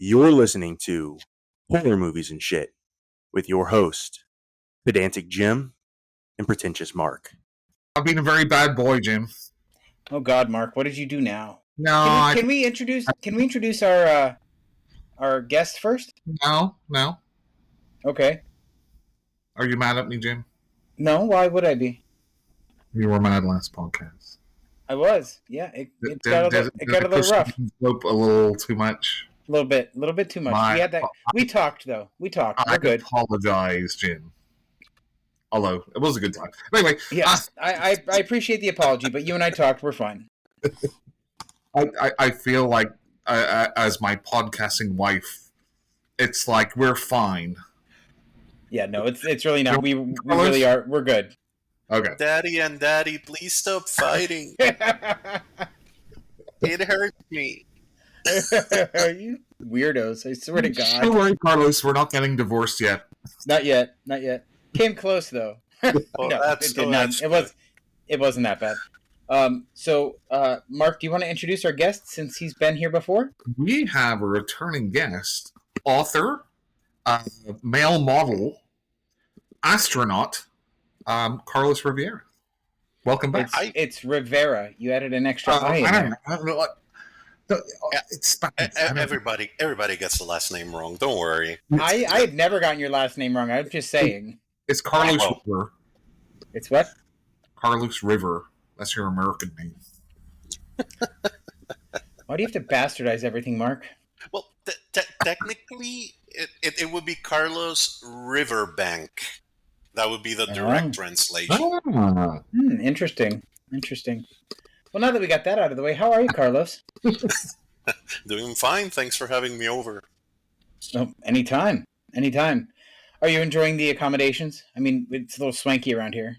You're listening to Horror Movies and Shit with your host, Pedantic Jim and Pretentious Mark. I've been a very bad boy, Jim. Oh God, Mark, what did you do now? No, Can we introduce our guest first? No. Okay. Are you mad at me, Jim? No, why would I be? You were mad last podcast. I was. Yeah, it got a little rough. Slope a little too much. A little bit too much. We talked though. We're good. I apologize, Jim. Although it was a good time. Anyway, yes, I appreciate the apology, but you and I talked. We're fine. I feel like as my podcasting wife, it's like we're fine. Yeah, no, it's really not. We really are. We're good. Okay. Daddy, please stop fighting. It hurts me. You weirdos! I swear to God. Don't worry, Carlos. We're not getting divorced yet. Not yet. Came close though. Well, no, it did not. It wasn't that bad. So, Mark, do you want to introduce our guest since he's been here before? We have a returning guest, author, male model, astronaut, Carlos Rivera. Welcome back. It's Rivera. You added an extra I in there. I don't know what. It's Spanish. Everybody gets the last name wrong. Don't worry. I have never gotten your last name wrong. I'm just saying. It's Carlos River. It's what? Carlos River. That's your American name. Why do you have to bastardize everything, Mark? Well, technically, it would be Carlos Riverbank. That would be the direct translation. Interesting. Well, now that we got that out of the way, how are you, Carlos? Doing fine. Thanks for having me over. Oh, anytime. Are you enjoying the accommodations? I mean, it's a little swanky around here.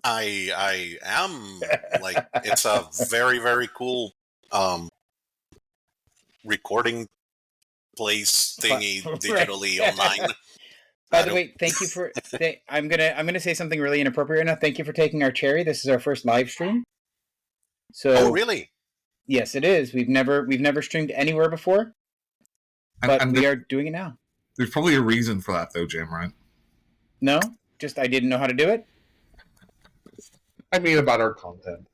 I am. Like, it's a very, very cool recording place thingy digitally online. By the way, thank you for. I'm gonna say something really inappropriate right now. Thank you for taking our cherry. This is our first live stream. So, oh, really? Yes, it is. We've never streamed anywhere before, but we are doing it now. There's probably a reason for that, though, Jim. Right? No, just I didn't know how to do it. I mean, about our content.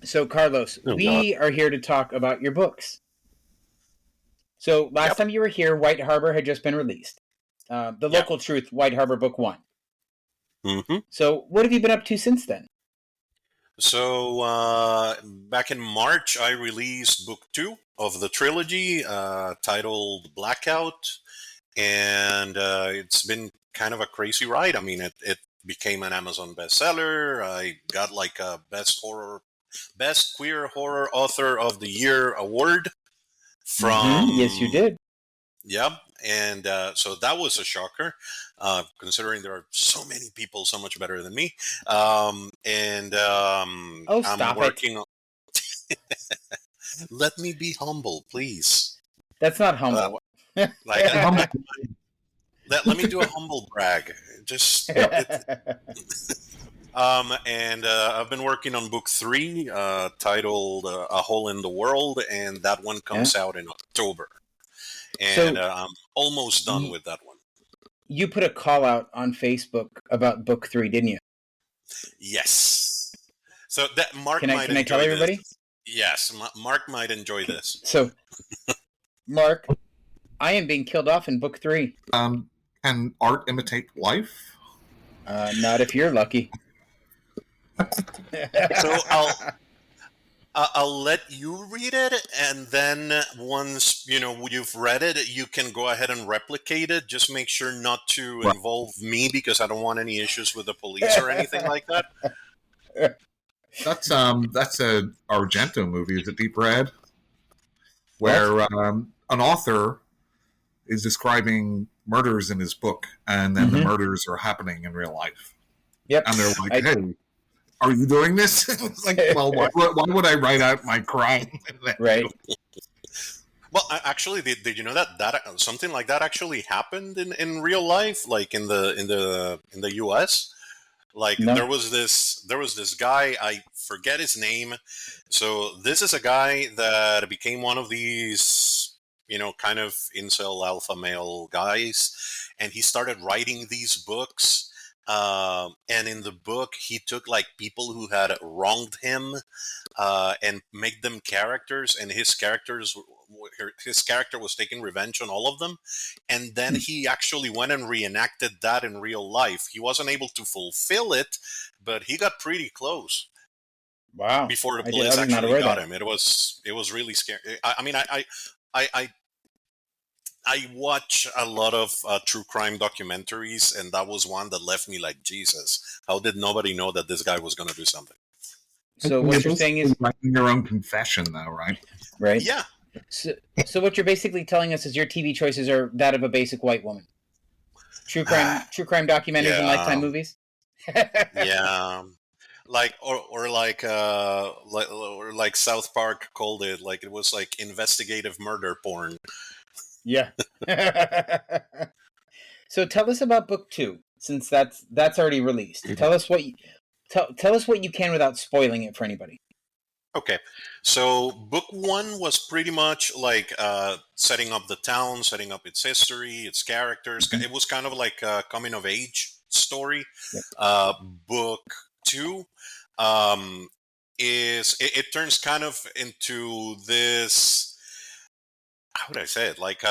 So, Carlos, we are here to talk about your books. So, last time you were here, White Harbor had just been released. The Local Truth, White Harbor Book 1. Mm-hmm. So, what have you been up to since then? So, back in March, I released Book 2 of the trilogy, titled Blackout. And it's been kind of a crazy ride. I mean, it became an Amazon bestseller. I got like a Best Queer Horror Author of the Year award from... Yes, you did. Yep. And so that was a shocker, considering there are so many people so much better than me. I'm working on... Let me be humble, please. That's not humble. Let me do a humble brag. Just and I've been working on book 3, titled "A Hole in the World," and that one comes out in October. And I'm almost done with that one. You put a call out on Facebook about book 3, didn't you? Yes. So that Mark can I tell everybody? Yes, Mark might enjoy this. So, Mark, I am being killed off in book 3. Can art imitate life? Not if you're lucky. So I'll let you read it, and then once you've read it, you can go ahead and replicate it. Just make sure not to involve me, because I don't want any issues with the police or anything like that. That's a Argento movie. Is it Deep Red? Where an author is describing murders in his book, and then the murders are happening in real life. Yep. And they're like, hey, are you doing this? It's like, well, why would I write out my crime? Right. Well, actually, did you know that something like that actually happened in real life, like in the U.S.? Like No. there was this guy, I forget his name. So this is a guy that became one of these, kind of incel alpha male guys, and he started writing these books. And in the book, he took like people who had wronged him and make them characters, and his character was taking revenge on all of them, and then he actually went and reenacted that in real life. He wasn't able to fulfill it, but he got pretty close Wow. before the I police was not actually aware of got that. him. It was really scary. I mean, I watch a lot of true crime documentaries, and that was one that left me like, Jesus, how did nobody know that this guy was going to do something? So what you're saying is writing your own confession, though, right? right. Yeah. So what you're basically telling us is your TV choices are that of a basic white woman. True crime documentaries and Lifetime movies. Yeah. Like or like South Park called it, like it was like investigative murder porn. Yeah. So tell us about book 2, since that's already released. Tell us what you can without spoiling it for anybody. Okay, so book 1 was pretty much like setting up the town, setting up its history, its characters. It was kind of like a coming of age story. Yep. Book 2 um, it turns kind of into this. How would I say it? Like,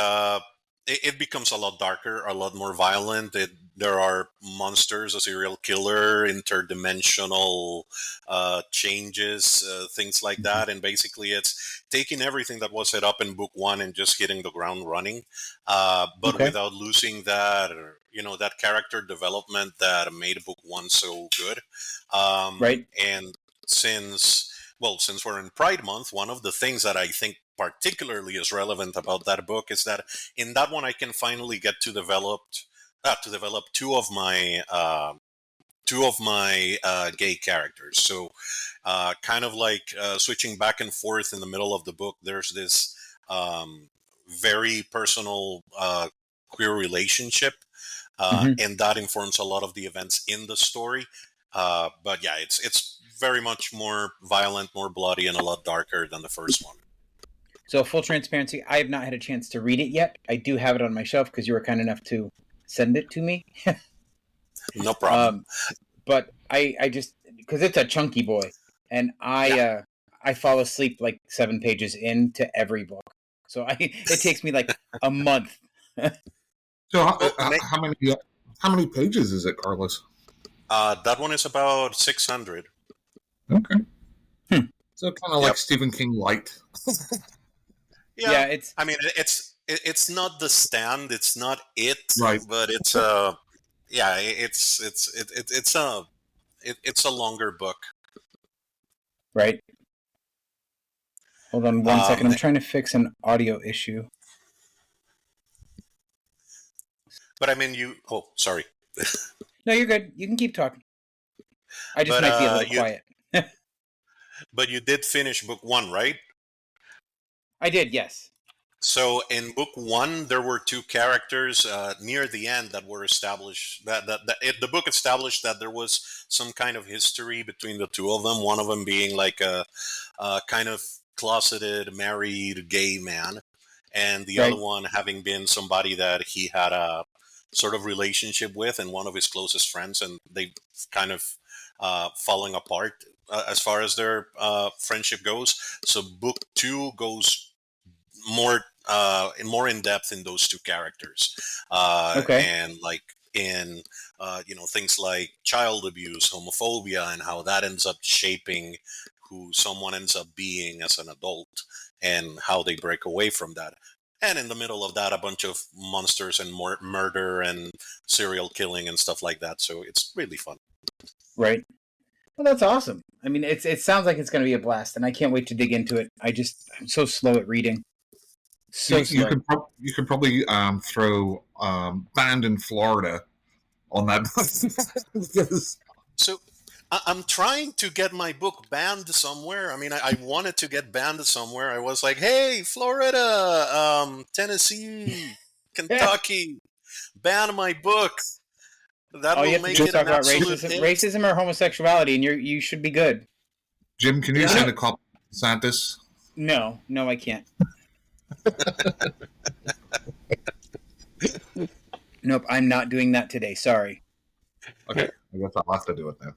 it becomes a lot darker, a lot more violent. There are monsters, a serial killer, interdimensional changes, things like that. And basically, it's taking everything that was set up in book 1 and just hitting the ground running, but Okay. without losing that, that character development that made book 1 so good. Right. And since we're in Pride Month, one of the things that I think particularly is relevant about that book is that in that one I can finally get to develop two of my gay characters. So kind of like switching back and forth in the middle of the book. There's this very personal queer relationship, and that informs a lot of the events in the story. But yeah, it's very much more violent, more bloody, and a lot darker than the first one. So full transparency, I have not had a chance to read it yet. I do have it on my shelf because you were kind enough to send it to me. No problem. But I just, because it's a chunky boy, and I fall asleep like 7 pages into every book. So it takes me like a month. So how many pages is it, Carlos? That one is about 600. Okay. So kind of like Stephen King light. Yeah, it's. I mean, it's not The Stand. It's not it. Right. But it's it's a longer book. Right. Hold on 1 second. I'm trying to fix an audio issue. But I mean, oh, sorry. No, you're good. You can keep talking. I just might be a little quiet. But you did finish book 1, right? I did, yes. So in book 1, there were 2 characters near the end that were established. The book established that there was some kind of history between the 2 of them. One of them being like a kind of closeted, married, gay man, and the other one having been somebody that he had a sort of relationship with, and one of his closest friends, and they kind of falling apart as far as their friendship goes. So book 2 goes more in depth in those 2 characters, and like in things like child abuse, homophobia, and how that ends up shaping who someone ends up being as an adult, and how they break away from that. And in the middle of that, a bunch of monsters and more murder and serial killing and stuff like that. So it's really fun. Right. Well, that's awesome. I mean, it sounds like it's going to be a blast, and I can't wait to dig into it. I'm so slow at reading. So slow. You could probably throw Banned in Florida on that. So I'm trying to get my book banned somewhere. I mean, I wanted to get banned somewhere. I was like, hey, Florida, Tennessee, Kentucky, ban my book. That All you will have to make do is it talk an about absolute racism, hit. racism or homosexuality, and you should be good. Jim, can you send a copy to DeSantis? No, I can't. Nope, I'm not doing that today. Sorry. Okay, I guess I'll have to do it then.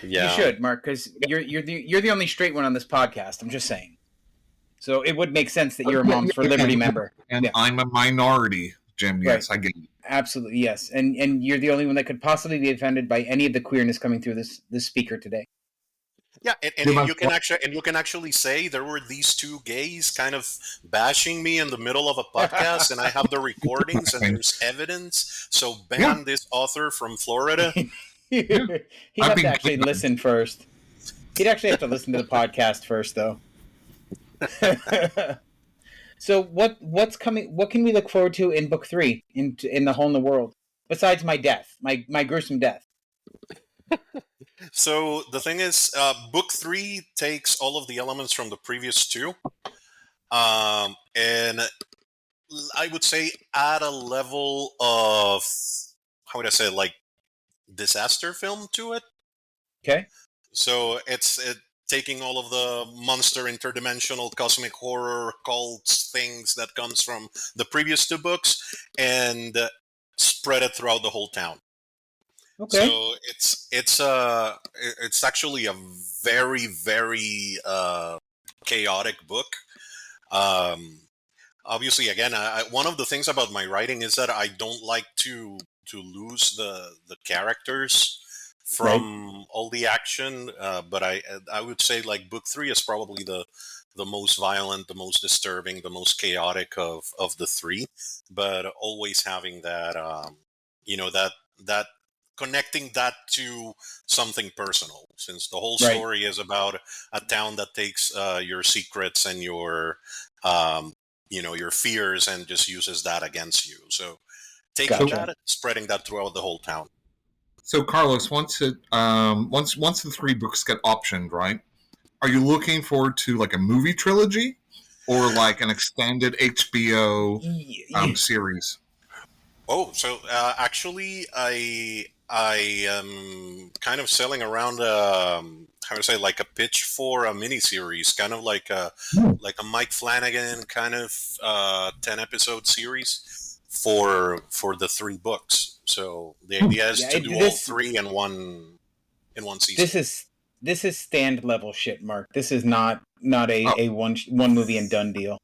You should, Mark, because you're the only straight one on this podcast. I'm just saying. So it would make sense that you're a Moms for Liberty member. And Yeah. I'm a minority, Jim. Yes, I get it. Absolutely, yes. And you're the only one that could possibly be offended by any of the queerness coming through this speaker today. Yeah, and you can actually say there were these two gays kind of bashing me in the middle of a podcast, and I have the recordings and there's evidence. So ban this author from Florida. He'd have to actually listen first. He'd actually have to listen to the podcast first, though. So what's coming? What can we look forward to in book 3 in the Hole in the World besides my death, my gruesome death? So the thing is, book 3 takes all of the elements from the previous two, and I would say add a level of, how would I say, like disaster film to it. Okay. So it's taking all of the monster, interdimensional, cosmic horror, cults, things that comes from the previous two books, and spread it throughout the whole town. Okay. So it's actually a very, very chaotic book. Obviously, again, one of the things about my writing is that I don't like to lose the characters from all the action. But I would say like book 3 is probably the most violent, the most disturbing, the most chaotic of the 3. But always having that that connecting that to something personal, since the whole story is about a town that takes your secrets and your your fears and just uses that against you. So taking that, spreading that throughout the whole town. So Carlos, once the 3 books get optioned, right? Are you looking forward to like a movie trilogy or like an extended HBO series? Oh, so actually, I am kind of selling around how to say, like a pitch for a miniseries, kind of like a Mike Flanagan kind of 10-episode series for the 3 books. So the idea is to do all 3 in one season. This is stand level shit, Mark. This is not a one movie and done deal.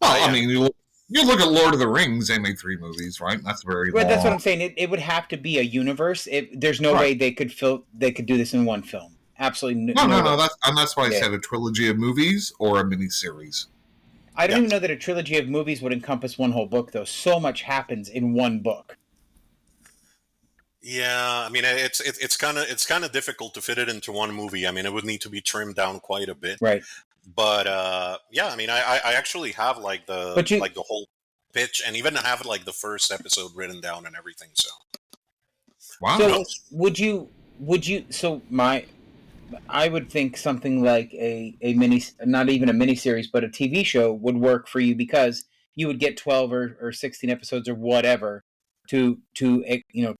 Well, I mean, you look at Lord of the Rings; they made 3 movies, right? That's very long. That's what I'm saying. It would have to be a universe. There's no way they could do this in one film. Absolutely no. That's why I said a trilogy of movies or a miniseries. I don't even know that a trilogy of movies would encompass one whole book, though. So much happens in one book. Yeah, I mean, it's kind of difficult to fit it into one movie. I mean, it would need to be trimmed down quite a bit. Right. But yeah, I mean, I actually have like the whole pitch, and even have like the first episode written down and everything. So wow. So would you? So I would think something like a mini, not even a mini series, but a TV show would work for you, because you would get 12 or 16 episodes or whatever to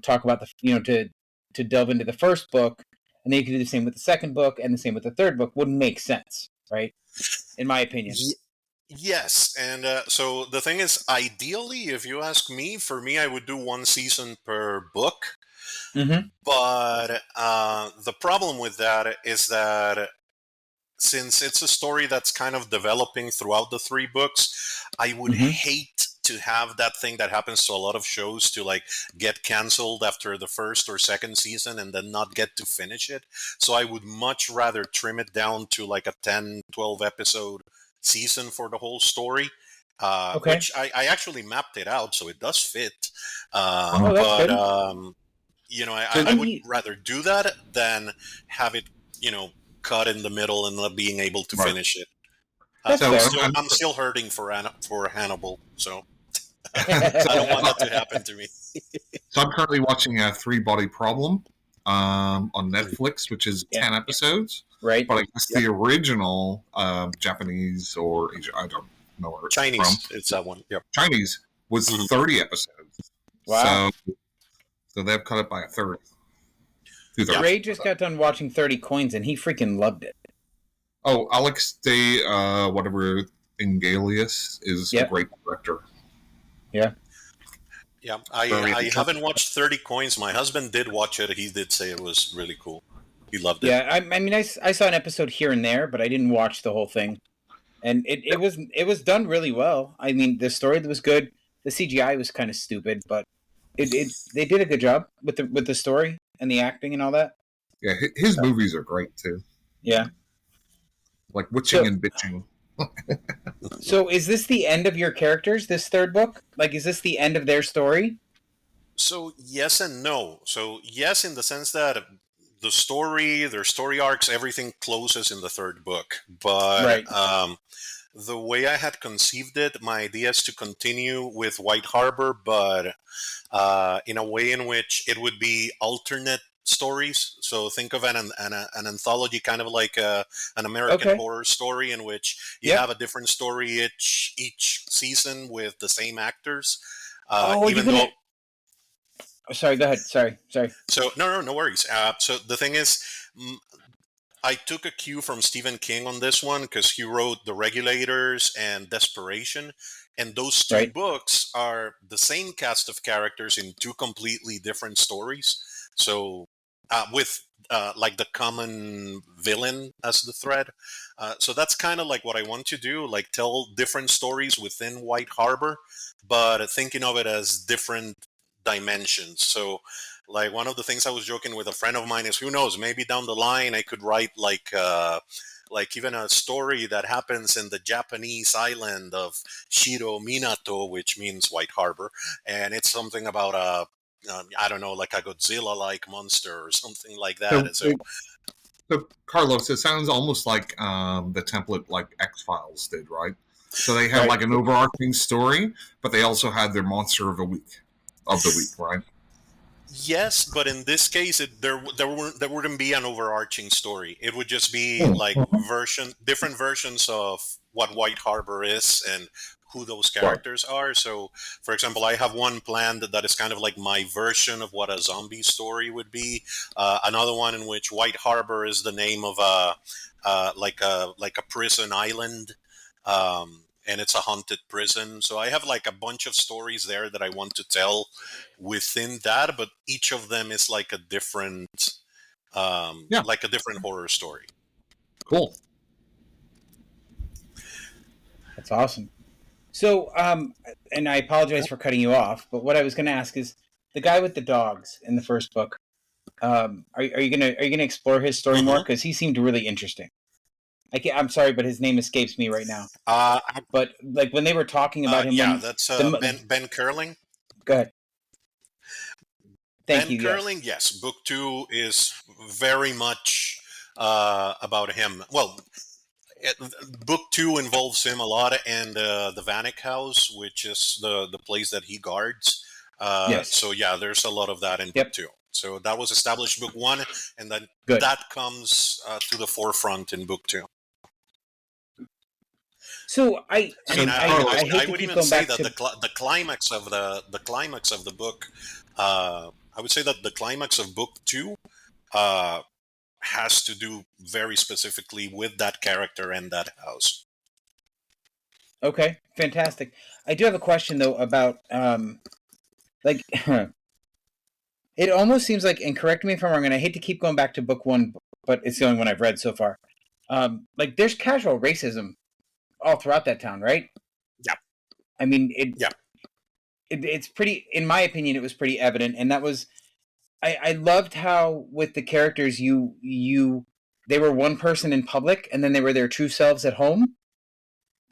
talk about to delve into the first book, and then you can do the same with the second book and the same with the third book. Wouldn't make sense, right? In my opinion. Yes, and so the thing is, ideally, if you ask me, for me, I would do 1 season per book. Mm-hmm. But the problem with that is that since it's a story that's kind of developing throughout the 3 books, I would hate to have that thing that happens to a lot of shows, to like get canceled after the first or second season and then not get to finish it. So I would much rather trim it down to like a 10, 12 episode season for the whole story. Which I actually mapped it out, so it does fit. That's good. I would rather do that than have it, cut in the middle and not being able to finish it. I'm still hurting for Hannibal, so I don't want that to happen to me. So I'm currently watching 3 Body Problem on Netflix, which is 10 episodes. Right. But I guess the original Japanese or Asian, I don't know where it's Chinese, from. it's that one. Yep. Chinese was 30 episodes. Wow. So they've cut it by a third. 2/3. Ray just got done watching 30 Coins, and he freaking loved it. Oh, Alex de whatever Ingalius is a great director. Yeah. Yeah, I haven't watched 30 Coins. My husband did watch it. He did say it was really cool. He loved it. Yeah, I mean, I saw an episode here and there, but I didn't watch the whole thing. And it was done really well. I mean, the story was good. The CGI was kind of stupid, but they did a good job with the story and the acting and all that. Yeah, his movies are great too. Yeah, like Witching and Bitching. So is this the end of your characters, this third book? Like, is this the end of their story? So yes and no. So yes, in the sense that the story, their story arcs, everything closes in the third book. But the way I had conceived it, my idea is to continue with White Harbor, but in a way in which it would be alternate stories. So think of an anthology, kind of like an American horror story, in which you have a different story each season with the same actors. Sorry, go ahead. Sorry. So no worries. So the thing is, I took a cue from Stephen King on this one because he wrote The Regulators and Desperation, and those two books are the same cast of characters in two completely different stories. So with like the common villain as the thread. So that's kind of like what I want to do, like tell different stories within White Harbor, but thinking of it as different dimensions. So like one of the things I was joking with a friend of mine is, who knows, maybe down the line I could write like even a story that happens in the Japanese island of Shiro Minato, which means White Harbor, and it's something about I don't know, like a Godzilla-like monster or something like that. So Carlos, it sounds almost like the template like X-Files did, right? So they have like an overarching story, but they also had their monster of the week, right? Yes, but in this case, there wouldn't be an overarching story. It would just be like different versions of what White Harbor is and who those characters are. So, for example, I have one planned that is kind of like my version of what a zombie story would be. Another one in which White Harbor is the name of like a prison island. And it's a haunted prison. So I have like a bunch of stories there that I want to tell within that, but each of them is like a different, like a different horror story. Cool. That's awesome. So, and I apologize for cutting you off, but what I was going to ask is, the guy with the dogs in the first book, are you gonna explore his story more? Because he seemed really interesting. I'm sorry, but his name escapes me right now. But like when they were talking about him, that's Ben Curling. Go ahead. Thank you. Ben Curling, yes. Book 2 is very much about him. Well, Book 2 involves him a lot, and the Vanek House, which is the place that he guards. So yeah, there's a lot of that in Book 2. So that was established Book 1, and then that comes to the forefront in Book 2. So I would even say that the climax of the book, I would say that the climax of Book 2 has to do very specifically with that character and that house. Okay, fantastic. I do have a question though about like it almost seems like, and correct me if I'm wrong, and I hate to keep going back to Book 1, but it's the only one I've read so far. Like there's casual racism all throughout that town, right? Yeah. I mean, it's pretty, in my opinion, it was pretty evident. And that was, I loved how with the characters, they were one person in public and then they were their true selves at home.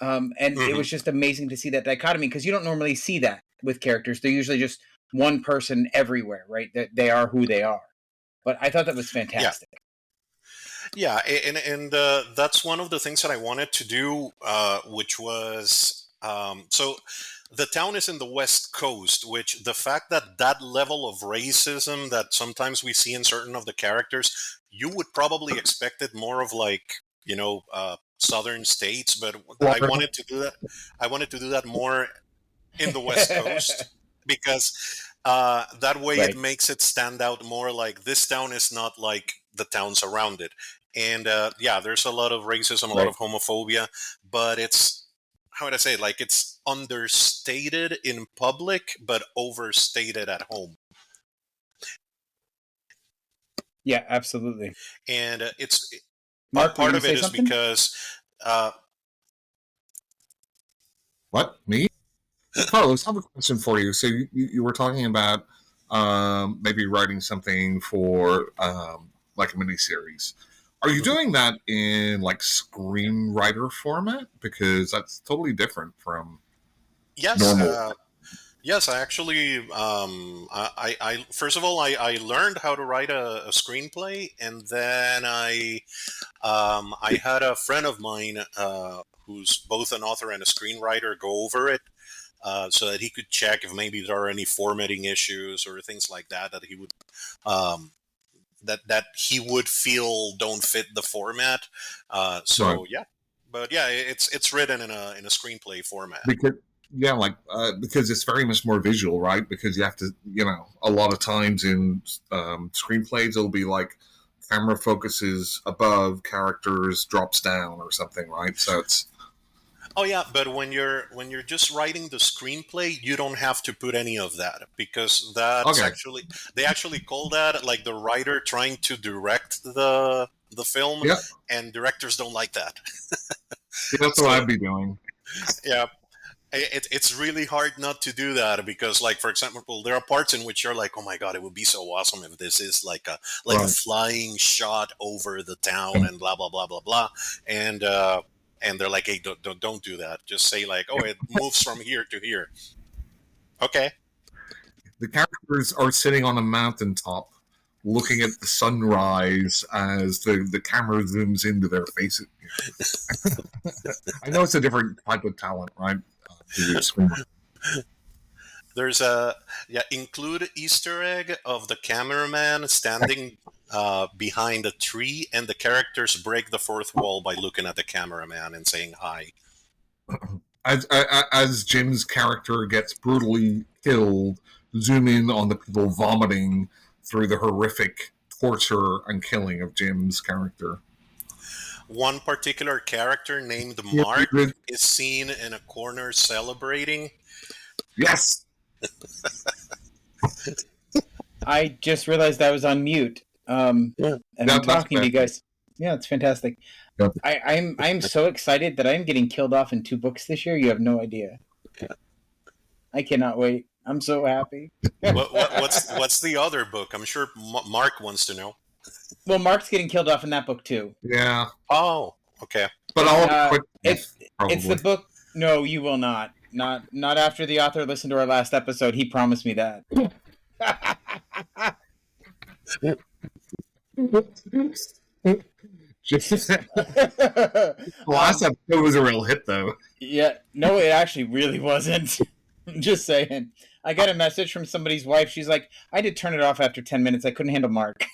And it was just amazing to see that dichotomy, because you don't normally see that with characters. They're usually just one person everywhere, right? That they are who they are. But I thought that was fantastic. Yeah, and that's one of the things that I wanted to do, which was, so the town is in the West Coast, which the fact that level of racism that sometimes we see in certain of the characters, you would probably expect it more of like, southern states, but I wanted to do that. I wanted to do that more in the West Coast because That way, Right. it makes it stand out more. Like this town is not like the towns around it, and yeah, there's a lot of racism, a lot Right. of homophobia, but it's how would I say? Like it's understated in public, but overstated at home, Yeah, absolutely. and it's Mark, were you part going of to it say is something? because. Uh, What? Me? Carlos, I have a question for you. So you were talking about maybe writing something for like a miniseries. Are you doing that in like screenwriter format? Because that's totally different from yes, normal. yes, I actually, I first of all, I learned how to write a screenplay, and then I had a friend of mine who's both an author and a screenwriter go over it, so that he could check if maybe there are any formatting issues or things like that that he would, um, that he would feel don't fit the format. Right. So yeah, but yeah, it's written in a screenplay format. Because yeah, like because it's very much more visual, right? Because you have to, a lot of times in screenplays it'll be like camera focuses above, characters drops down or something, right? So it's Oh yeah, but when you're just writing the screenplay, you don't have to put any of that because that's okay. actually they actually call that like the writer trying to direct the film, Yeah, and directors don't like that. that's what So I'd be doing. yeah, it's really hard not to do that because like for example, there are parts in which you're like, oh my god, it would be so awesome if this is like a Right. flying shot over the town and blah blah blah blah blah, and and they're like, hey, don't do that. Just say like, oh, it moves from here to here. Okay. The characters are sitting on a mountaintop looking at the sunrise as the camera zooms into their faces. I know it's a different type of talent, right? There's a include Easter egg of the cameraman standing behind a tree, and the characters break the fourth wall by looking at the cameraman and saying hi. As Jim's character gets brutally killed, zoom in on the people vomiting through the horrific torture and killing of Jim's character. One particular character named Mark is seen in a corner celebrating. Yes. I just realized I was on mute. And I'm talking to you guys. Yeah, it's fantastic. Yep. I'm so excited that I'm getting killed off in 2 books this year. You have no idea. I cannot wait. I'm so happy. What's the other book? I'm sure Mark wants to know. Well, Mark's getting killed off in that book too. Yeah. Oh, okay. But I'll quit. It's the book. No, you will not. Not after the author listened to our last episode. He promised me that. Last episode was a real hit, though. Yeah, no, it actually really wasn't. I'm just saying. I got a message from somebody's wife. She's like, I did turn it off after 10 minutes. I couldn't handle Mark.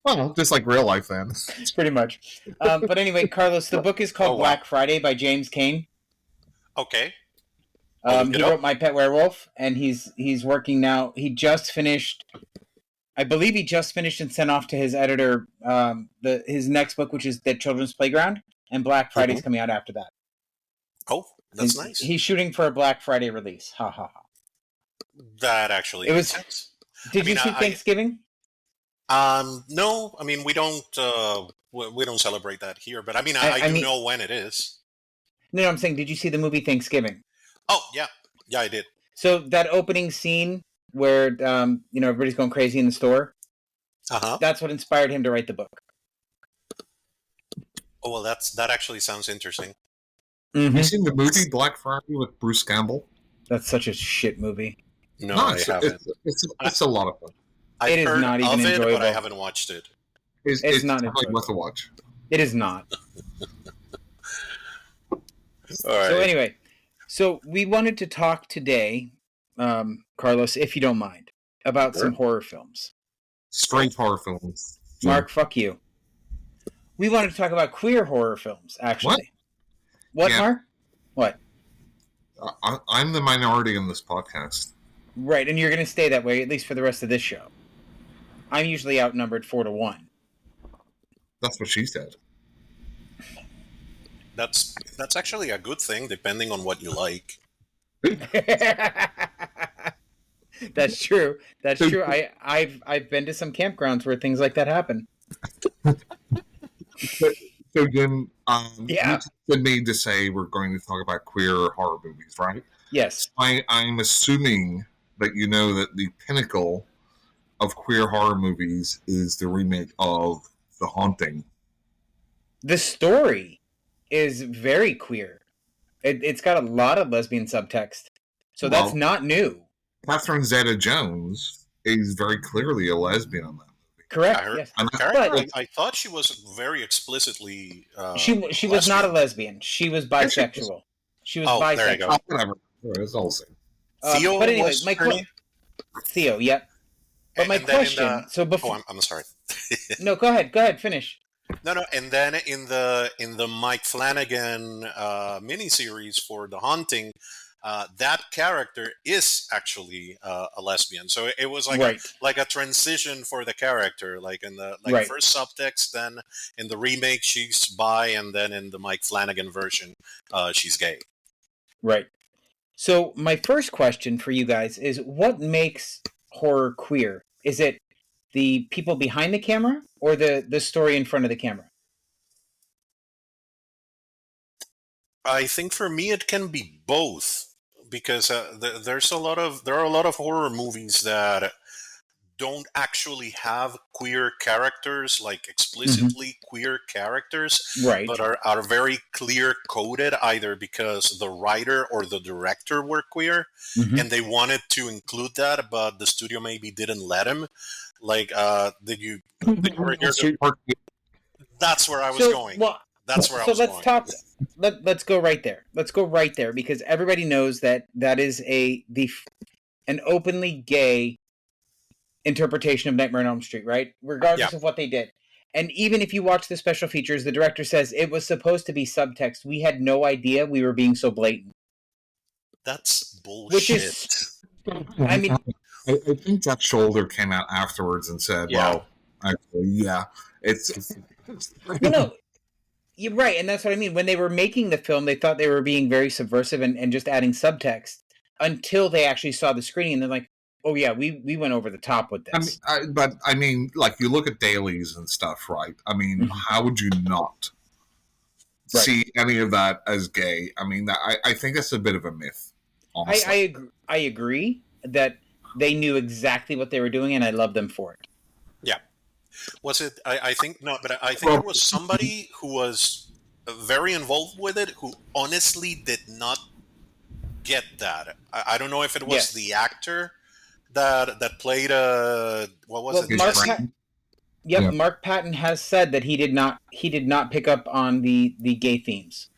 Well, just like real life, then. It's pretty much. But anyway, Carlos, the book is called Black Friday by James Cain. Okay. He wrote My Pet Werewolf, and he's working now. He just finished. I believe he just finished and sent off to his editor his next book, which is The Children's Playground, and Black Friday's coming out after that. Oh, that's nice. He's shooting for a Black Friday release. Ha ha ha. That actually makes sense. Did you see Thanksgiving? No. I mean, we don't celebrate that here, but I mean, I do know when it is. No, I'm saying, did you see the movie Thanksgiving? Oh, yeah. Yeah, I did. So that opening scene where everybody's going crazy in the store. That's what inspired him to write the book. Oh well, that actually sounds interesting. Mm-hmm. Have you seen the movie Black Friday with Bruce Campbell? That's such a shit movie. No, I haven't. It's a lot of fun. It is not even enjoyable. But I haven't watched it. It's not worth a watch. It is not. All right. So anyway, we wanted to talk today, Carlos, if you don't mind, about some horror films. Straight horror films. Mark, fuck you. We wanted to talk about queer horror films, actually. What, Mark? What? I'm the minority in this podcast. Right, and you're going to stay that way, at least for the rest of this show. I'm usually outnumbered 4-1. That's what she said. That's actually a good thing, depending on what you like. That's true. That's true. I've been to some campgrounds where things like that happen. So Jim, Yeah. you said me to say we're going to talk about queer horror movies, right? Yes. I'm assuming that you know that the pinnacle of queer horror movies is the remake of The Haunting. The story is very queer. It's got a lot of lesbian subtext. So that's not new. Catherine Zeta-Jones is very clearly a lesbian on that movie. Correct. Yeah, Yes. But I thought she was very explicitly. She was not a lesbian. She was bisexual. She was bisexual. There you go. Whatever. It's all the same. Theo but anyway, was my her name? Theo. Yep. But my question. So before. I'm sorry. No, go ahead. Go ahead. Finish. No. And then in the Mike Flanagan miniseries for The Haunting, that character is actually a lesbian. So it was like a transition for the character. Like in the first subtext, then in the remake she's bi, and then in the Mike Flanagan version, she's gay. Right. So my first question for you guys is, what makes horror queer? Is it the people behind the camera or the story in front of the camera? I think for me it can be both, because there are a lot of horror movies that don't actually have queer characters, like explicitly queer characters, right? But are very clear coded, either because the writer or the director were queer, and they wanted to include that, but the studio maybe didn't let him. Like, did you ever hear? That's where I was going. Well, that's where I was going. So let's go right there. Let's go right there, because everybody knows that is an openly gay interpretation of Nightmare on Elm Street, right? Regardless of what they did. And even if you watch the special features, the director says it was supposed to be subtext. We had no idea we were being so blatant. That's bullshit. Which is, I mean, I think Jeff Shoulder came out afterwards and said, well, actually, it's no, you're right. And that's what I mean. When they were making the film, they thought they were being very subversive and just adding subtext, until they actually saw the screening, and they're like, oh yeah, we went over the top with this. I mean, like, you look at dailies and stuff, right? I mean, how would you not see any of that as gay? I mean, I think that's a bit of a myth. I agree that they knew exactly what they were doing, and I love them for it. Yeah. Was it? I think no, but I think it was somebody who was very involved with it who honestly did not get that. I don't know if it was the actor that played what was it? Mark Patton has said that he did not pick up on the gay themes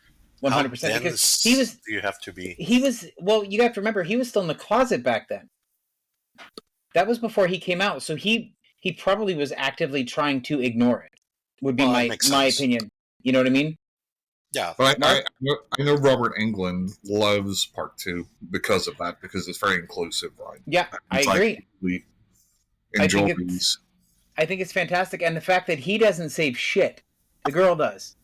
100%, because he was you have to be you have to remember, he was still in the closet back then. That was before he came out, so he probably was actively trying to ignore it, would be my opinion. You know what I mean? Yeah. But I know Robert Englund loves Part 2 because of that, because it's very inclusive, right? Yeah, I agree. I think it's fantastic, and the fact that he doesn't save shit, the girl does.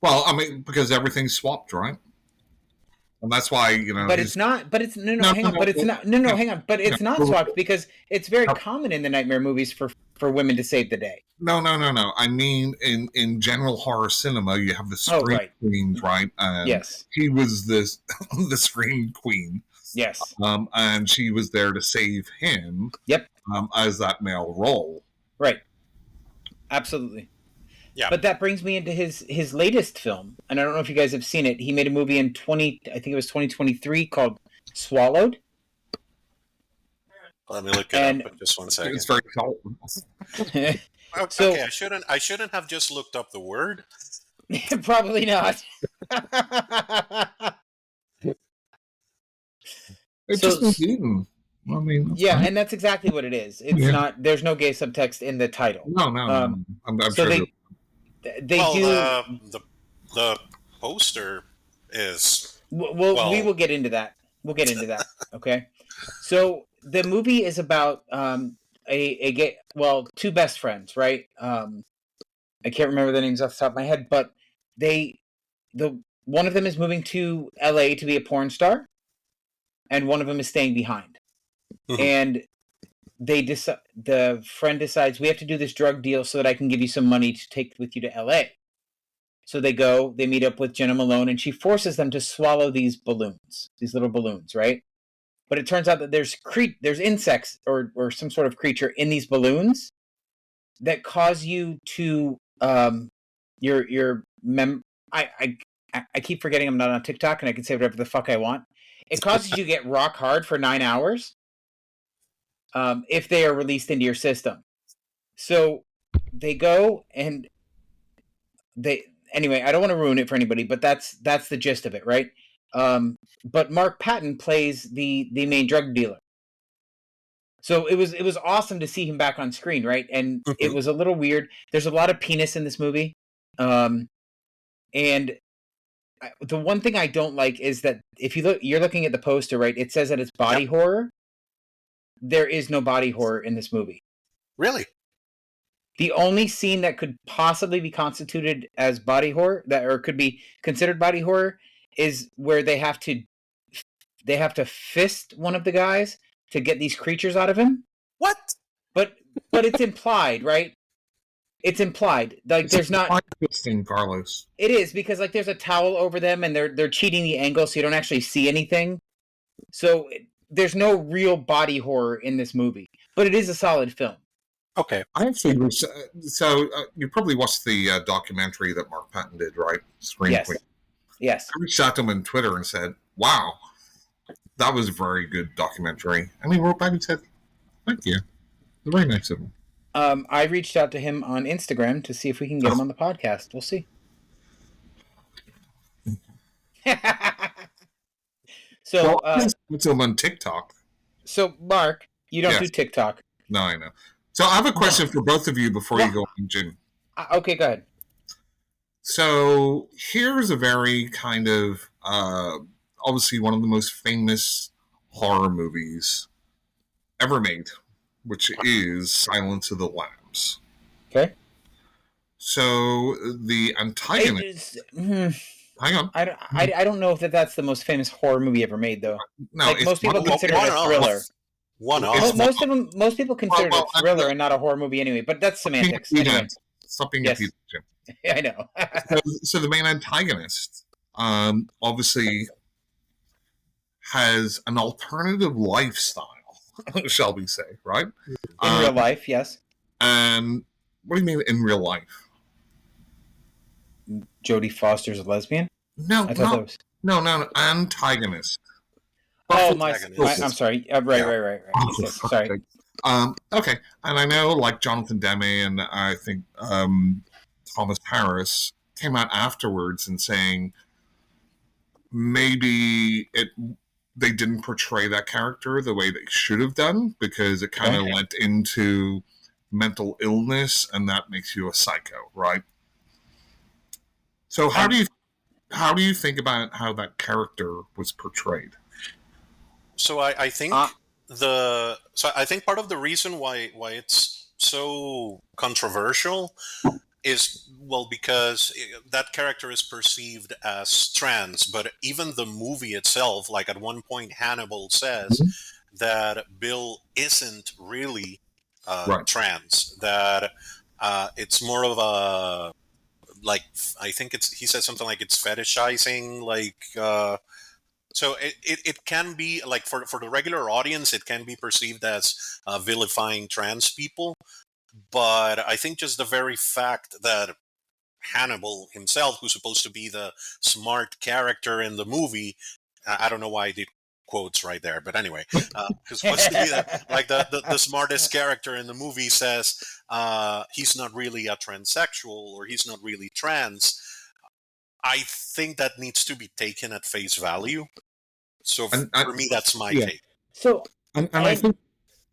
Well, I mean, because everything's swapped, right? And that's why, you know. But it's not. But it's hang on. But it's not. No, hang on. But it's not swapped, because it's very common in the nightmare movies for women to save the day. No. I mean, in general horror cinema, you have the scream queens, right? And yes. He was the scream queen. Yes. And she was there to save him. Yep. As that male role. Right. Absolutely. Yeah. But that brings me into his latest film, and I don't know if you guys have seen it. He made a movie in 2023 called Swallowed. Let me look it up in just 1 second. It's very cold. Okay, I shouldn't have just looked up the word. Probably not. It's just eaten. I mean, yeah, and that's exactly what it is. It's not. There's no gay subtext in the title. No. I'm so sure they do. The poster is. Well, we will get into that. We'll get into that. Okay. So the movie is about two best friends, right? I can't remember the names off the top of my head, but one of them is moving to LA to be a porn star, and one of them is staying behind. Mhm. And the friend decides, we have to do this drug deal so that I can give you some money to take with you to LA. So they meet up with Jenna Malone, and she forces them to swallow these little balloons, right? But it turns out that there's insects or some sort of creature in these balloons that cause you to I keep forgetting I'm not on TikTok and I can say whatever the fuck I want. It causes you to get rock hard for 9 hours if they are released into your system. So they go and anyway, I don't want to ruin it for anybody, but that's the gist of it, right? But Mark Patton plays the main drug dealer. So it was awesome to see him back on screen, right? And it was a little weird. There's a lot of penis in this movie. And the one thing I don't like is that if you're looking at the poster, right? It says that it's body horror. There is no body horror in this movie. Really? The only scene that could possibly be constituted as body horror, or could be considered body horror, is where they have to fist one of the guys to get these creatures out of him. What? But it's implied, right? It's implied. Like It's there's not fisting, Carlos. It is because like there's a towel over them and they're cheating the angle so you don't actually see anything. So there's no real body horror in this movie, but it is a solid film. Okay. I actually was, so you probably watched the documentary that Mark Patton did, right? Scream Yes. Queen. Yes. I reached out to him on Twitter and said, "Wow, that was a very good documentary." And he wrote back and said, "Thank you." Very nice of him. I reached out to him on Instagram to see if we can get him on the podcast. We'll see. So, it's him on TikTok. So, Mark, you don't do TikTok. No, I know. So I have a question for both of you before you go on, Jim. Okay, go ahead. So here's a very kind of, obviously one of the most famous horror movies ever made, which is Silence of the Lambs. Okay. So the antagonist... Hang on. I don't know if that's the most famous horror movie ever made, though. No, like most people consider it a thriller. Most people consider it a thriller and not a horror movie anyway. But that's semantics. Anyway. Stop being a Jim. I know. so the main antagonist, obviously, has an alternative lifestyle, shall we say, right? In real life, yes. And what do you mean in real life? Jodie Foster's a lesbian? No, no, antagonist. Oh, I'm sorry. Right. Yes, sorry. Okay, and I know, like Jonathan Demme and I think Thomas Harris came out afterwards and saying maybe they didn't portray that character the way they should have done because it kind of went into mental illness and that makes you a psycho, right? So how do you think about how that character was portrayed? So I think I think part of the reason why it's so controversial is because that character is perceived as trans, but even the movie itself, like at one point Hannibal says that Bill isn't really trans, that it's more of a, like, I think he said something like it's fetishizing, like, so it can be, like, for the regular audience, it can be perceived as vilifying trans people. But I think just the very fact that Hannibal himself, who's supposed to be the smart character in the movie, I don't know why I did quotes right there, but anyway, who's supposed to be the smartest character in the movie, says he's not really a transsexual or he's not really trans. I think that needs to be taken at face value. So for me, that's my take. So, and I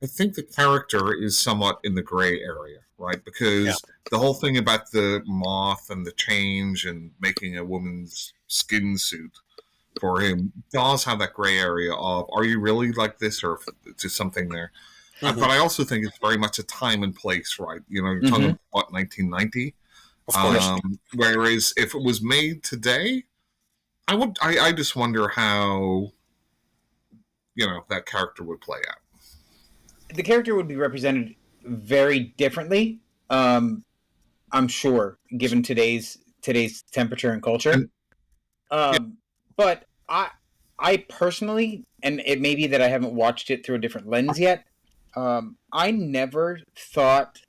think the character is somewhat in the gray area, right? Because the whole thing about the moth and the change and making a woman's skin suit for him does have that gray area of, are you really like this, or is there something there? Mhm. But I also think it's very much a time and place, right? You know, you're talking about, what, 1990? Of course. Whereas if it was made today, I just wonder how, that character would play out. The character would be represented very differently, I'm sure, given today's temperature and culture. And- But I personally, and it may be that I haven't watched it through a different lens yet. I never thought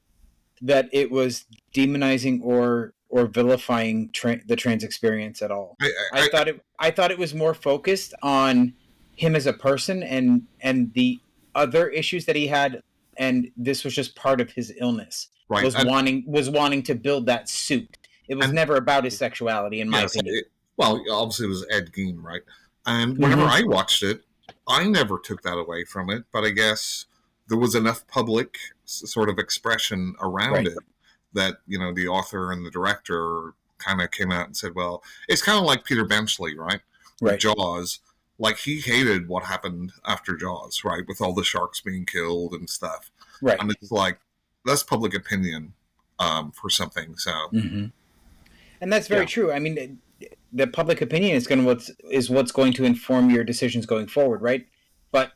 that it was demonizing or vilifying the trans experience at all. I thought it was more focused on him as a person and the other issues that he had, and this was just part of his illness. Right. Was wanting to build that suit. It was never about his sexuality, in my opinion. Obviously it was Ed Gein, right? And whenever I watched it, I never took that away from it, but I guess there was enough public sort of expression around it that, the author and the director kind of came out and said, well, it's kind of like Peter Benchley, right? With Jaws. Like, he hated what happened after Jaws, right? With all the sharks being killed and stuff. Right. And it's like, that's public opinion for something, so. Mm-hmm. And that's very true. I mean, the public opinion is what's going to inform your decisions going forward, right? But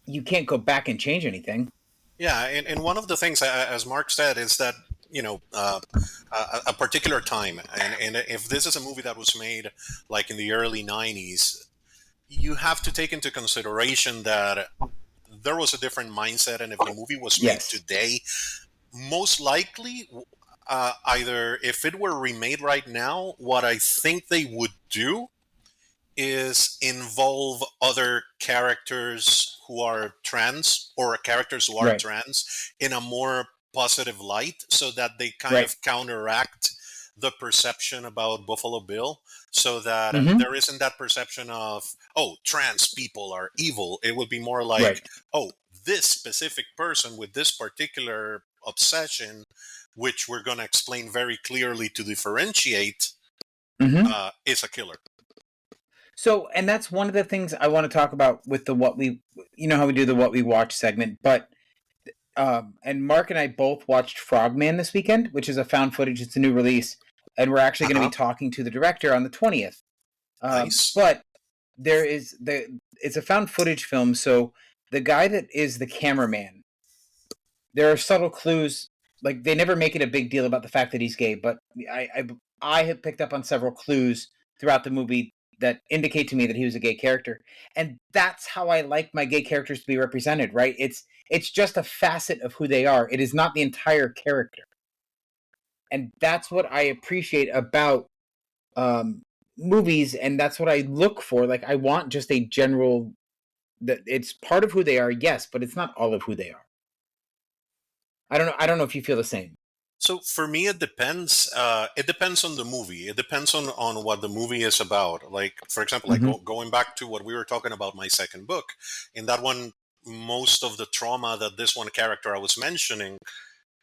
you can't go back and change anything. Yeah, and one of the things, as Mark said, is that a particular time, and if this is a movie that was made like in the early '90s, you have to take into consideration that there was a different mindset, and if the movie was made today, most likely, either if it were remade right now, what I think they would do is involve other characters who are trans, or characters who are trans, in a more positive light, so that they kind of counteract the perception about Buffalo Bill, so that there isn't that perception of, oh, trans people are evil. It would be more like, oh, this specific person with this particular obsession, which we're going to explain very clearly to differentiate, is a killer. So, and that's one of the things I want to talk about with the how we do the what we watch segment, but and Mark and I both watched Frogman this weekend, which is a found footage. It's a new release, and we're actually going to be talking to the director on the 20th. Nice. But it's a found footage film, so the guy that is the cameraman, there are subtle clues. Like, they never make it a big deal about the fact that he's gay, but I have picked up on several clues throughout the movie that indicate to me that he was a gay character. And that's how I like my gay characters to be represented, right? It's just a facet of who they are. It is not the entire character. And that's what I appreciate about movies, and that's what I look for. Like, I want just a general, that it's part of who they are, yes, but it's not all of who they are. I don't know if you feel the same. So for me, it depends. It depends on the movie. It depends on what the movie is about. Like, for example, like going back to what we were talking about, my second book. In that one, most of the trauma that this one character I was mentioning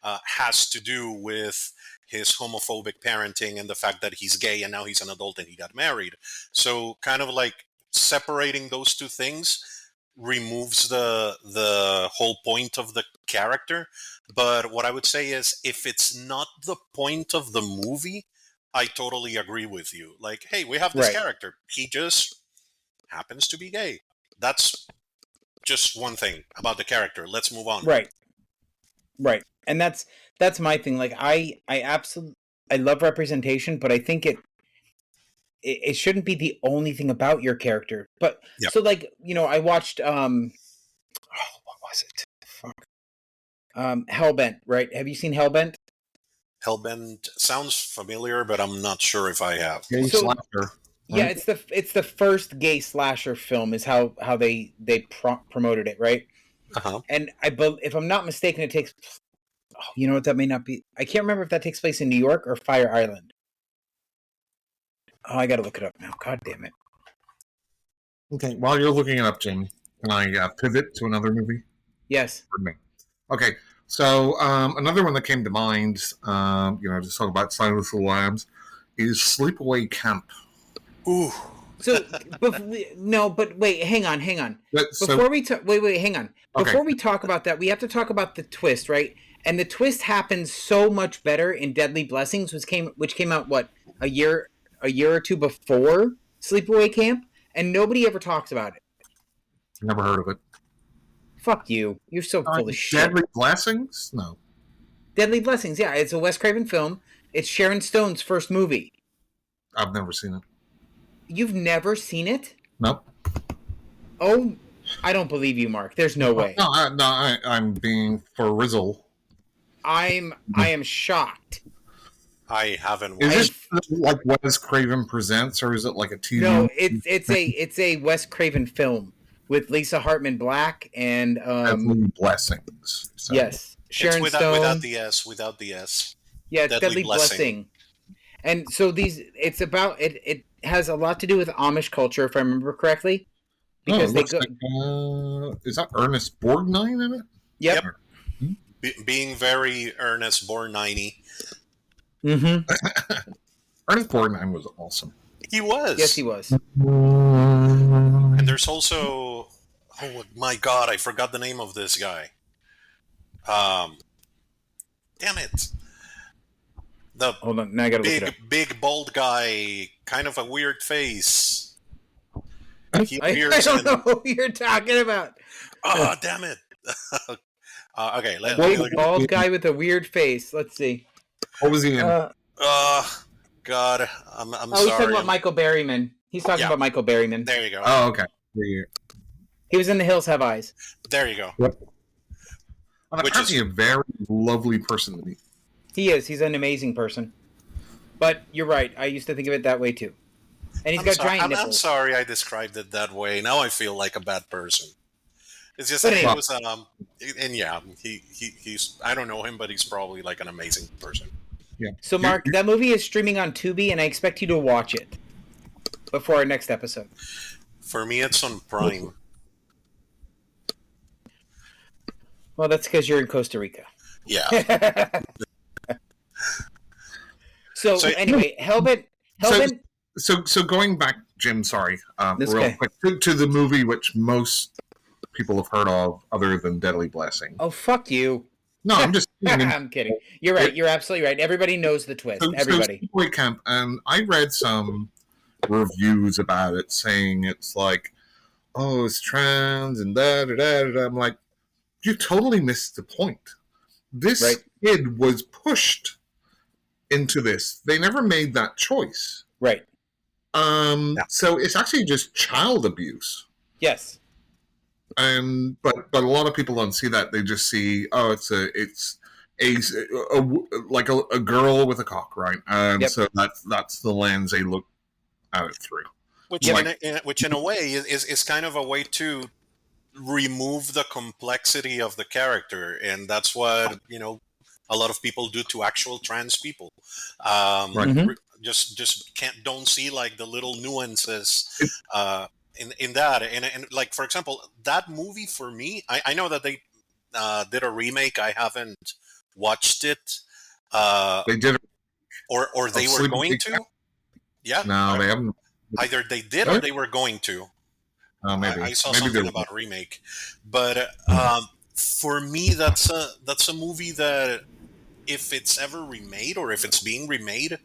has to do with his homophobic parenting and the fact that he's gay and now he's an adult and he got married. So kind of like separating those two things removes the whole point of the character. But what I would say is, if it's not the point of the movie, I totally agree with you. Like, hey, we have this character. He just happens to be gay. That's just one thing about the character. Let's move on. Right. And that's my thing. Like, I absolutely, I love representation, but I think it shouldn't be the only thing about your character. But so, like, I watched what was it? Fuck. Hellbent, right? Have you seen Hellbent? Hellbent sounds familiar, but I'm not sure if I have. Slasher. Yeah, it's the first gay slasher film, is how they promoted it, right? And if I'm not mistaken, it takes. Oh, you know what? That may not be. I can't remember if that takes place in New York or Fire Island. Oh, I got to look it up now. God damn it. Okay, while you're looking it up, Jamie, can I pivot to another movie? Yes. For me. Okay, so another one that came to mind, just talk about Silence of the Lambs, is Sleepaway Camp. Ooh. So, no, but wait, hang on. Before we talk, wait, hang on. Before we talk about that, we have to talk about the twist, right? And the twist happens so much better in Deadly Blessings, which came out what, a year or two before Sleepaway Camp, and nobody ever talks about it. Never heard of it. Fuck you. You're so full of shit. Deadly Blessings? No. Deadly Blessings, yeah, it's a Wes Craven film. It's Sharon Stone's first movie. I've never seen it. You've never seen it? Nope. Oh, I don't believe you, Mark. There's no way. I'm being for Rizzle. I am shocked. I haven't. Is this like Wes Craven Presents, or is it like a TV? No, it's a Wes Craven film with Lisa Hartman Black and Deadly Blessings. So. Yes, Sharon it's Stone. without the S. Yeah, it's Deadly Blessing. And so it's about it. It has a lot to do with Amish culture, if I remember correctly. Because like, is that Ernest Borgnine in it? Yep. Being very Ernest Borgnine. Mm-hmm. Ernest Borgnine was awesome. He was. Yes, he was. And there's also, oh my God, I forgot the name of this guy. Damn it. Hold on, now I gotta look it up. Big bald guy, kind of a weird face. I don't know who you're talking about. Oh, damn it. Okay, big bald guy with a weird face. Let's see. What was he in? God, I'm sorry. He's talking about Michael Berryman. He's talking about Michael Berryman. There you go. Oh, okay. Yeah. He was in The Hills Have Eyes. There you go. Yep. Well, apparently a very lovely person to meet. He is. He's an amazing person. But you're right. I used to think of it that way too. And he's got giant nipples. I'm sorry I described it that way. Now I feel like a bad person. It's just that he was, and yeah, he's, I don't know him, but he's probably like an amazing person. Yeah. So, Mark, that movie is streaming on Tubi, and I expect you to watch it before our next episode. For me, it's on Prime. Well, that's because you're in Costa Rica. Yeah. So anyway, Hellbent. So going back, Jim, sorry, real quick, to the movie which most people have heard of other than Deadly Blessing. Oh, fuck you. No, I'm just I'm kidding. You're right. You're absolutely right. Everybody knows the twist. Everybody. Sleepaway Camp, and I read some reviews about it saying it's like, oh, it's trans and da. I'm like, you totally missed the point. This kid was pushed into this. They never made that choice. Right. So it's actually just child abuse. Yes. But a lot of people don't see that. They just see, oh, it's a girl with a cock, right? So that's the lens they look at it through. Which in a way is kind of a way to remove the complexity of the character, and that's what a lot of people do to actual trans people. Just don't see like the little nuances in that, and like, for example, that movie for me, I know that they did a remake. I haven't watched it. They did, or they were going to. Yeah, no, they haven't. Either they did or they were going to. Maybe I saw something about a remake, but for me, that's a movie that if it's ever remade or if it's being remade,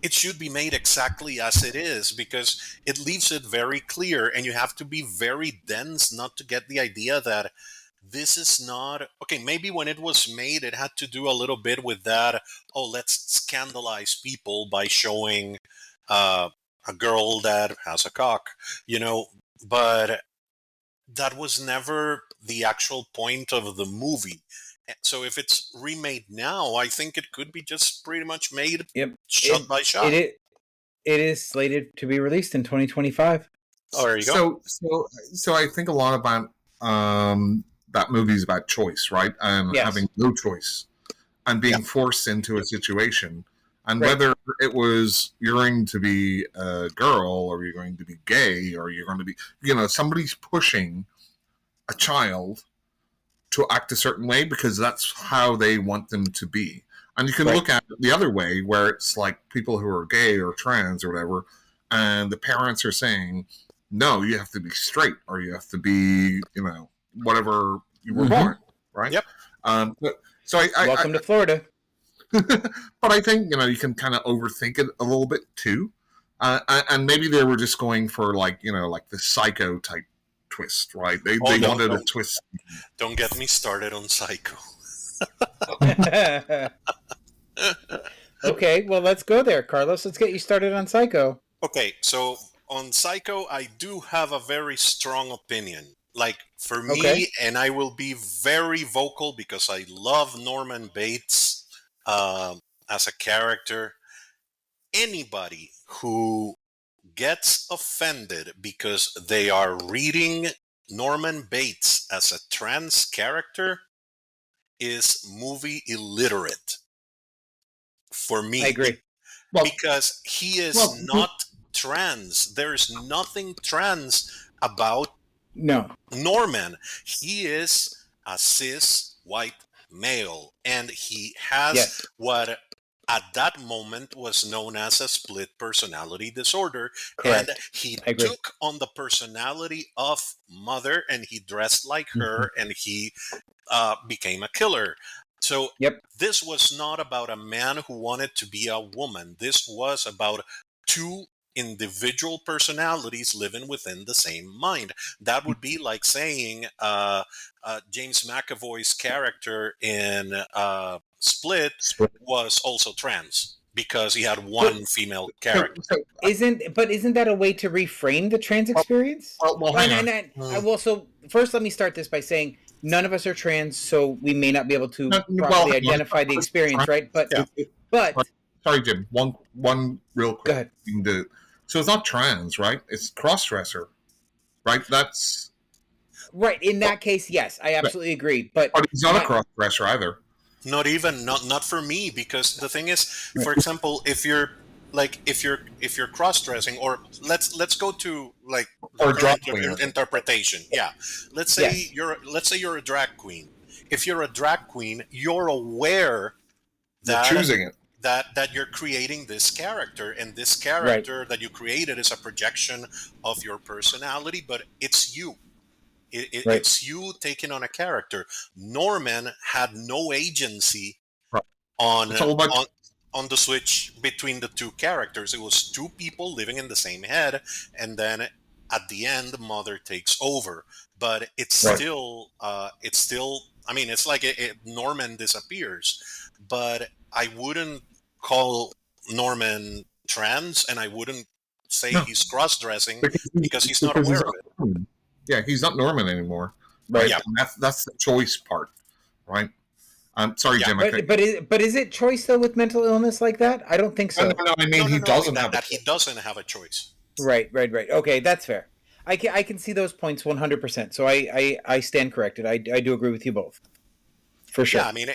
it should be made exactly as it is, because it leaves it very clear, and you have to be very dense not to get the idea that this is not okay. Maybe when it was made, it had to do a little bit with that. Oh, let's scandalize people by showing a girl that has a cock, but that was never the actual point of the movie. So if it's remade now, I think it could be just pretty much made shot by shot. It is slated to be released in 2025. Oh, there you go. So I think a lot about that movie is about choice, right? And having no choice and being forced into a situation. And whether it was you're going to be a girl or you're going to be gay or you're going to be, somebody's pushing a child to act a certain way because that's how they want them to be. And you can look at it the other way where it's like people who are gay or trans or whatever, and the parents are saying, no, you have to be straight, or you have to be, whatever you were born, right? Yep. So Welcome to Florida. but I think you can kind of overthink it a little bit too, and maybe they were just going for like the Psycho type twist, right? They wanted a twist. Don't get me started on Psycho. Okay, well, let's go there, Carlos. Let's get you started on Psycho. Okay, so on Psycho, I do have a very strong opinion. Like, for me, and I will be very vocal because I love Norman Bates as a character. Anybody who gets offended because they are reading Norman Bates as a trans character is movie illiterate. For me, I agree. Because he is not trans. There's nothing trans about Norman. He is a cis white male, and he has what at that moment was known as a split personality disorder. Correct. And he took on the personality of Mother, and he dressed like her, and he became a killer. So this was not about a man who wanted to be a woman. This was about two individual personalities living within the same mind. That would be like saying James McAvoy's character in Split was also trans because he had one female character. Isn't that a way to reframe the trans experience? Well, so first let me start this by saying none of us are trans, so we may not be able to properly identify the experience, right? But sorry, Jim. One real quick. Go ahead. Thing to, so it's not trans, right? It's cross-dresser, right? That's right. In that case, yes, I absolutely agree. But he's not a cross-dresser either. Not even not for me, because the thing is, for example, if you're cross-dressing, or let's go to like interpretation. Yeah, let's say you're a drag queen. If you're a drag queen, you're aware that you're choosing it. That you're creating this character, and this character that you created is a projection of your personality, but it's you. It's you taking on a character. Norman had no agency on the switch between the two characters. It was two people living in the same head, and then at the end, Mother takes over. But it's still. I mean, it's like Norman disappears, but I wouldn't call Norman trans, and I wouldn't say he's cross-dressing because he's not aware of it. Yeah, he's not Norman anymore, right? Yeah. That's the choice part, right? I'm sorry, Jim. But is it choice though with mental illness like that? I don't think so. No, I mean he doesn't have that. He doesn't have a choice. Right. Okay, that's fair. I can see those points 100%. So I stand corrected. I do agree with you both, for sure. Yeah, I mean,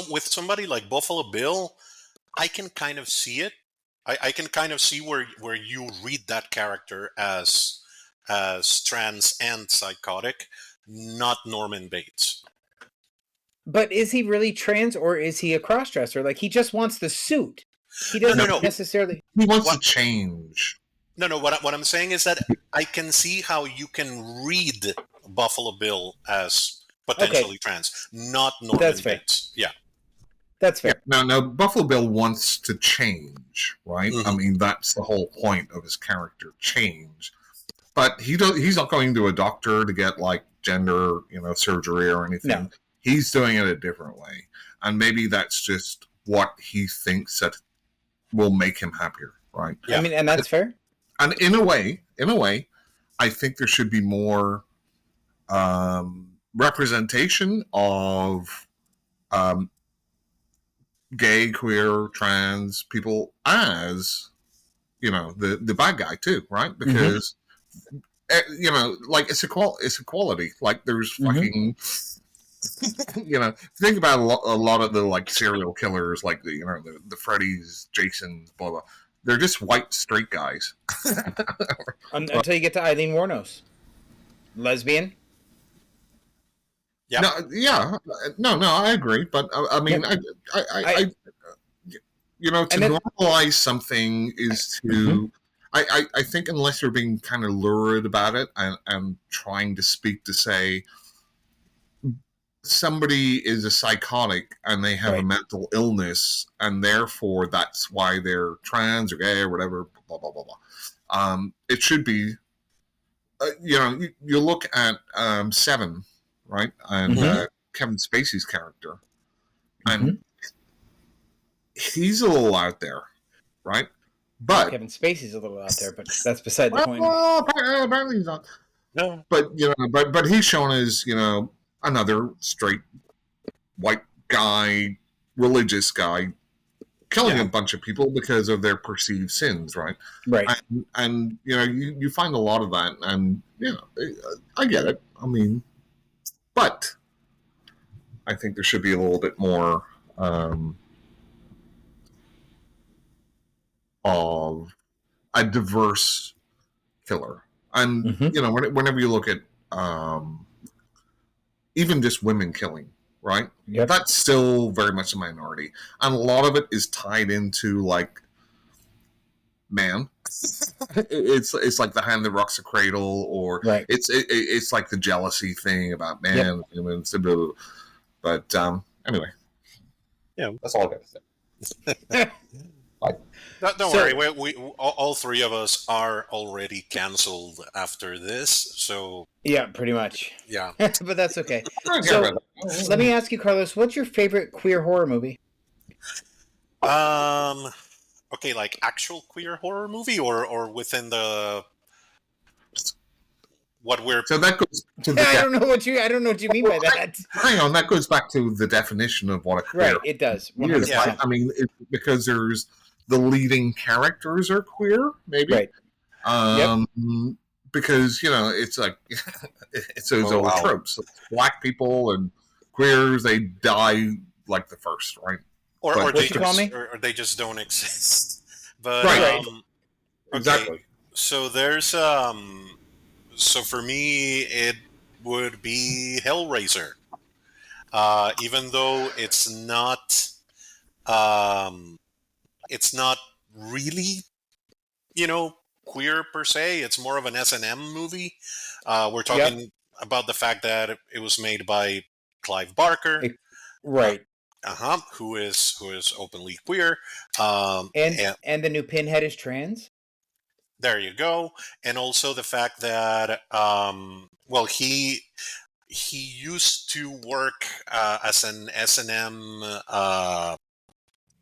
with somebody like Buffalo Bill, I can kind of see it. I can kind of see where you read that character as trans and psychotic, not Norman Bates. But is he really trans, or is he a crossdresser? Like, he just wants the suit. He doesn't necessarily. He wants to change. No. What I'm saying is that I can see how you can read Buffalo Bill as potentially trans, not Norman Bates. Yeah. That's fair. Yeah, now, Buffalo Bill wants to change, right? Mm-hmm. I mean, that's the whole point of his character, change. But he's not going to a doctor to get like gender, surgery or anything. No. He's doing it a different way, and maybe that's just what he thinks that will make him happier, right? Yeah. I mean, and that's fair. And in a way, I think there should be more representation of gay, queer, trans people as the bad guy too, right? Because. Like it's equality. Like there's fucking, think about a lot of the like serial killers, like the Freddys, Jasons, blah blah. They're just white straight guys. Until you get to Eileen Wuornos, lesbian. Yeah. No, I agree, but I mean, I to normalize something is to. I think unless you're being kind of lurid about it and trying to speak to say somebody is a psychotic and they have a mental illness and therefore that's why they're trans or gay or whatever, blah, blah, blah, blah. It should be, you look at Seven, right? And Kevin Spacey's character. And he's a little out there, right? But Kevin Spacey's a little out there, but that's beside the point. Well, apparently he's not. No. But but he's shown as another straight white guy, religious guy, killing a bunch of people because of their perceived sins, right? Right. And you find a lot of that, and I get it. I mean, but I think there should be a little bit more of a diverse killer. And whenever you look at even just women killing, right? Yep. That's still very much a minority, and a lot of it is tied into like man. It's like the hand that rocks the cradle, or it's like the jealousy thing about man. But anyway, that's all I got to say. Don't worry, we all three of us are already canceled after this, so... Yeah, pretty much. Yeah. But that's okay. So, let me ask you, Carlos, what's your favorite queer horror movie? Okay, like actual queer horror movie, or within the... What we're... So that goes to the... I don't know what you mean by that. Hang on, that goes back to the definition of what a queer... Right, it does. Is, right? I mean, because there's... The leading characters are queer, maybe. Right. Because, it's like, it's those old tropes. Black people and queers, they die like the first, right? Or they just don't exist. But, right. Okay. Exactly. So there's, so for me, it would be Hellraiser. Even though it's not really, queer per se. It's more of an S&M movie. We're talking about the fact that it was made by Clive Barker, right? Who is openly queer. And the new Pinhead is trans. There you go. And also the fact that he used to work as an S&M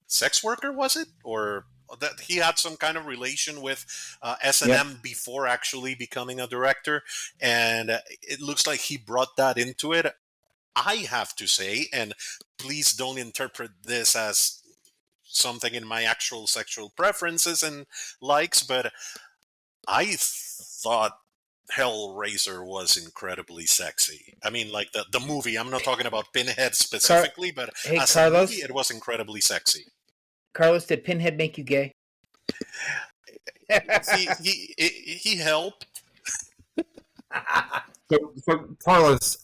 sex worker, was it? Or that he had some kind of relation with S&M before actually becoming a director, and it looks like he brought that into it. I have to say, and please don't interpret this as something in my actual sexual preferences and likes, but I thought Hellraiser was incredibly sexy. I mean, like the movie. I'm not talking about Pinhead specifically, but as a movie, it was incredibly sexy. Carlos, did Pinhead make you gay? he helped. So Carlos,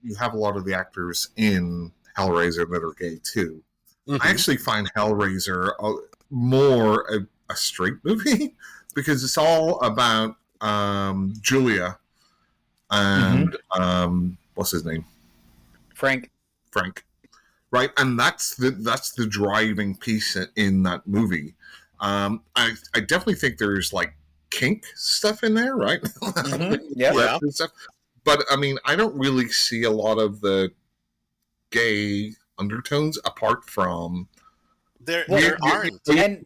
you have a lot of the actors in Hellraiser that are gay too. I actually find Hellraiser more a straight movie because it's all about Julia and what's his name? Frank. Right, and that's the driving piece in that movie. I definitely think there's like kink stuff in there, right? Yeah. Stuff. But I mean, I don't really see a lot of the gay undertones apart from there aren't. And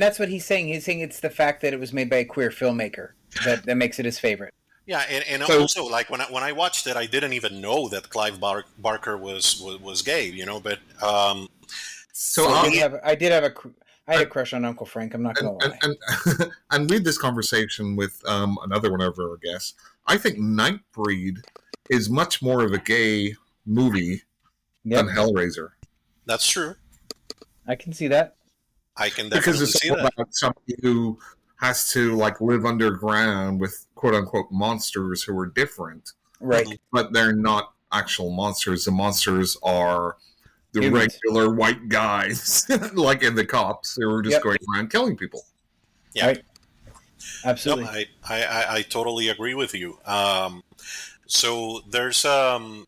that's what he's saying. He's saying it's the fact that it was made by a queer filmmaker that makes it his favorite. Yeah, and also like when I watched it, I didn't even know that Clive Barker was gay, But I had a crush on Uncle Frank. I'm not gonna lie. And read this conversation with another one of our guests. I think Nightbreed is much more of a gay movie than Hellraiser. That's true. I can see that. I can definitely see that. Because it's about somebody who has to like live underground with quote unquote monsters who are different, right? But they're not actual monsters. The monsters are the Humans. regular white guys, like in the cops, who were just Yep. going around killing people. Yeah. Right. No, Absolutely. I totally agree with you. So there's I'll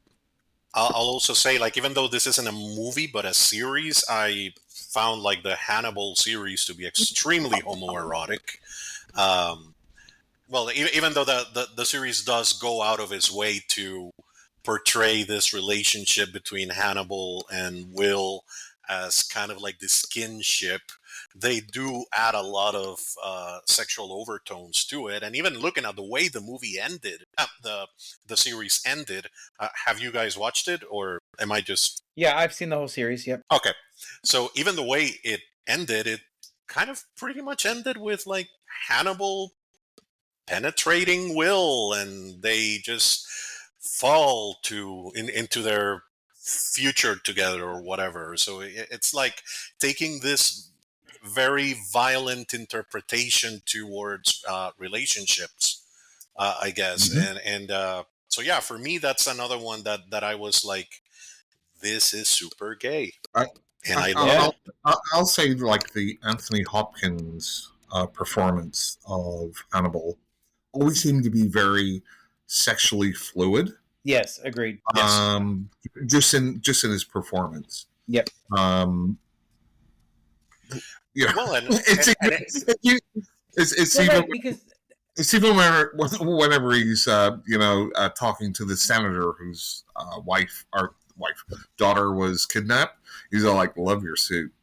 also say, like, even though this isn't a movie but a series, I found like the Hannibal series to be extremely homoerotic. Um, well, even though the series does go out of its way to portray this relationship between Hannibal and Will as kind of like this kinship, they do add a lot of sexual overtones to it. And even looking at the way the movie ended, the series ended, have you guys watched it, or am I just Yeah, I've seen the whole series. Yep. okay? So even the way it ended, it kind of pretty much ended with like Hannibal penetrating Will, and they just fall into their future together or whatever. So it's like taking this very violent interpretation towards relationships, I guess, Mhm. and so yeah, for me that's another one that I was like, this is super gay, I, and I love Yeah. it. I'll say like the Anthony Hopkins performance of Hannibal always seemed to be very sexually fluid. Yes. Agreed. Yes. Just in his performance. Yep. Yeah, Well, it's and it's Well, even right, because it's even whenever he's talking to the senator whose daughter was kidnapped. He's all like, "Love your suit."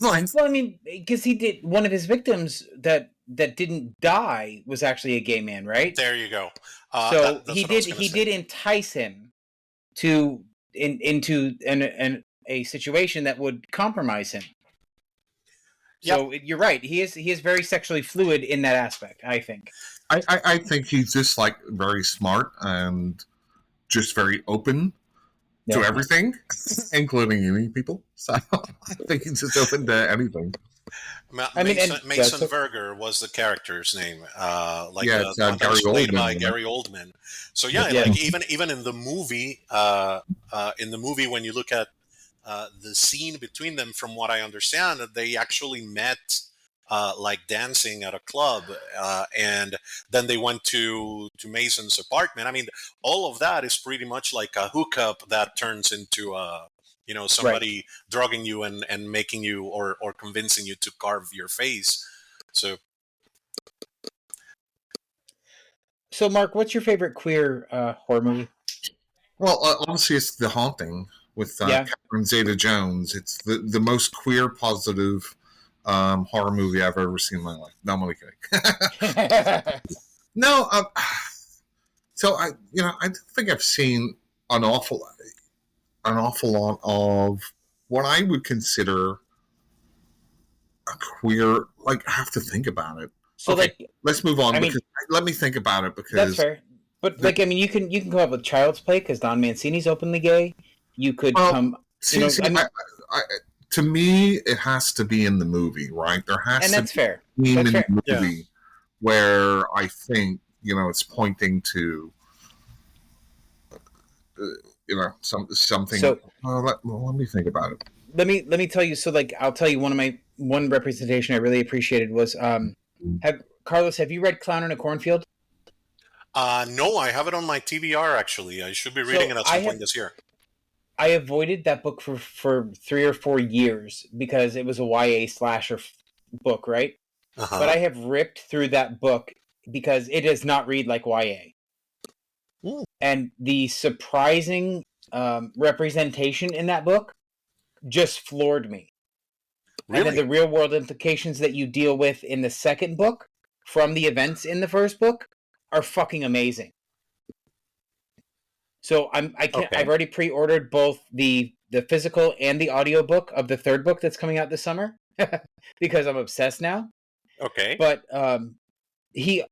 Like, well, I mean, because he did one of his victims that didn't die was actually a gay man, right? there you go. So That's what I was going to he say. did entice him to into a situation that would compromise him. Yep. So you're right. He is very sexually fluid in that aspect, I think. I think he's just like very smart and just very open to Yeah. everything, including eating people. So I think he's just open to anything. I mean, and Mason Verger was the character's name, like Yeah, the it's one that Gary was played by Oldman. Gary Oldman. So yeah, Yeah. like even in the movie, when you look at the scene between them, from what I understand, that they actually met. Like dancing at a club, and then they went to Mason's apartment. I mean, all of that is pretty much like a hookup that turns into somebody drugging you and making you or convincing you to carve your face. So So, Mark, what's your favorite queer horror movie? Well, obviously, it's The Haunting with Yeah. Catherine Zeta-Jones. It's the most queer positive horror movie I've ever seen in my life. No, I'm only kidding. No, so I think I've seen an awful lot of what I would consider a queer. Like, I have to think about it. So, Okay, like, let's move on. I mean, Because let me think about it. that's Because fair. But like, I mean, you can come up with Child's Play because Don Mancini's openly gay. You could well, come, see, I mean, to me, it has to be in the movie, right? There has and to that's be fair. a theme That's in fair. the Yeah. movie where I think it's pointing to something. So Let me think about it. let me tell you. So like, I'll tell you one representation I really appreciated was have you read Clown in a Cornfield? no, I have it on my TBR. Actually, I should be reading it at some point this year. I avoided that book for 3 or 4 years because it was a YA slasher book, right? Uh-huh. But I have ripped through that book because it does not read like YA. Ooh. And the surprising representation in that book just floored me. Really? And then the real world implications that you deal with in the second book from the events in the first book are fucking amazing. So I've already pre-ordered both the physical and the audio book of the third book that's coming out this summer because I'm obsessed now. Okay. But the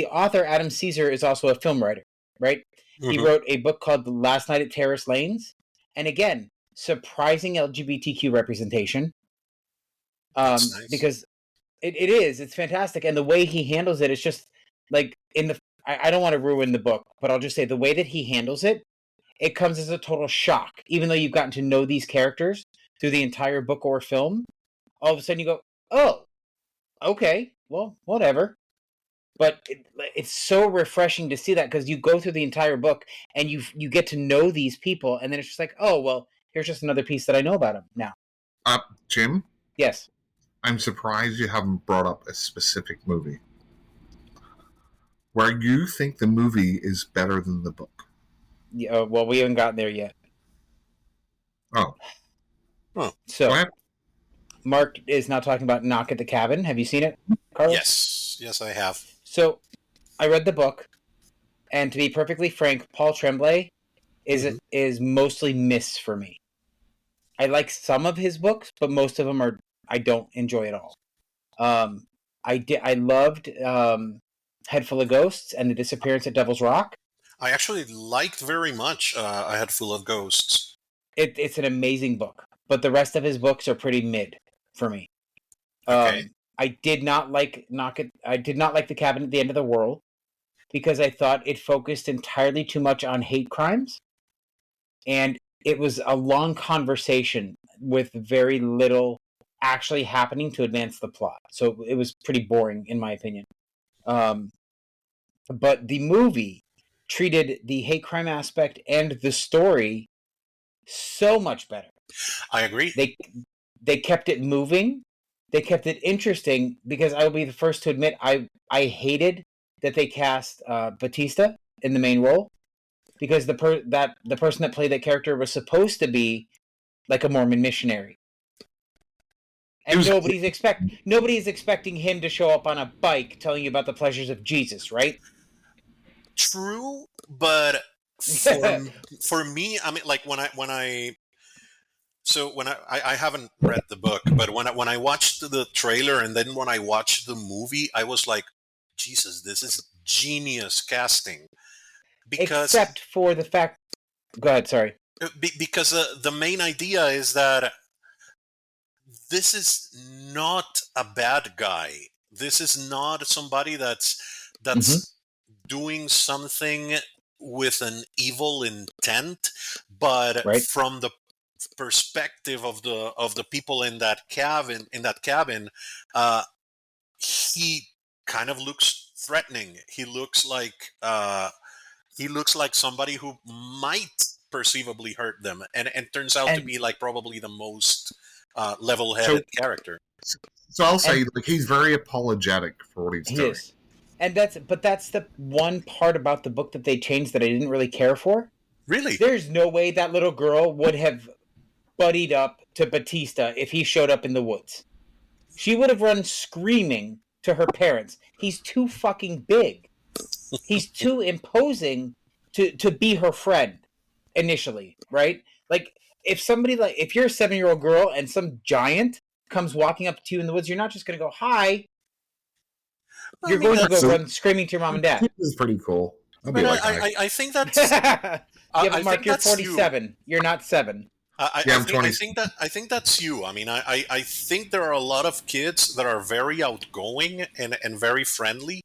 author Adam Caesar is also a film writer, right? Mm-hmm. He wrote a book called The Last Night at Terrace Lanes, and again, surprising LGBTQ representation. Nice. Because it's fantastic, and the way he handles it is just like I don't want to ruin the book, but I'll just say the way that he handles it it comes as a total shock. Even though you've gotten to know these characters through the entire book or film, all of a sudden you go, oh, okay, well, whatever. But it's so refreshing to see that, because you go through the entire book and you get to know these people, and then it's just like, oh, well, here's just another piece that I know about them now. Jim? Yes. I'm surprised you haven't brought up a specific movie where you think the movie is better than the book. Yeah, well, we haven't gotten there yet. Oh. So, What? Mark is now talking about Knock at the Cabin. Have you seen it, Carlos? Yes, I have. So, I read the book, and to be perfectly frank, Paul Tremblay is mostly miss for me. I like some of his books, but most of them I don't enjoy at all. I loved Head Full of Ghosts and The Disappearance at Devil's Rock. I actually liked very much A Head Full of Ghosts. It's an amazing book, but the rest of his books are pretty mid for me. Okay. I did not like The Cabin at the End of the World, because I thought it focused entirely too much on hate crimes, and it was a long conversation with very little actually happening to advance the plot. So it was pretty boring, in my opinion. But the movie treated the hate crime aspect and the story so much better. I agree. They kept it moving. They kept it interesting, because I will be the first to admit I hated that they cast Batista in the main role, because the person that played that character was supposed to be like a Mormon missionary, and nobody's expecting him to show up on a bike telling you about the pleasures of Jesus, right? True, but for me, I mean, like when I haven't read the book, but when I watched the trailer and then when I watched the movie, I was like, Jesus, this is genius casting. Because except for the fact, go ahead, sorry. Because the main idea is that this is not a bad guy. This is not somebody that's doing something with an evil intent, but from the perspective of the people in that cabin, he kind of looks threatening. He looks like somebody who might perceivably hurt them, and turns out to be like probably the most level-headed character. So I'll say, like, he's very apologetic for what he's doing. Is. And that's the one part about the book that they changed that I didn't really care for. Really? There's no way that little girl would have buddied up to Batista if he showed up in the woods. She would have run screaming to her parents. He's too fucking big. He's too imposing to be her friend initially, right? Like, if you're a 7-year-old girl and some giant comes walking up to you in the woods, you're not just going to go, hi. You're going to go run screaming to your mom and dad. This is pretty cool. I think that's... yeah, but Mark, you're 47. You're not 7. I'm 20. I think that's you. I mean, I think there are a lot of kids that are very outgoing and very friendly,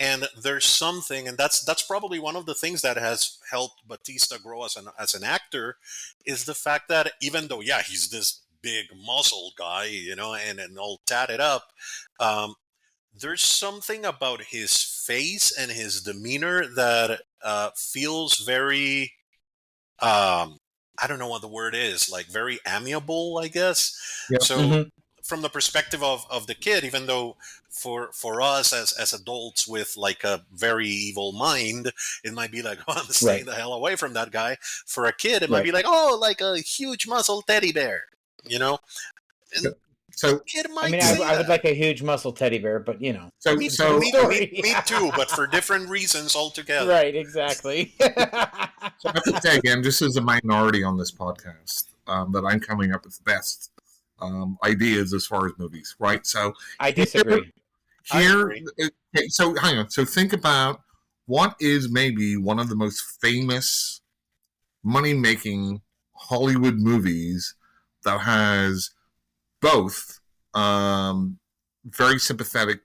and there's something, and that's probably one of the things that has helped Batista grow as an actor, is the fact that even though he's this big muscle guy, and all tatted up, there's something about his face and his demeanor that feels very. I don't know what the word is, like very amiable, I guess. Yep. So from the perspective of the kid, even though for us as adults with like a very evil mind, it might be like, oh, I'm staying the hell away from that guy. For a kid, it might be like, oh, like a huge muscle teddy bear, And so kid might I would like a huge muscle teddy bear, but So me too, but for different reasons altogether. Right, exactly. So I have to say again, just as a minority on this podcast, that I'm coming up with the best ideas as far as movies, right? So I disagree. So hang on. So think about what is maybe one of the most famous money-making Hollywood movies that has both very sympathetic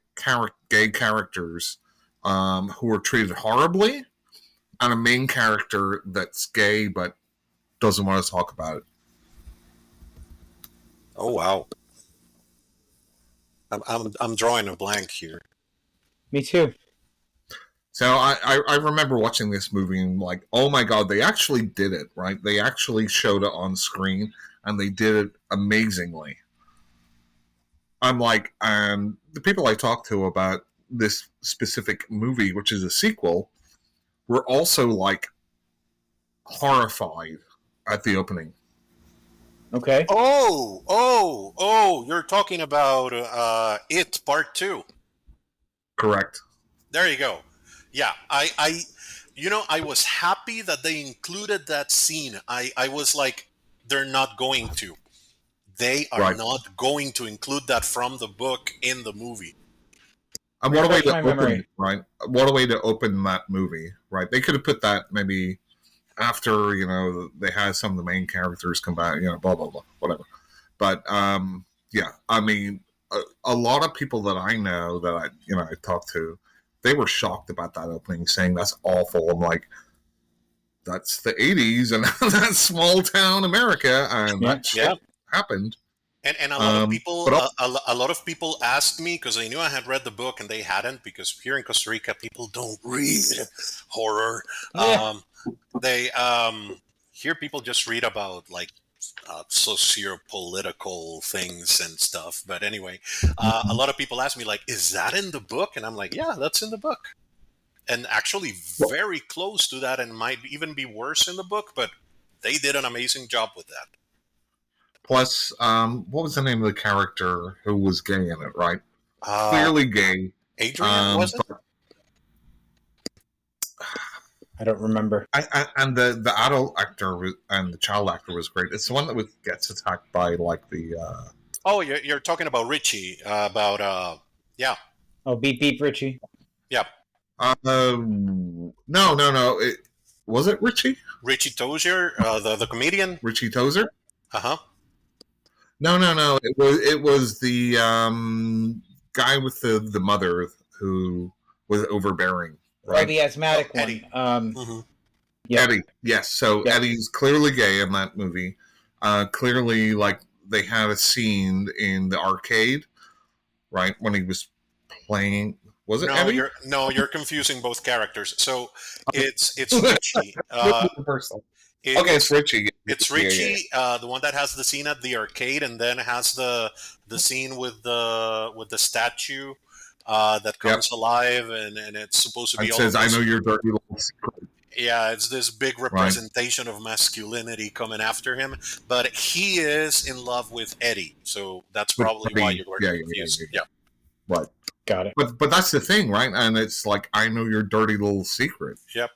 gay characters who are treated horribly, and a main character that's gay but doesn't want to talk about it. Oh wow. I'm drawing a blank here. Me too. So I remember watching this movie and like, oh my god, they actually did it, right? They actually showed it on screen and they did it amazingly. I'm like, the people I talked to about this specific movie, which is a sequel, were also like horrified at the opening. Okay. Oh! You're talking about It Part 2. Correct. There you go. Yeah, I was happy that they included that scene. I was like, they're not going to. They are not going to include that from the book in the movie. And what a way to open, right? What a way to open that movie, right? They could have put that maybe after, they had some of the main characters come back, blah, blah, blah, whatever. But, yeah, I mean, a lot of people that I know that I talked to, they were shocked about that opening, saying that's awful. I'm like, that's the 80s and that's small town America, and that shit happened. And a lot of people, a lot of people asked me because they knew I had read the book and they hadn't, because here in Costa Rica people don't read horror. Yeah. They here people just read about like socio-political things and stuff. But anyway, a lot of people ask me like, "Is that in the book?" And I'm like, "Yeah, that's in the book." And actually, very close to that, and might even be worse in the book. But they did an amazing job with that. Plus, what was the name of the character who was gay in it, right? Clearly gay. Adrian, was it? I don't remember. And the adult actor and the child actor was great. It's the one that gets attacked by, like, the... Oh, you're talking about Richie, yeah. Oh, Beep Beep Richie? Yeah. No. Was it Richie? Richie Tozier, the comedian? Richie Tozier? Uh-huh. No. It was the guy with the mother who was overbearing. Right? Oh, the asthmatic one. Eddie. Eddie, yes. So Eddie's clearly gay in that movie. Clearly, like, they had a scene in the arcade, right, when he was playing. Was it Eddie? You're confusing both characters. So it's Richie. It's Richie. It's Richie, the one that has the scene at the arcade, and then has the scene with the statue that comes alive, and it's supposed to be. It says, "I know your dirty little secret." Yeah, it's this big representation of masculinity coming after him, but he is in love with Eddie, so that's probably why you were confused. Yeah. Right. Got it. But that's the thing, right? And it's like, I know your dirty little secret. Yep.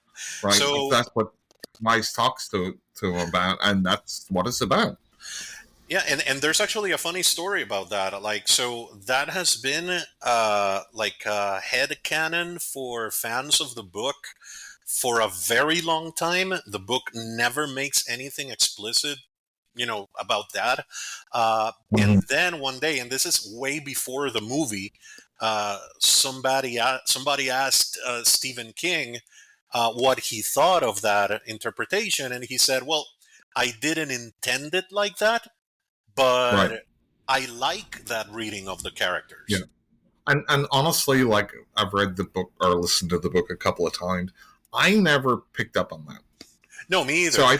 Right. So that's what Mice talks to him about, and that's what it's about. Yeah, and there's actually a funny story about that. Like, so that has been headcanon for fans of the book for a very long time. The book never makes anything explicit, about that. And then one day, and this is way before the movie, somebody asked Stephen King what he thought of that interpretation, and he said, "Well, I didn't intend it like that, but I like that reading of the characters." Yeah, and honestly, like, I've read the book or listened to the book a couple of times. I never picked up on that. No, me either. So I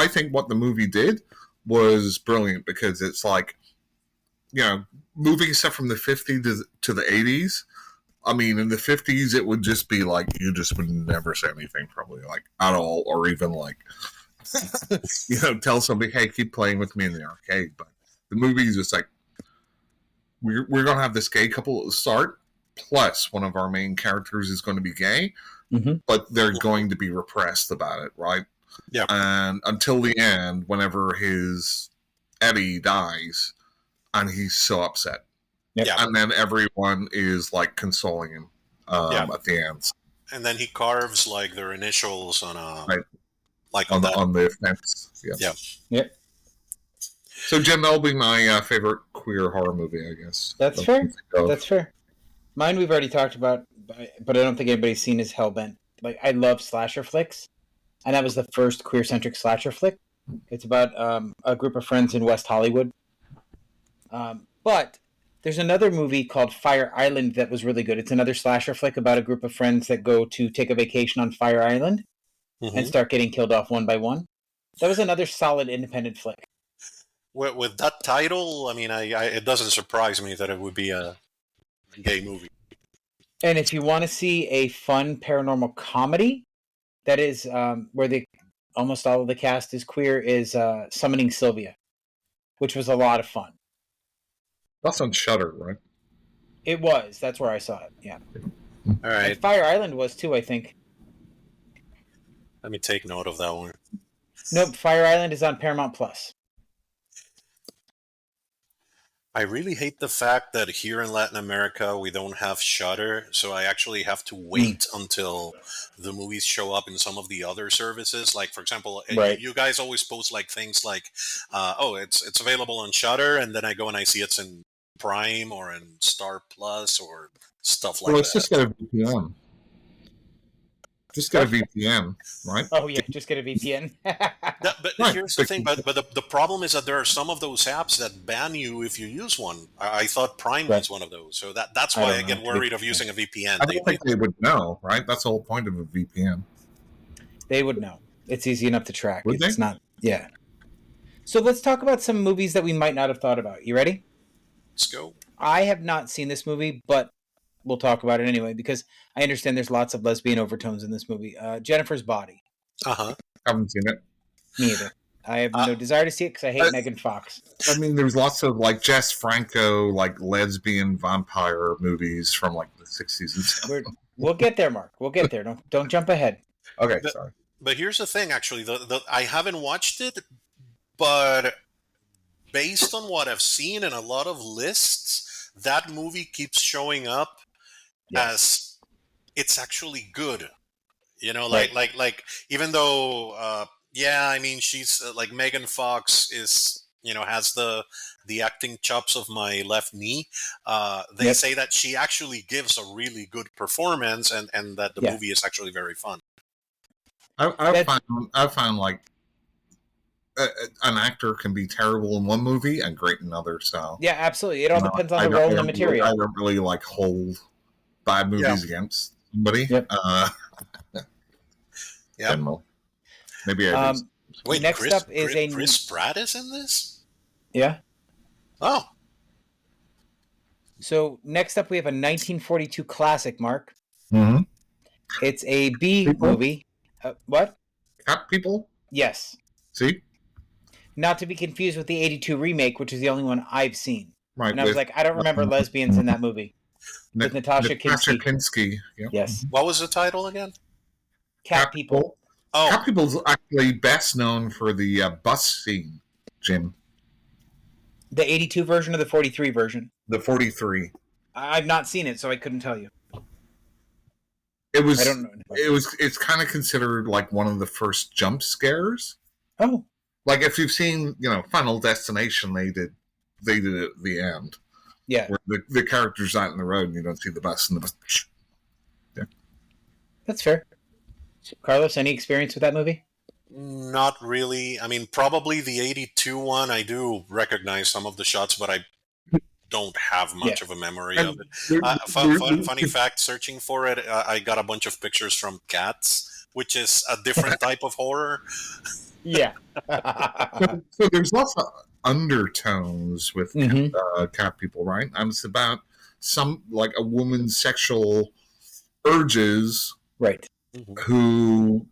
think what the movie did was brilliant, because it's like, moving stuff from the 50s to the 80s. I mean, in the 50s, it would just be like, you just would never say anything, probably, like, at all, or even like, tell somebody, "Hey, keep playing with me in the arcade." But the movie is just like, we're going to have this gay couple at the start, plus one of our main characters is going to be gay, but they're going to be repressed about it, right? Yeah. And until the end, whenever his Eddie dies, and he's so upset. Yeah. And then everyone is like consoling him at the end. And then he carves like their initials on on the fence. Yeah. Yep. So, Jim, that'll be my favorite queer horror movie, I guess. That's fair. That's fair. Mine we've already talked about, but I don't think anybody's seen is Hellbent. I love slasher flicks, and that was the first queer-centric slasher flick. It's about a group of friends in West Hollywood. But there's another movie called Fire Island that was really good. It's another slasher flick about a group of friends that go to take a vacation on Fire Island and start getting killed off one by one. That was another solid independent flick. With that title, I mean, it doesn't surprise me that it would be a gay movie. And if you want to see a fun paranormal comedy, that is where almost all of the cast is queer, is Summoning Sylvia, which was a lot of fun. That's on Shudder, right? It was. That's where I saw it. Yeah. All right. And Fire Island was too, I think. Let me take note of that one. Nope. Fire Island is on Paramount Plus. I really hate the fact that here in Latin America we don't have Shudder, so I actually have to wait until the movies show up in some of the other services. Like, for example, Right. you guys always post like things like, "Oh, it's available on Shudder," and then I go and I see it's in Prime or in Star Plus or stuff like Well, let's that. just get a VPN. Just get a VPN, right? Oh yeah, just get a VPN. But Right. here's the thing. But the problem is that there are some of those apps that ban you if you use one. I thought Prime was one of those, so that's I why don't I get know. worried of using a VPN. I don't think they would know, right? That's the whole point of a VPN. They would know. It's easy enough to track. Would It's they? not. Yeah. So let's talk about some movies that we might not have thought about. You ready? Let's go. I have not seen this movie, but we'll talk about it anyway because I understand there's lots of lesbian overtones in this movie. Jennifer's Body. Haven't seen it. Me either. I have no desire to see it because I hate Megan Fox. I mean, there's lots of like Jess Franco, like lesbian vampire movies from like the 60s and stuff. We'll get there, Mark. We'll get there. Don't jump ahead. Okay, sorry. But here's the thing, actually. I haven't watched it, but based on what I've seen in a lot of lists, that movie keeps showing up as it's actually good. You know, like even though, I mean, she's like Megan Fox is, has the acting chops of my left knee. They say that she actually gives a really good performance, and that the movie is actually very fun. I found like an actor can be terrible in one movie and great in another. So yeah, absolutely. It all depends on the role and the material. I don't really like hold bad movies against somebody. Yep. Maybe I do. Wait, next Chris, up is Chris Pratt is in this? Yeah. Oh. So next up we have a 1942 classic, Mark. Mm-hmm. It's a B movie. What? Cat People? Yes. See? Not to be confused with the 82 remake, which is the only one I've seen. Right. And I was like, I don't remember lesbians in that movie. With Natasha Kinski. Yep. Yes. What was the title again? Cat People. Oh. Cat People's actually best known for the bus scene, Jim. The 82 version or the 43 version? The 43. I've not seen it, so I couldn't tell you. It was. I don't know. It's kind of considered like one of the first jump scares. Oh. Like if you've seen, Final Destination, they did it at the end. Yeah. Where the character's out in the road and you don't see the bus and the bus. Yeah. That's fair. Carlos, any experience with that movie? Not really. I mean, probably the 82 one, I do recognize some of the shots, but I don't have much of a memory of it. Funny fact, searching for it, I got a bunch of pictures from Cats, which is a different type of horror. Yeah. So there's lots of undertones with Cat People, right? And it's about like a woman's sexual urges, right? Who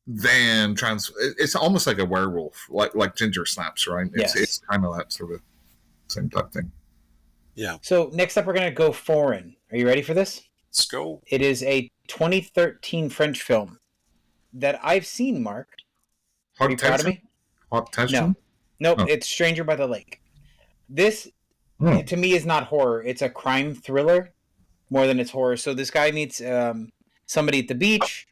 then it's almost like a werewolf, like Ginger Snaps, right? It's kind of that sort of same type thing. Yeah. So next up, we're going to go foreign. Are you ready for this? Let's go. It is a 2013 French film that I've seen, Mark. Are you proud of me? Hot Tension? No. Nope, It's Stranger by the Lake. This, to me, is not horror. It's a crime thriller more than it's horror. So this guy meets somebody at the beach.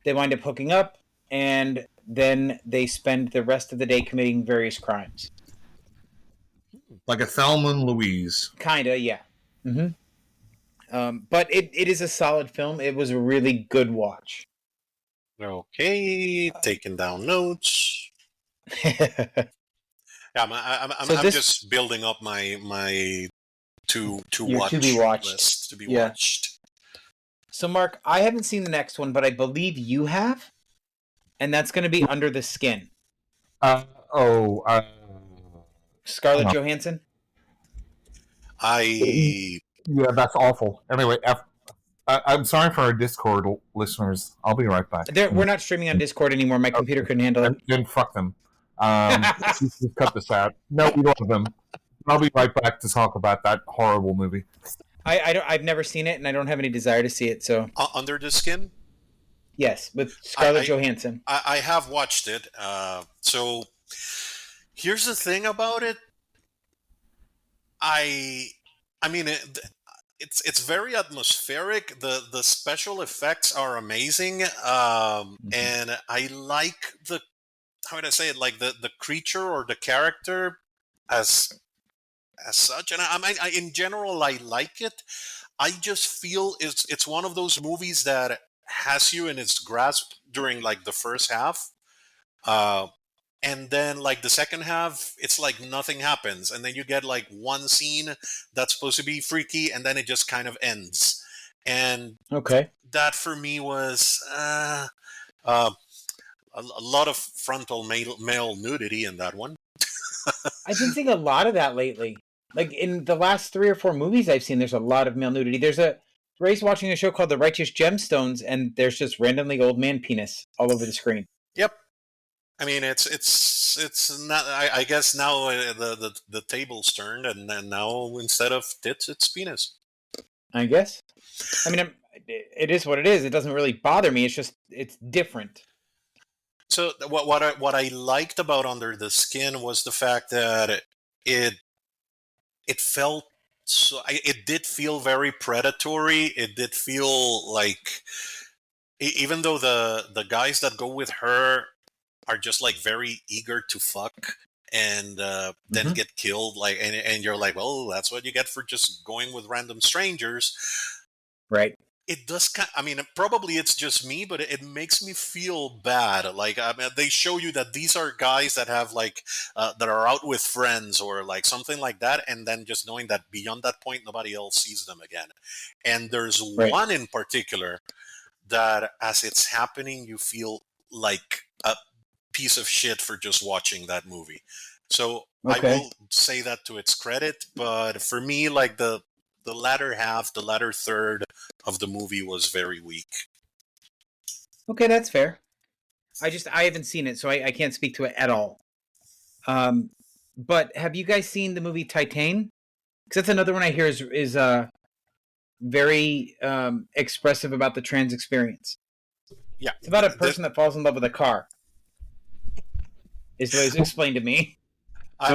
They wind up hooking up, and then they spend the rest of the day committing various crimes. Like a Thelma and Louise. Kinda, yeah. Mm-hmm. But it is a solid film. It was a really good watch. Okay, taking down notes. Yeah, So I'm this just building up my to your watch to be watched. list to be Yeah. watched. So Mark, I haven't seen the next one, but I believe you have, and that's going to be Under the Skin. Uh, Scarlett Hang on. Johansson. I Yeah, that's awful. Anyway, I'm sorry for our Discord listeners. I'll be right back. We're not streaming on Discord anymore. My computer couldn't handle it. Then fuck them. Just cut this out. No, we love them. I'll be right back to talk about that horrible movie. I've never seen it, and I don't have any desire to see it. So Under the Skin. yes, with Scarlett Johansson. I have watched it. So here's the thing about it. I mean it's very atmospheric. The special effects are amazing, and I like the how would I say it, like the creature or the character as such. And I in general I like it. I just feel it's one of those movies that has you in its grasp during like the first half. Uh, and then like the second half it's like nothing happens, and then you get like one scene that's supposed to be freaky, and then it just kind of ends. And Okay. that for me was uh, a lot of frontal male nudity in that one. I've been seeing a lot of that lately. Like in the last 3 or 4 movies I've seen, there's a lot of male nudity. Ray's watching a show called The Righteous Gemstones, and there's just randomly old man penis all over the screen. Yep. I mean, it's not. I guess now the tables turned, and now instead of tits, it's penis. I guess. I mean, it is what it is. It doesn't really bother me. It's different. So what I liked about Under the Skin was the fact that it felt so. It did feel very predatory. It did feel like even though the guys that go with her are just like very eager to fuck and then get killed, like and you're like, well, that's what you get for just going with random strangers, right? It does I mean, probably it's just me, but it makes me feel bad. Like, I mean, they show you that these are guys that have like that are out with friends or like something like that, and then just knowing that beyond that point nobody else sees them again. And there's one in particular that as it's happening you feel like a piece of shit for just watching that movie. So I will say that to its credit, but for me, like the latter half, the latter third of the movie was very weak. Okay, that's fair. I haven't seen it, so I can't speak to it at all. But have you guys seen the movie Titane? Because that's another one I hear is very expressive about the trans experience. Yeah, it's about a person that falls in love with a car. Is the way it's explained to me. I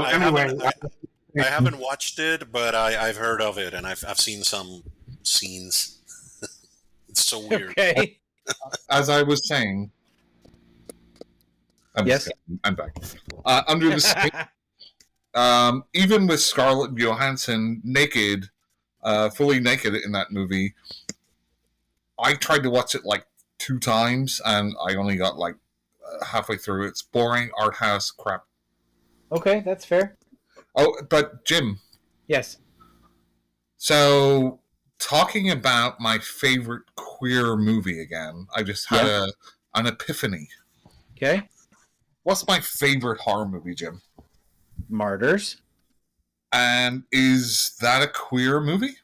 haven't watched it, but I've heard of it, and I've seen some scenes. It's so weird. Okay. As I was saying, I'm back. Under the Skin, even with Scarlett Johansson naked, fully naked in that movie, I tried to watch it like 2 times, and I only got like halfway through. It's boring art house crap. Okay, that's fair. Oh, but Jim. Yes. So, talking about my favorite queer movie again, I just had an epiphany. Okay. What's my favorite horror movie, Jim? Martyrs. And is that a queer movie?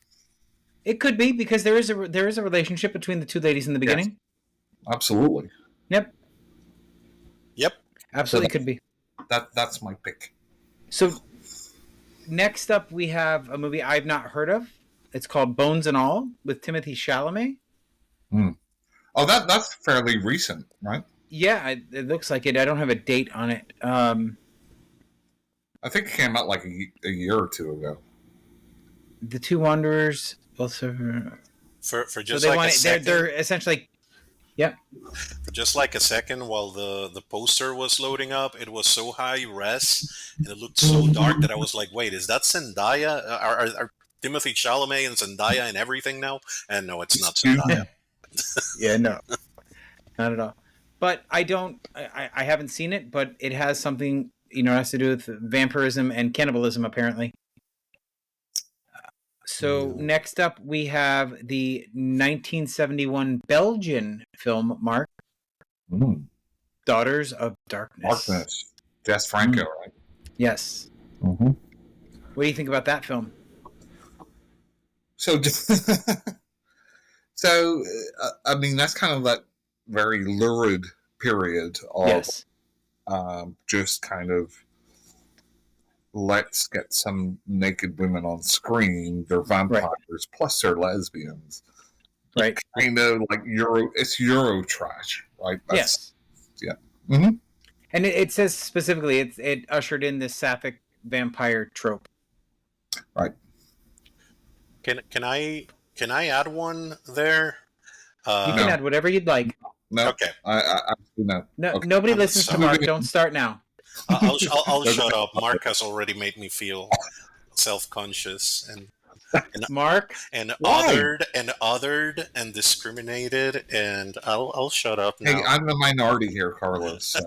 It could be, because there is a relationship between the 2 ladies in the beginning. Yes. Absolutely. Yep. Absolutely, So could be. That's my pick. So next up, we have a movie I've not heard of. It's called Bones and All with Timothée Chalamet. Oh, that's fairly recent, right? Yeah, it looks like it. I don't have a date on it. I think it came out like a year or 2 ago. The Two Wanderers. Also, for just so like a second. They're essentially. Yep. For just like a second, while the poster was loading up, it was so high res and it looked so dark that I was like, "Wait, is that Zendaya? Are Timothée Chalamet and Zendaya and everything now?" And no, it's not Zendaya. Yeah, no, not at all. but I don't. I haven't seen it, but it has something, it has to do with vampirism and cannibalism, apparently. So next up, we have the 1971 Belgian film, Mark, Daughters of Darkness. Darkness. Jess Franco, right? Yes. Mm-hmm. What do you think about that film? So, I mean, that's kind of that very lurid period of Yes. just kind of let's get some naked women on screen. They're vampires, plus they're lesbians. Right. Kind of like it's Euro trash, right? Yes. Yeah. Mm-hmm. And it says specifically, it ushered in this sapphic vampire trope. Right. Can I add one there? You can add whatever you'd like. No. Okay. I no. No, Okay. nobody listens to Mark. Don't start now. I'll shut up. Mark has already made me feel self-conscious and Mark, and othered and discriminated, and I'll shut up now. Hey, I'm the minority here, Carlos. So.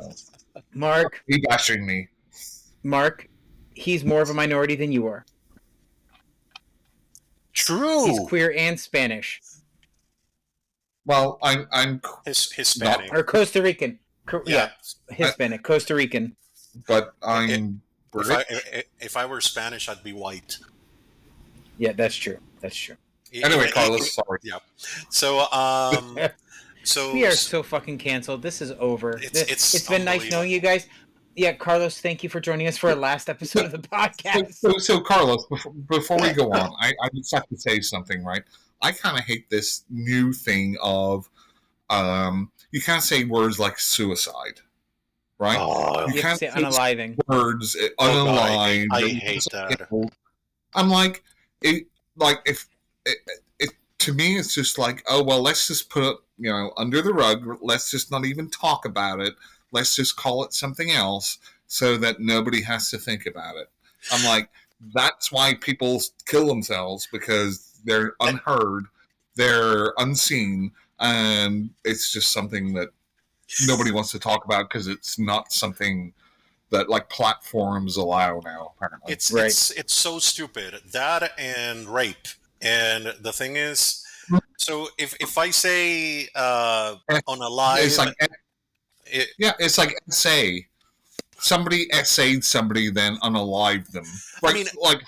Mark, He bashing me. Mark, he's more of a minority than you are. True. He's queer and Spanish. Well, I'm Hispanic Or Costa Rican. Yeah. Hispanic, Costa Rican. but I'm British. If I were Spanish, I'd be white. Yeah, that's true. That's true. Anyway, Carlos, sorry. Yeah. So so We are so fucking canceled. This is over. It's been nice knowing you guys. Yeah, Carlos, thank you for joining us for our last episode of the podcast. So Carlos, before we go on, I just have to say something, right? I kind of hate this new thing of you can't say words like suicide, right? Oh, You can't say unaliving. Words unalive. I hate that. I'm like, if to me, it's just like, oh well, let's just put it, under the rug. Let's just not even talk about it. Let's just call it something else so that nobody has to think about it. I'm like, that's why people kill themselves, because they're unheard, they're unseen, and it's just something that nobody wants to talk about because it's not something that like platforms allow now. Apparently, it's so stupid, that and rape. And the thing is, so if I say on a live, it's like it's like essay. Somebody essayed somebody, then unalived them. Right? I mean, like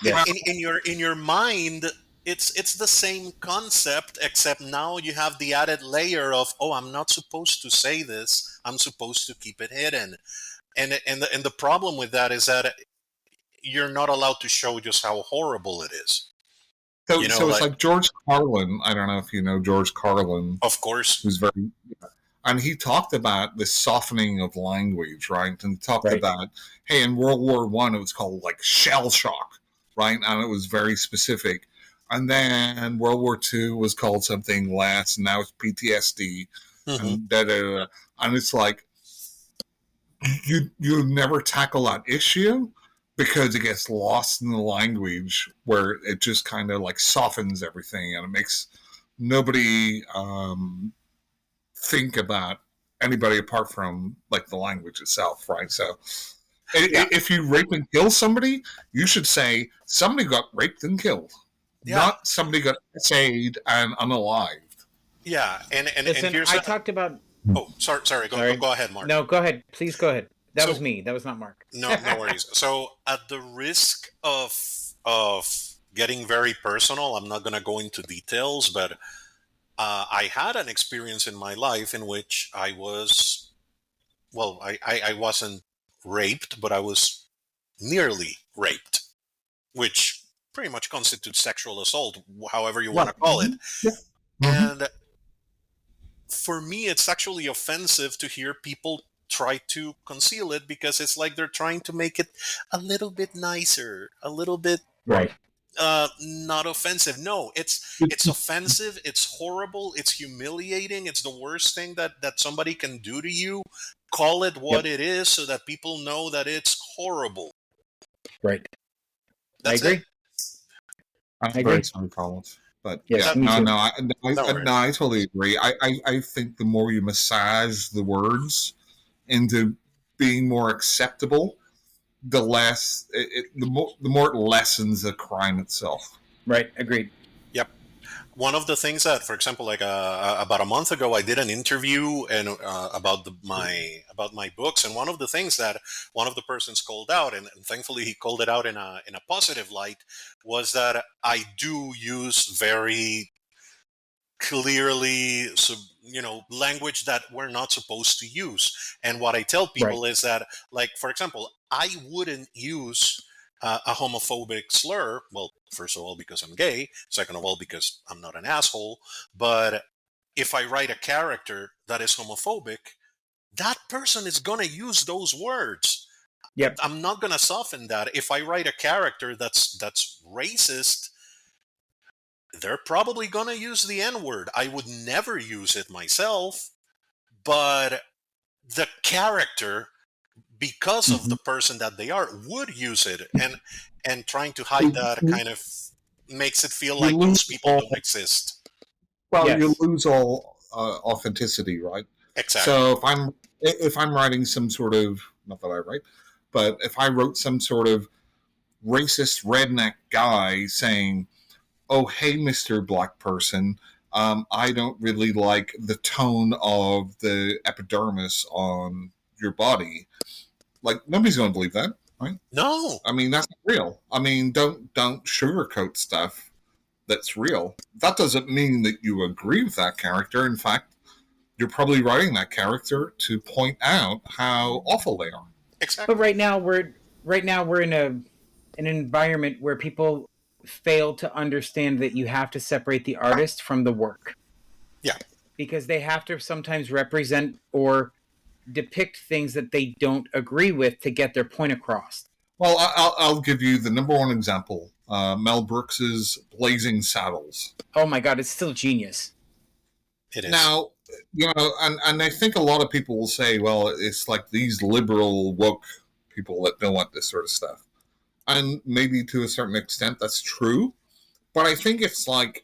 in your mind, it's the same concept, except now you have the added layer of, oh, I'm not supposed to say this. I'm supposed to keep it hidden. And the problem with that is that you're not allowed to show just how horrible it is. So it's like George Carlin. I don't know if you know George Carlin. Of course. Who's very... And he talked about the softening of language, right? And talked about, hey, in World War I, it was called like shell shock, right? And it was very specific. And then World War II was called something less, and now it's PTSD. Mm-hmm. And it's like, you never tackle that issue because it gets lost in the language, where it just kind of like softens everything, and it makes nobody think about anybody apart from like the language itself, right? So if you rape and kill somebody, you should say somebody got raped and killed, not somebody got essayed and unalived. Yeah, and Listen, here's talked about. Oh, sorry. Go ahead, Mark. No, go ahead. Please go ahead. That was me. That was not Mark. No worries. So, at the risk of getting very personal, I'm not going to go into details, but I had an experience in my life in which I was, well, I wasn't raped, but I was nearly raped, which pretty much constitutes sexual assault, however you want to call it. And for me, it's actually offensive to hear people try to conceal it, because it's like they're trying to make it a little bit nicer, a little bit not offensive. No, it's offensive. It's horrible. It's humiliating. It's the worst thing that somebody can do to you. Call it what it is, so that people know that it's horrible. Right. That's I agree. I'm very sorry, Carlos. But Yes, yeah, me too. I totally agree. I think the more you massage the words into being more acceptable, the less the more it lessens the crime itself. Right. Agreed. Yep. One of the things that, for example, like about a month ago, I did an interview and about my books, and one of the things that one of the persons called out, and thankfully he called it out in a positive light, was that I do use very clearly, language that we're not supposed to use. And what I tell people is that, like, for example, I wouldn't use a homophobic slur. Well, first of all, because I'm gay. Second of all, because I'm not an asshole. But if I write a character that is homophobic, that person is going to use those words. Yep. I'm not going to soften that. If I write a character that's racist, they're probably going to use the N word. I would never use it myself, but the character, because of the person that they are, would use it. And trying to hide that kind of makes it feel like those people don't exist. Well, Yes. you lose all authenticity, right? Exactly. So if I'm writing some sort of, not that I write, but if I wrote some sort of racist redneck guy saying, "Oh, hey, Mr. Black person, I don't really like the tone of the epidermis on your body," like, nobody's going to believe that, right? No. I mean, that's not real. I mean, don't sugarcoat stuff that's real. That doesn't mean that you agree with that character. In fact, you're probably writing that character to point out how awful they are. Exactly. But right now we're in an environment where people fail to understand that you have to separate the artist from the work. Yeah. Because they have to sometimes represent or depict things that they don't agree with to get their point across. Well, I'll give you the number one example: Mel Brooks's Blazing Saddles. Oh my God, it's still genius. It is. Now, and I think a lot of people will say, well, it's like these liberal woke people that don't want this sort of stuff. And maybe to a certain extent that's true. But I think it's like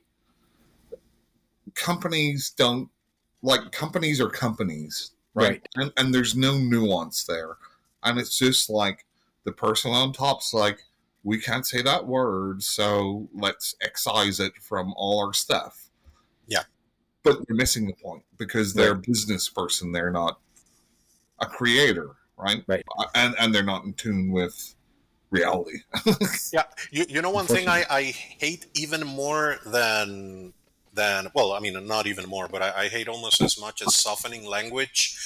companies are companies, right? And there's no nuance there. And it's just like the person on top's like, we can't say that word, so let's excise it from all our stuff. Yeah. But they're missing the point because they're a business person. They're not a creator, right? Right. And they're not in tune with reality. Yeah. You know, one thing I hate even more than well, I mean, not even more, but I hate almost as much as softening language.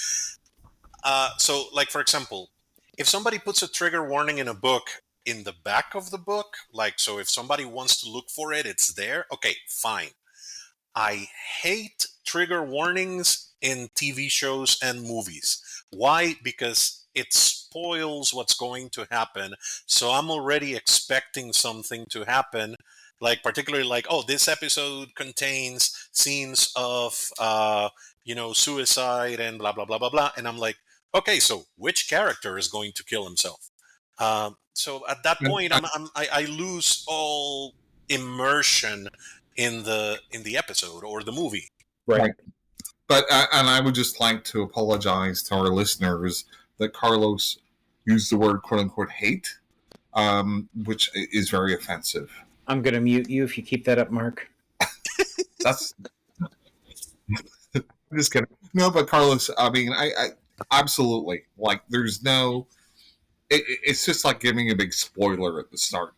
So, like, for example, if somebody puts a trigger warning in a book in the back of the book, like, so if somebody wants to look for it, it's there. Okay, fine. I hate trigger warnings in TV shows and movies. Why? Because it spoils what's going to happen. So I'm already expecting something to happen. Like, particularly like, oh, this episode contains scenes of, suicide and blah, blah, blah, blah, blah. And I'm like, okay, so which character is going to kill himself? So at that point, I lose all immersion in the episode or the movie. Right. But and I would just like to apologize to our listeners that Carlos used the word "quote unquote" hate, which is very offensive. I'm gonna mute you if you keep that up, Mark. That's I'm just kidding. No, but Carlos, I mean, I absolutely, like, there's no. It's just like giving a big spoiler at the start.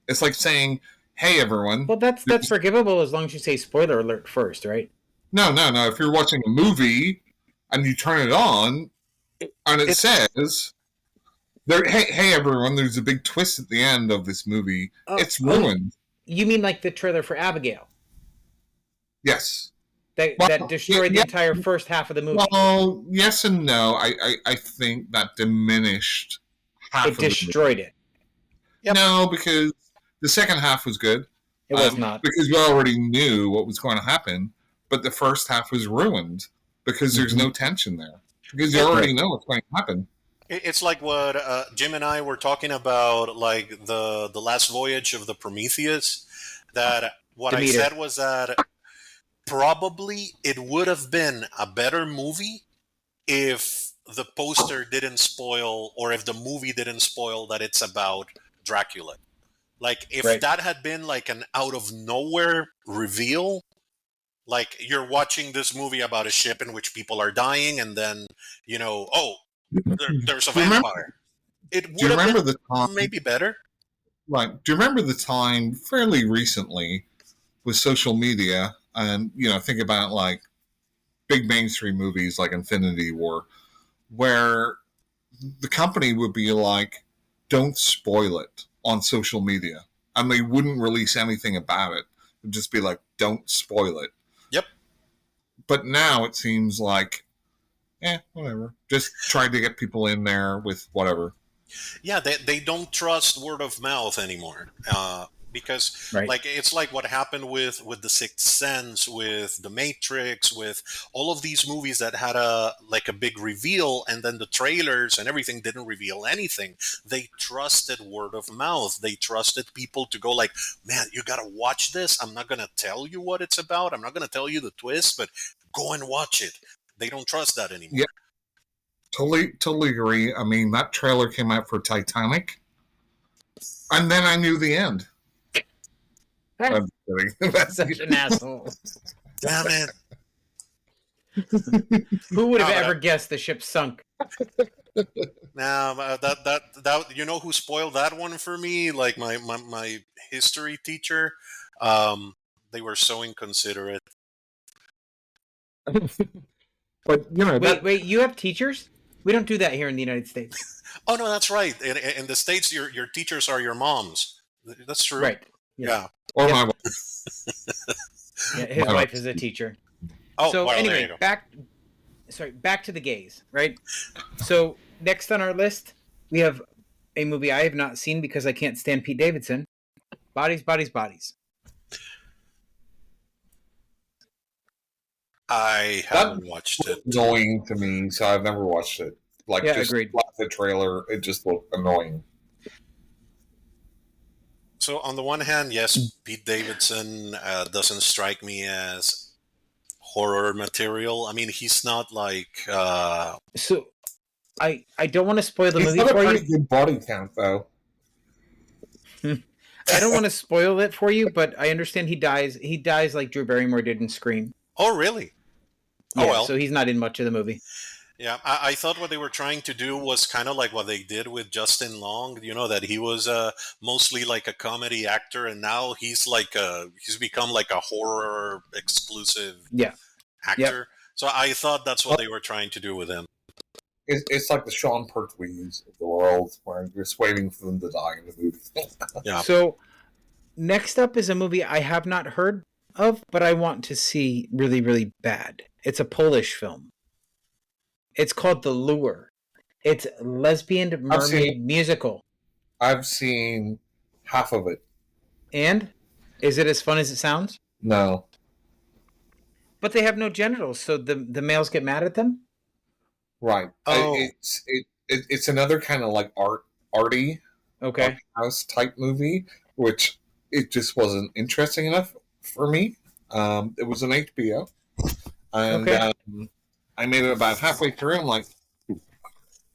It's like saying, "Hey, everyone." Well, that's forgivable as long as you say spoiler alert first, right? No. If you're watching a movie and you turn it on, and it says, "Hey, everyone!" There's a big twist at the end of this movie. It's ruined. You mean like the trailer for Abigail? Yes. That destroyed the entire first half of the movie. Well, yes and no. I think that diminished half of the movie. It destroyed it. Yep. No, because the second half was good. It was not. Because we already knew what was going to happen, but the first half was ruined because there's no tension there. Because you already know what's going to happen. It's like what Jim and I were talking about, like the last voyage of the Prometheus, that What I Demeter. said was that probably it would have been a better movie if the poster didn't spoil, or if the movie didn't spoil that it's about Dracula. Like, if Right. that had been like an out of nowhere reveal, like you're watching this movie about a ship in which people are dying, and then, there's a Do you remember, vampire. It do would you have remember been the time? maybe better. Right. Do you remember the time fairly recently with social media, and think about like big mainstream movies like Infinity War, where the company would be like, "Don't spoil it on social media," and they wouldn't release anything about it. It'd just be like, "Don't spoil it." Yep. But now it seems like, whatever. Just trying to get people in there with whatever. Yeah, they don't trust word of mouth anymore. Because Right. like it's like what happened with the Sixth Sense, with the Matrix, with all of these movies that had a big reveal, and then the trailers and everything didn't reveal anything. They trusted word of mouth. They trusted people to go like, man, you gotta watch this. I'm not gonna tell you what it's about. I'm not gonna tell you the twist, but go and watch it. They don't trust that anymore. Yeah. Totally agree. I mean, that trailer came out for Titanic, and then I knew the end. I'm kidding. Such an asshole. Damn it. Who would have ever guessed the ship sunk? Now that who spoiled that one for me? Like my history teacher. They were so inconsiderate. But Wait, you have teachers? We don't do that here in the United States. Oh no, that's right. In the States, your teachers are your moms. That's true. Right. Yeah. or Yep. my wife. Yeah, his Wow. wife is a teacher. Oh, So well, there you anyway, go. back to the gays, right? So next on our list, we have a movie I have not seen because I can't stand Pete Davidson. Bodies, Bodies, Bodies. I haven't watched it. Annoying to me, so I've never watched it. Like, Yeah, just agreed. like the trailer, it just looked annoying. So on the one hand, yes, Pete Davidson doesn't strike me as horror material. I mean, he's not like. So I don't want to spoil the He's movie got a for pretty you. good body count, though. I don't want to spoil it for you, but I understand he dies. He dies like Drew Barrymore did in Scream. Oh, really? Yeah, Oh well. so he's not in much of the movie. Yeah, I thought what they were trying to do was kind of like what they did with Justin Long. That he was mostly like a comedy actor, and now he's become like a horror exclusive Yeah. actor. Yep. So I thought that's what they were trying to do with him. It's like the Sean Pertwees of the world, where you're just waiting for them to die in the movie. Yeah. So next up is a movie I have not heard of, but I want to see really, really bad. It's a Polish film. It's called The Lure. It's a lesbian mermaid musical. I've seen half of it. And is it as fun as it sounds? No. But they have no genitals, so the males get mad at them? Right. Oh. It's another kind of like arty Okay. house type movie, which it just wasn't interesting enough for me. It was an HBO, and Okay. I made it about halfway through. I'm like,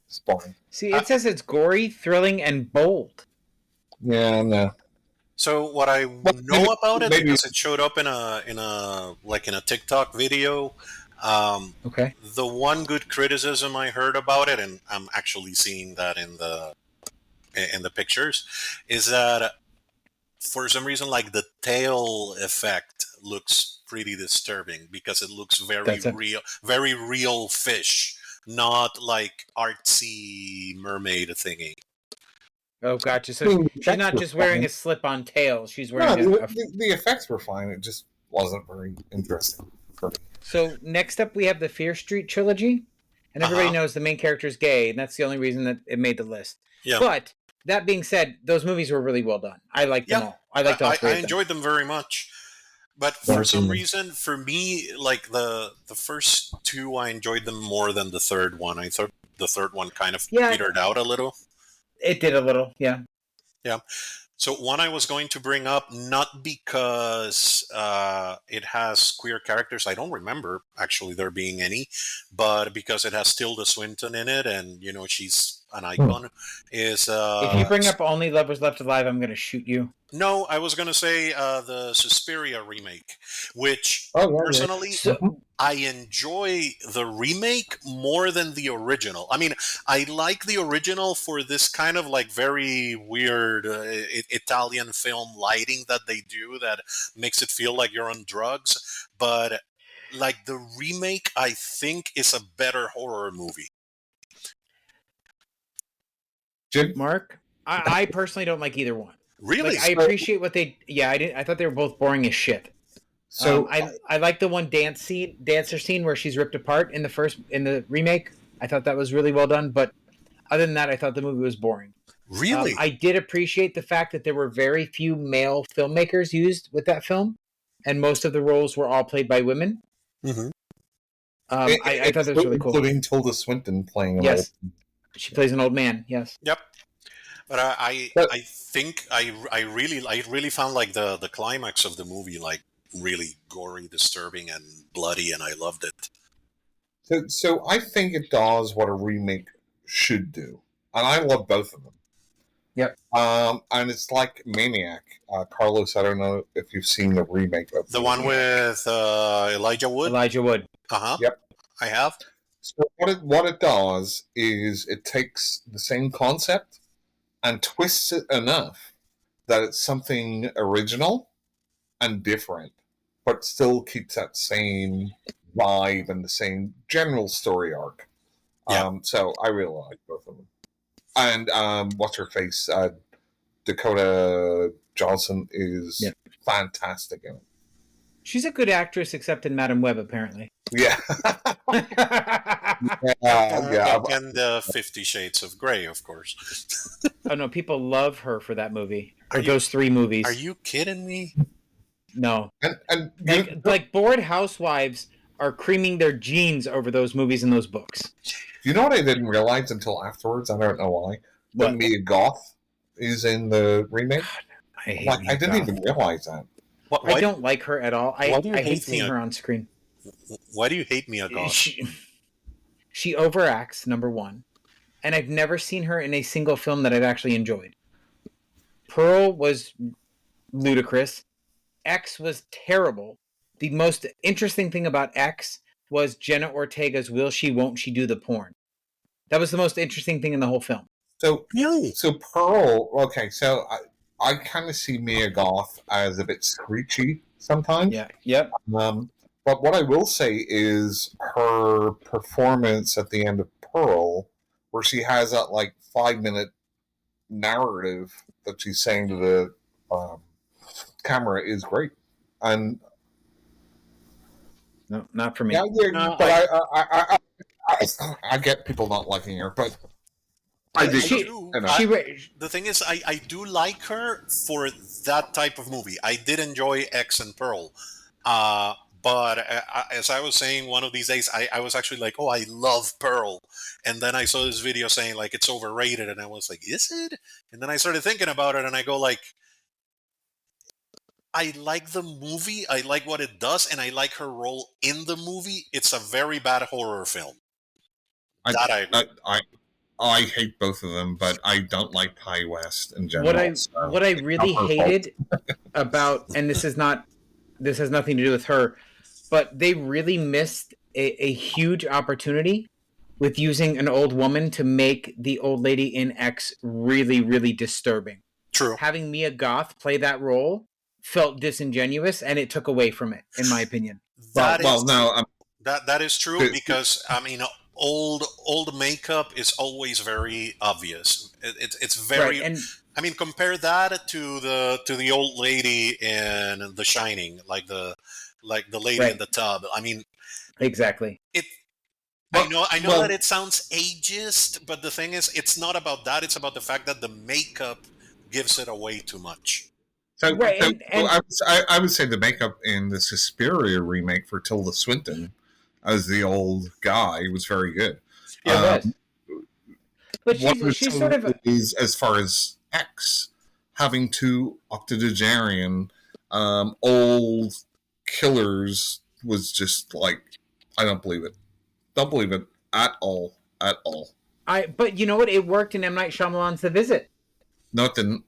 it's boring. See, it says it's gory, thrilling, and bold. Yeah, no. So what I know about it, because it showed up in a TikTok video. Okay. The one good criticism I heard about it, and I'm actually seeing that in the pictures, is that for some reason, like the tail effect looks pretty disturbing because it looks very real fish, not like artsy mermaid thingy. Oh, gotcha. So she's not just wearing a slip-on tail. She's wearing the effects were fine. It just wasn't very interesting for me. So next up, we have the Fear Street trilogy, and everybody knows the main character is gay, and that's the only reason that it made the list. Yeah. But that being said, those movies were really well done. I liked them all. I liked all three of them. I enjoyed them very much. But for some reason, for me, like the first two, I enjoyed them more than the third one. I thought the third one kind of petered out a little. It did a little, yeah. Yeah. So one I was going to bring up, not because it has queer characters. I don't remember actually there being any, but because it has Tilda Swinton in it, and she's an icon. Is If you bring up Only Lovers Left Alive, I'm going to shoot you. No, I was going to say the Suspiria remake, which personally So, I enjoy the remake more than the original. I mean, I like the original for this kind of like very weird Italian film lighting that they do that makes it feel like you're on drugs. But like the remake, I think is a better horror movie. Jim? Mark, I personally don't like either one. Really? Like, I appreciate what they. Yeah, I thought they were both boring as shit. So I like the one dancer scene where she's ripped apart in the remake. I thought that was really well done, but other than that, I thought the movie was boring. Really? I did appreciate the fact that there were very few male filmmakers used with that film, and most of the roles were all played by women. Mm-hmm. I thought that was really cool. Including Tilda Swinton playing. Yes, she plays an old man. Yes. Yep. But I think I really found like the climax of the movie like really gory, disturbing, and bloody, and I loved it. So I think it does what a remake should do, and I love both of them. Yep. And it's like Maniac. Carlos, I don't know if you've seen the remake of The one with Elijah Wood. Elijah Wood. Yep. I have. So what it does is it takes the same concept and twists it enough that it's something original and different, but still keeps that same vibe and the same general story arc. Yeah. So I really like both of them. And what's her face? Dakota Johnson is fantastic in it. She's a good actress, except in Madam Web, apparently. Yeah. And 50 Shades of Grey, of course. Oh no, people love her for that movie. Those three movies. Are you kidding me? No. And like bored housewives are creaming their jeans over those movies and those books. You know what I didn't realize until afterwards? I don't know why. That Mia Goth is in the remake. God, I didn't even realize that. I don't like her at all. I hate seeing her on screen. Why do you hate Mia Goth? She overacts, number one. And I've never seen her in a single film that I've actually enjoyed. Pearl was ludicrous. X was terrible. The most interesting thing about X was Jenna Ortega's will she, won't she do the porn. That was the most interesting thing in the whole film. So Pearl, okay, so I kind of see Mia Goth as a bit screechy sometimes. Yeah, yep. But what I will say is her performance at the end of Pearl, where she has that like 5-minute narrative that she's saying to the camera, is great. And no, not for me. Yeah, I get people not liking her, but I do. The thing is, I do like her for that type of movie. I did enjoy X and Pearl. But as I was saying, one of these days, I was actually like, oh, I love Pearl. And then I saw this video saying, like, it's overrated. And I was like, is it? And then I started thinking about it, and I go, like, I like the movie. I like what it does, and I like her role in the movie. It's a very bad horror film. I hate both of them, but I don't like Ty West in general. What I really hated about, and this has nothing to do with her, but they really missed a huge opportunity with using an old woman to make the old lady in X really, really disturbing. True. Having Mia Goth play that role felt disingenuous, and it took away from it, in my opinion. That is true because I mean, old makeup is always very obvious. It's very. Right, and I mean, compare that to the old lady in The Shining, like the lady in the tub. I mean, exactly. I know that it sounds ageist, but the thing is, it's not about that. It's about the fact that the makeup gives it away too much. I would say the makeup in the Suspiria remake for Tilda Swinton as the old guy was very good. Yeah, but she's sort of as far as X. having two octogenarian old killers was just like, I don't believe it. Don't believe it at all. At all. But you know what? It worked in M. Night Shyamalan's The Visit. No, it didn't.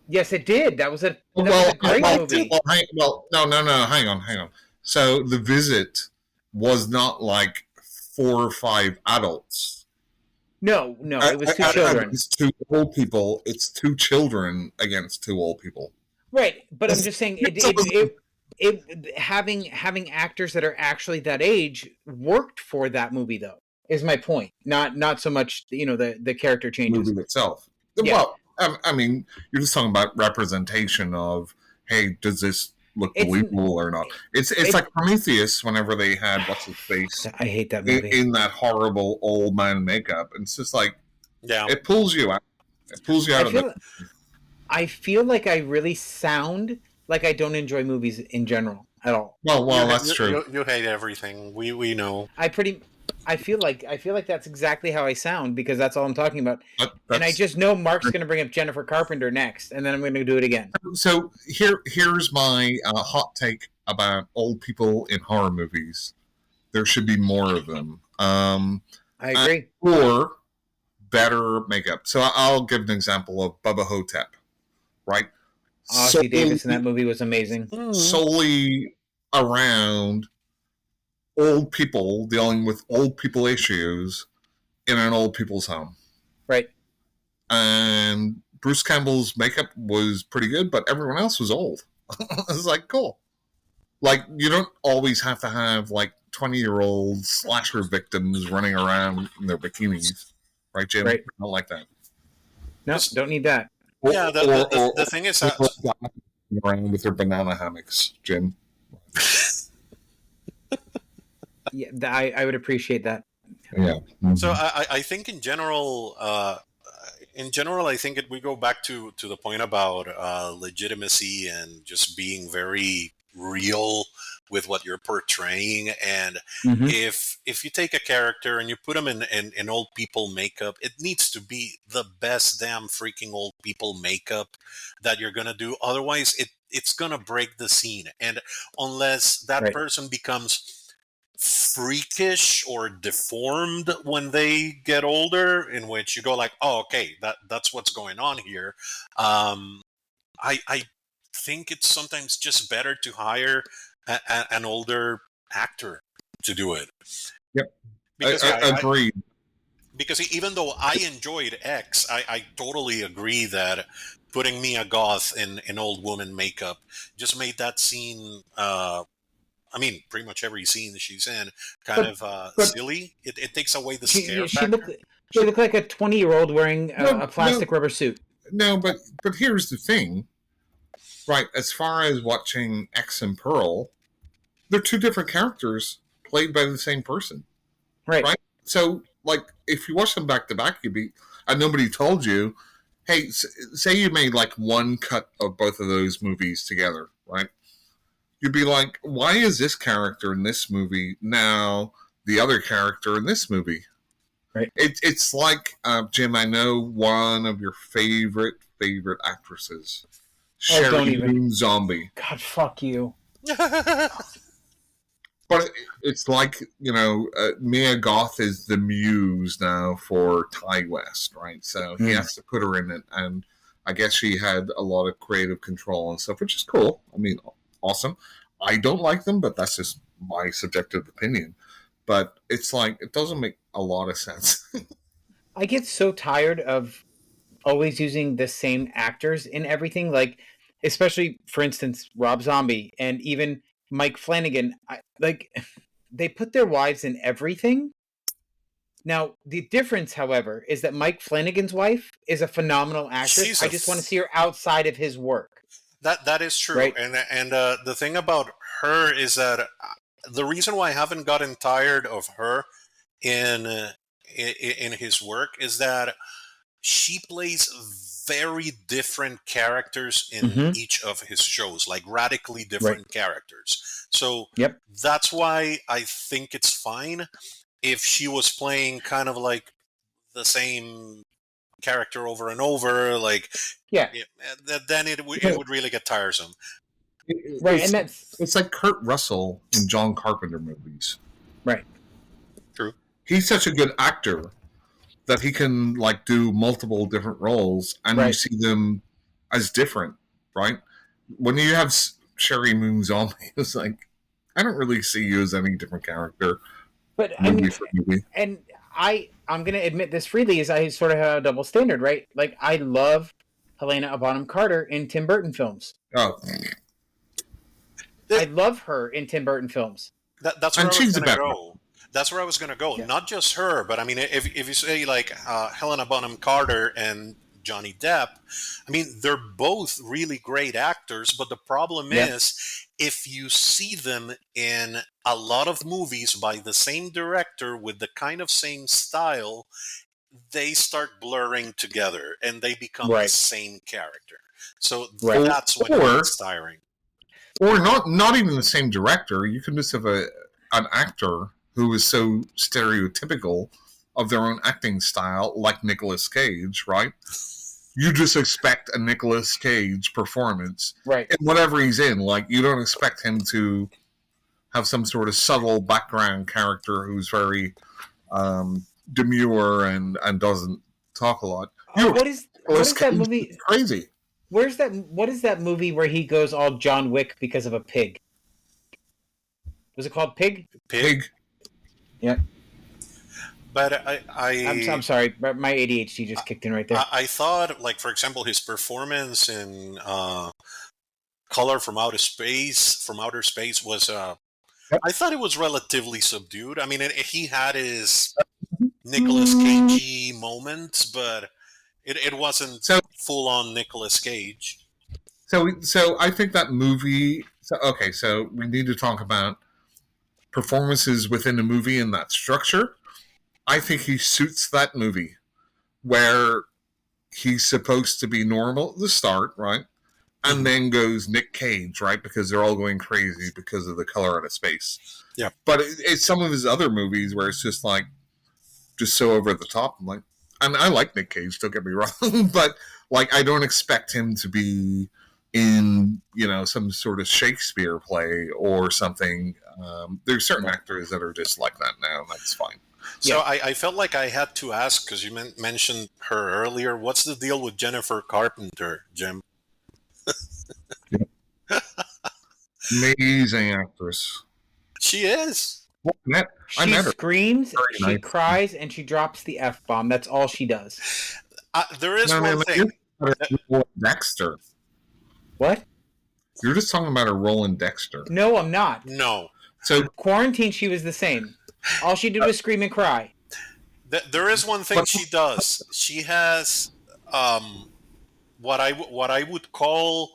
Yes, it did. That was a Well, great movie. no. Hang on. So The Visit was not like 4 or 5 adults. No, it was two children. It's 2 old people. It's 2 children against 2 old people. Right, but I'm just saying it having actors that are actually that age worked for that movie, though. Is my point. Not so much the character changes. Movie itself. Yeah. Well, I mean, you're just talking about representation of, hey, does this look believable or not? It's like Prometheus whenever they had what's his face. I hate that movie in that horrible old man makeup, and it's just like, it pulls you out. It pulls you out of it. I feel like I really sound like I don't enjoy movies in general at all. Well, that's true. You hate everything. We know. I feel like that's exactly how I sound because that's all I'm talking about. And I just know Mark's going to bring up Jennifer Carpenter next, and then I'm going to do it again. So here's my hot take about old people in horror movies. There should be more of them. I agree. Or better makeup. So I'll give an example of Bubba Hotep, right? Ossie Davis in that movie was amazing. Solely around old people dealing with old people issues in an old people's home. Right. And Bruce Campbell's makeup was pretty good, but everyone else was old. It's like, cool. Like, you don't always have to have, like, 20-year-old slasher victims running around in their bikinis. Right, Jim? Right. I don't like that. No, don't need that. Yeah, the thing is that... around with their banana hammocks, Jim. Yeah, I would appreciate that. Yeah. Mm-hmm. So I think in general, I think we go back to the point about legitimacy and just being very real with what you're portraying. And if you take a character and you put them in old people makeup, it needs to be the best damn freaking old people makeup that you're gonna do. Otherwise, it's gonna break the scene. And unless that person becomes freakish or deformed when they get older, in which you go like, oh, okay, that's what's going on here. I think it's sometimes just better to hire an older actor to do it. Yep, because I agree. Because even though I enjoyed X, I totally agree that putting Mia Goth in old woman makeup just made that scene. I mean, pretty much every scene that she's in, but silly. It takes away the scare factor. She looked like a 20-year-old wearing a plastic rubber suit. No, but here's the thing, right? As far as watching X and Pearl, they're 2 different characters played by the same person, right? So, like, if you watch them back to back, and nobody told you, hey, say you made like one cut of both of those movies together, right? You'd be like, why is this character in this movie now the other character in this movie? Right. It's like, Jim, I know one of your favorite actresses, Sherry Moon Zombie. God, fuck you. But it's like, Mia Goth is the muse now for Ty West, right? So he has to put her in it, and I guess she had a lot of creative control and stuff, which is cool. I mean, awesome. I don't like them, but that's just my subjective opinion. But it's like, it doesn't make a lot of sense. I get so tired of always using the same actors in everything. Like, especially, for instance, Rob Zombie and even Mike Flanagan. They put their wives in everything. Now, the difference, however, is that Mike Flanagan's wife is a phenomenal actress. I just want to see her outside of his work. That is true, right? And the thing about her is that the reason why I haven't gotten tired of her in his work is that she plays very different characters in each of his shows, like radically different characters. So that's why I think it's fine if she was playing kind of like the same character over and over, like Yeah. then it would really get tiresome. Right, and It's like Kurt Russell in John Carpenter movies. right. True. He's such a good actor that he can like do multiple different roles, and you Right. see them as different, right? When you have Sherry Moon Zombie, it's like I don't really see you as any different character. But I Movie mean, for movie. and I'm going to admit this freely, is I sort of have a double standard, right? Like, I love Helena Bonham Carter in Tim Burton films. Oh, I love her in Tim Burton films. That's where And I was she's going the to better. go. That's where I was going to go. Yeah. Not just her, but I mean, if you say like Helena Bonham Carter and Johnny Depp, I mean, they're both really great actors, but the problem Yeah. is if you see them in a lot of movies by the same director with the kind of same style, they start blurring together and they become the Right. same character. So Right. that's when Or- it's tiring. or not even the same director. You can just have an actor who is so stereotypical of their own acting style, like Nicolas Cage, right? You just expect a Nicolas Cage performance Right. in whatever he's in. Like, you don't expect him to have some sort of subtle background character who's very demure and doesn't talk a lot. What is that Cage movie? is crazy. Where's that? What is that movie where he goes all John Wick because of a pig? Was it called Pig? Pig. Yeah. But I'm sorry, but my ADHD just kicked in right there. I thought, like, for example, his performance in Color from Outer Space was, I thought it was relatively subdued. I mean, he had his Nicolas Cage moments, but it wasn't So- full on Nicolas Cage. So I think that movie. So we need to talk about performances within a movie and that structure. I think he suits that movie where he's supposed to be normal at the start, right? And then goes Nick Cage, right? Because they're all going crazy because of the Color Out of Space. Yeah. But it's some of his other movies where it's just like, just so over the top. I'm like, and I like Nick Cage, don't get me wrong, but like, I don't expect him to be in, some sort of Shakespeare play or something. There's certain actors that are just like that now, and that's fine. So Yeah. I felt like I had to ask, because you mentioned her earlier, what's the deal with Jennifer Carpenter, Jim? Amazing actress. She is. I met She her. screams, Very she nice. cries, and she drops the F-bomb. That's all she does. There is No, one no, thing. you're Dexter. What? You're just talking about a role in Dexter. No, I'm not. No. So Quarantine, she was the same. All she did was scream and cry. There is one thing she does. She has what I would call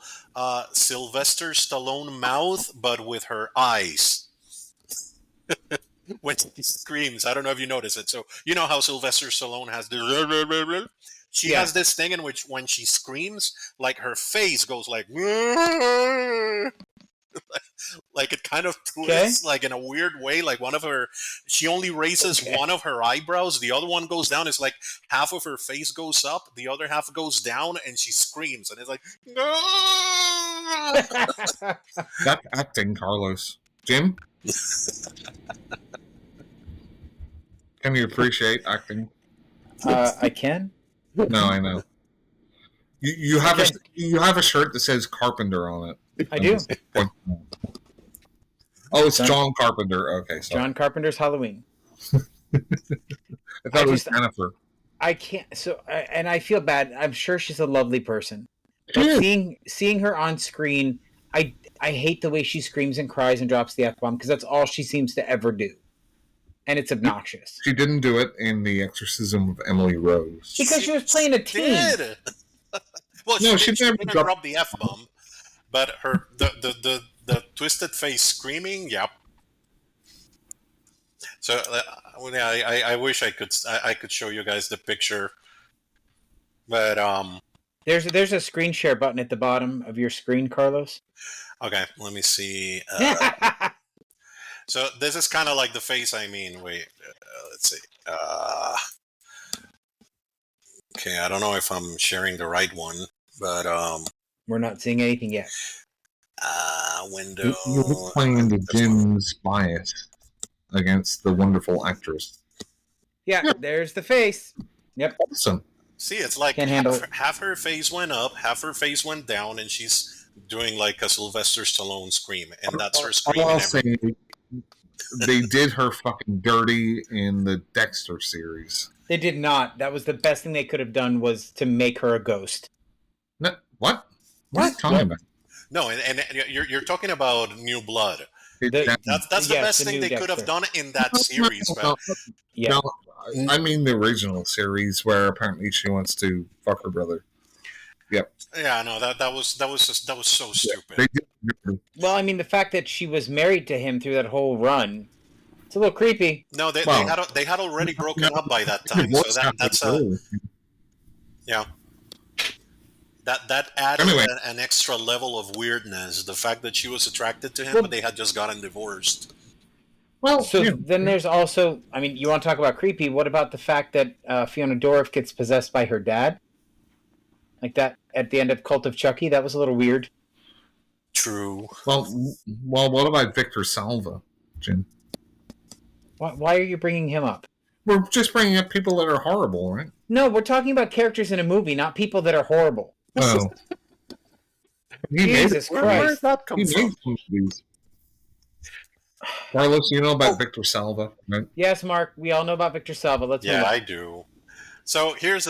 Sylvester Stallone mouth, but with her eyes. When she screams, I don't know if you notice it. So you know how Sylvester Stallone has the. She Yeah. has this thing in which when she screams, like her face goes like. Like it kind of twists, like in a weird way. Like she only raises one of her eyebrows, the other one goes down. It's like half of her face goes up, the other half goes down, and she screams, and it's like, no. that's acting, Carlos. Jim? Can you appreciate acting? I can. No, I know. You have a shirt that says Carpenter on it. I do. Oh, it's John Carpenter. Okay, sorry. John Carpenter's Halloween. I thought it was just- Jennifer. I can't. So, and I feel bad. I'm sure she's a lovely person. She But is. seeing her on screen, I hate the way she screams and cries and drops the F-bomb, because that's all she seems to ever do, and it's obnoxious. She didn't do it in The Exorcism of Emily Rose. Because she was playing a teen. Did. Well, No, she she never didn't dropped- drop the F bomb, but her the twisted face screaming, yep. So I wish I could show you guys the picture, but There's a screen share button at the bottom of your screen, Carlos. okay, let me see. So this is kind of like the face I mean. Wait, let's see. Okay, I don't know if I'm sharing the right one, but We're not seeing anything yet. window. You're playing into This one. Jim's bias against the wonderful actress. Yeah, there's the face. Yep. Awesome. See, it's like Can't handle it. half her face went up, half her face went down, and she's doing like a Sylvester Stallone scream, and that's her scream. All I'll say, they did her fucking dirty in the Dexter series. They did not. That was the best thing they could have done, was to make her a ghost. No, what? What are you talking about? No, and you're talking about New Blood. The- That's the Yes, best the thing new they could have Dexter. done in that series. But Yeah. No, I mean the original series where apparently she wants to fuck her brother. yeah, no, that was so stupid. They did. Well, I mean, the fact that she was married to him through that whole run, it's a little creepy. No, they Well, they had already broken up by that time, so that's yeah. That added Anyway. an extra level of weirdness. The fact that she was attracted to him, Well- but they had just gotten divorced. Well, So yeah. then there's also, I mean, you want to talk about creepy? What about the fact that Fiona Dorff gets possessed by her dad? Like that at the end of Cult of Chucky? That was a little weird. True. Well, what about Victor Salva, Jim? Why are you bringing him up? We're just bringing up people that are horrible, right? No, we're talking about characters in a movie, not people that are horrible. Oh. He made Jesus Where Christ. did that come He from? made some of these. Carlos, you know about Victor Salva, right? Yes, Mark, we all know about Victor Salva. Let's move Yeah, on. I do. So here's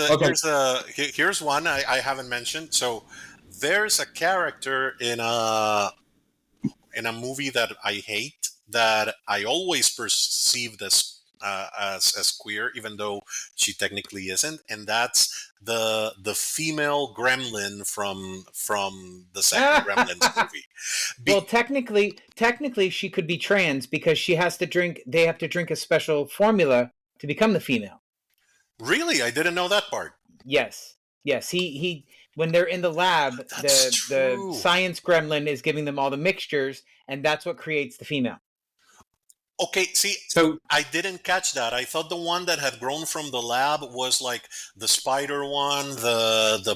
one I haven't mentioned. So there's a character in a movie that I hate, that I always perceived as queer, even though she technically isn't, and that's the female gremlin from the second Gremlins movie. Well, technically, she could be trans because she has to drink. They have to drink a special formula to become the female. Really, I didn't know that part. Yes. He. When they're in the lab, That's the true. science gremlin is giving them all the mixtures, and that's what creates the female. Okay, see, So I didn't catch that. I thought the one that had grown from the lab was like the spider one, the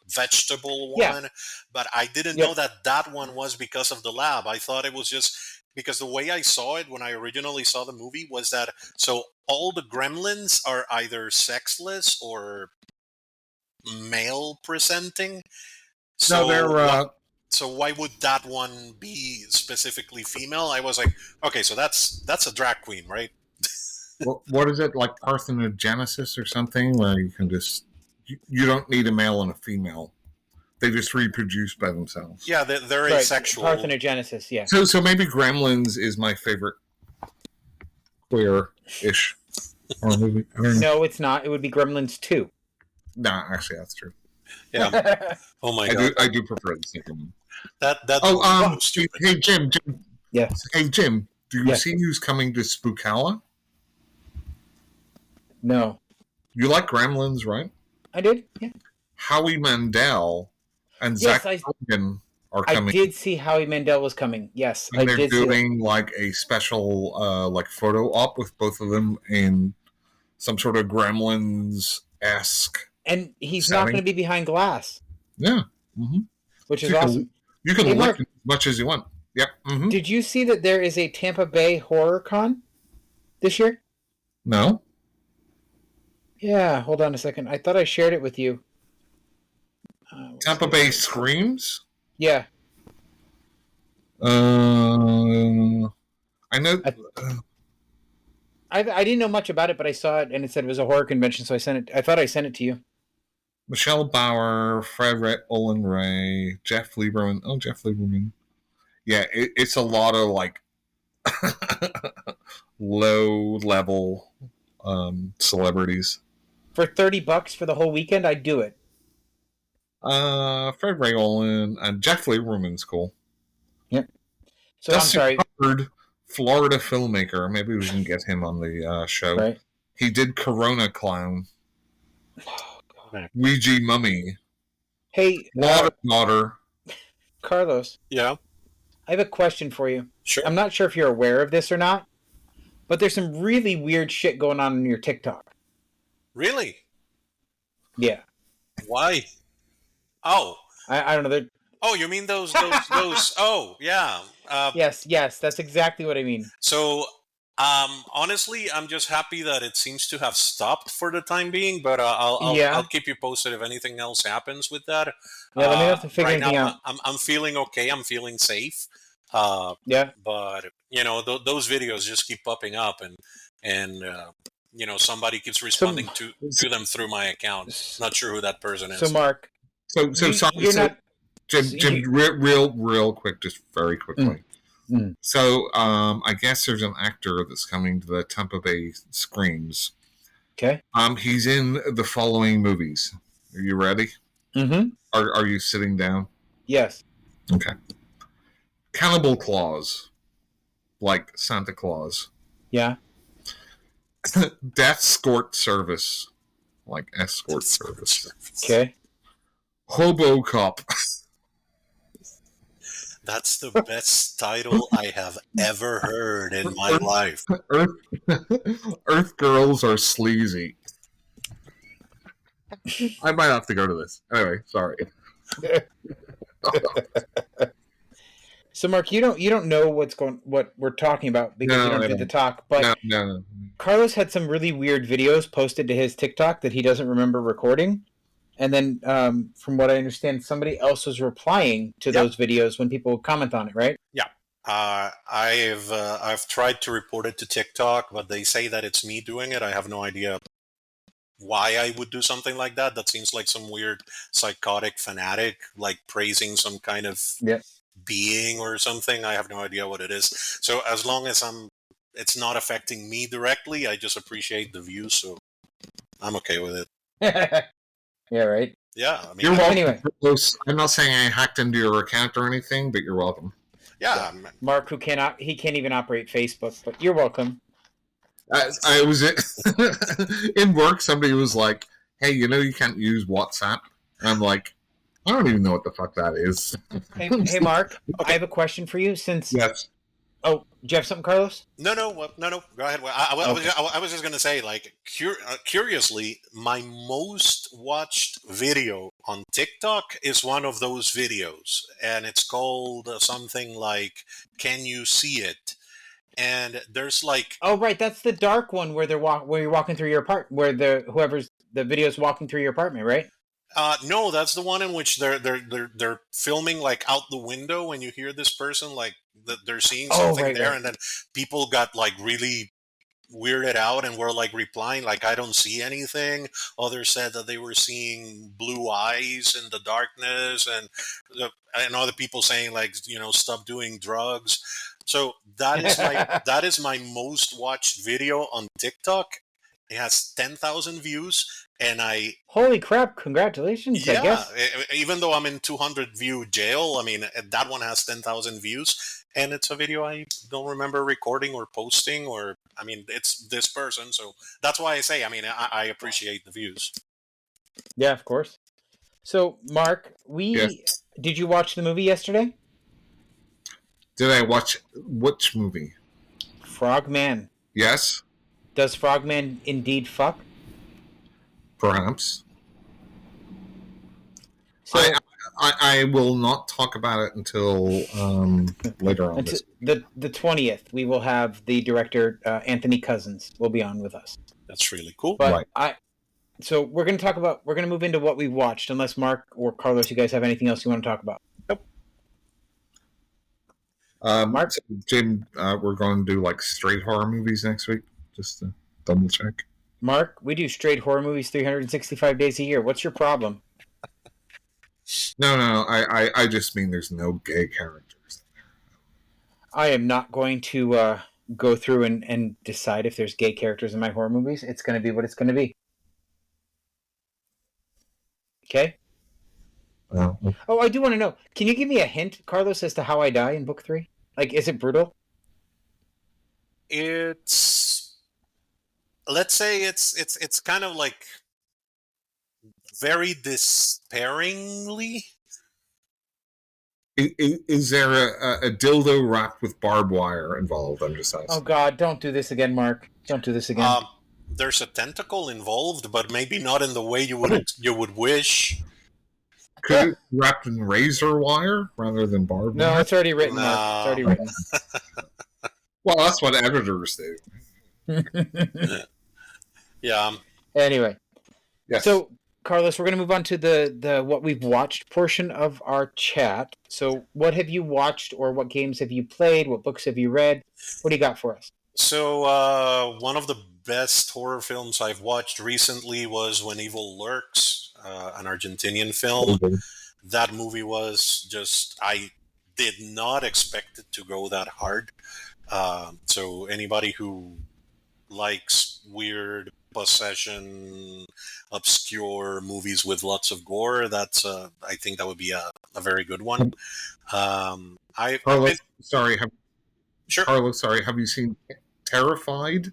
vegetable Yeah. one, but I didn't Yep. know that one was because of the lab. I thought it was just because the way I saw it when I originally saw the movie was that so all the gremlins are either sexless or male presenting. no, they're So why would that one be specifically female? I was like, okay, so that's a drag queen, right? what is it, like parthenogenesis or something, where you can just you don't need a male and a female. They just reproduce by themselves. Yeah, they're Right, asexual. parthenogenesis. Yeah. So maybe Gremlins is my favorite queer-ish horror movie. I don't know. No, it's not. It would be Gremlins 2. Nah, actually, that's true. Yeah. Oh my god. I do prefer the second one. That Oh, was stupid. hey Jim. Yeah. Hey Jim, do you Yeah. see who's coming to Spookalla? No. You like Gremlins, right? I did? Yeah. Howie Mandel and Yes, Zach Hogan are I coming. did see Howie Mandel was coming. Yes, I And they're did see that. doing like a special like photo op with both of them in some sort of Gremlins-esque. And he's not setting. going to be behind glass, Yeah. Mm-hmm. which is You can- awesome. You can Hey, look Mark. as much as you want. Yep. Mm-hmm. Did you see that there is a Tampa Bay Horror Con this year? No. Yeah, hold on a second. I thought I shared it with you. Tampa Bay Screams? Yeah. I know. I didn't know much about it, but I saw it and it said it was a horror convention, so I sent it. I thought I sent it to you. Michelle Bauer, Fred Olin Ray, Jeff Lieberman. Oh, Jeff Lieberman. Yeah, it's a lot of like low level celebrities. For $30 for the whole weekend, I'd do it. Fred Ray Olin and Jeff Lieberman's cool. So Dustin I'm sorry. Hubbard, Florida filmmaker. Maybe we can get him on the show. Right. He did Corona Clown, Ouija Mummy, Hey, Water. Carlos, Yeah, I have a question for you. sure. I'm not sure if you're aware of this or not, but there's some really weird shit going on your TikTok. Really? Yeah. Why? Oh, I don't know. oh, you mean those? Oh, yeah. Yes, that's exactly what I mean. So, honestly, I'm just happy that it seems to have stopped for the time being. But I'll Yeah. keep you posted if anything else happens with that. Yeah, let me know if they figure Right now, anything out. I'm feeling okay. I'm feeling safe. Yeah. But those videos just keep popping up, and somebody keeps So, responding to them through my account. Not sure who that person so is. Mark, you're not. Jim, real quick, just very quickly. Mm. So, I guess there's an actor that's coming to the Tampa Bay Screams. Okay. He's in the following movies. Are you ready? Mm-hmm. Are you sitting down? Yes. Okay. Cannibal Claus, like Santa Claus. Yeah. Death Escort Service, like escort service. Okay. Hobo Cop. That's the best title I have ever heard in my life. Earth Girls Are Sleazy. I might have to go to this. Anyway, sorry. So Mark, you don't know what we're talking about because No, you don't I do the don't. talk. But No. Carlos had some really weird videos posted to his TikTok that he doesn't remember recording, and then from what I understand, somebody else was replying to those videos when people would comment on it, right? Yeah. I've tried to report it to TikTok, but they say that it's me doing it. I have no idea why I would do something like that. That seems like some weird psychotic fanatic, like praising some kind of being or something. I have no idea what it is. So as long as it's not affecting me directly, I just appreciate the views. So I'm okay with it. Yeah, right. Yeah, I mean, you're welcome. Anyway, I'm not saying I hacked into your account or anything, but you're welcome. Yeah, Mark, who can't even operate Facebook, but you're welcome. I was in work. Somebody was like, "Hey, you can't use WhatsApp." And I'm like, "I don't even know what the fuck that is." Hey, Mark, okay. I have a question for you. Yes. Oh, do you have something, Carlos? No. Go ahead. I was just going to say, like, curiously, my most watched video on TikTok is one of those videos, and it's called something like "Can You See It?" And there's like, oh right, that's the dark one where where you're walking through your apartment, where the video's walking through your apartment, right? No, that's the one in which they're filming like out the window when you hear this person like that they're seeing something there, and then people got like really weirded out and were like replying like, I don't see anything. Others said that they were seeing blue eyes in the darkness, and other people saying like, stop doing drugs. So that is my most watched video on TikTok. It has 10,000 views, and holy crap! Congratulations! Yeah, I guess. Even though I'm in 200 view jail, I mean that one has 10,000 views, and it's a video I don't remember recording or posting, or I mean it's this person, so that's why I say, I mean I appreciate the views. Yeah, of course. So, Mark, did you watch the movie yesterday? Did I watch which movie? Frogman. Yes. Does Frogman indeed Perhaps. So I will not talk about it until later on. The 20th, we will have the director Anthony Cousins will be on with us. That's really cool. But right. So we're going to move into what we watched, unless Mark or Carlos, you guys have anything else you want to talk about? Nope. Mark? So Jim, we're going to do like straight horror movies next week, just to double check. Mark, we do straight horror movies 365 days a year. What's your problem? No. I just mean there's no gay characters. I am not going to go through and decide if there's gay characters in my horror movies. It's going to be what it's going to be. Okay? Oh, I do want to know. Can you give me a hint, Carlos, as to how I die in book 3? Like, is it brutal? Let's say it's kind of like very despairingly. Is there a dildo wrapped with barbed wire involved? I'm just asking. Oh God! Don't do this again, Mark. Don't do this again. there's a tentacle involved, but maybe not in the way you would wish. Could it be wrapped in razor wire rather than barbed No, wire? it's already written, Mark. It's No. already written. Well, that's what editors do. Yeah. Anyway, Yes. so Carlos, we're going to move on to the what we've watched portion of our chat. So, what have you watched, or what games have you played? What books have you read? What do you got for us? So one of the best horror films I've watched recently was When Evil Lurks, an Argentinian film. That movie was just, I did not expect it to go that hard. So anybody who likes weird possession, obscure movies with lots of gore, that's I think that would be a very good one. I've been, Carlos, sorry. sure. Carlos, sorry. Have you seen Terrified?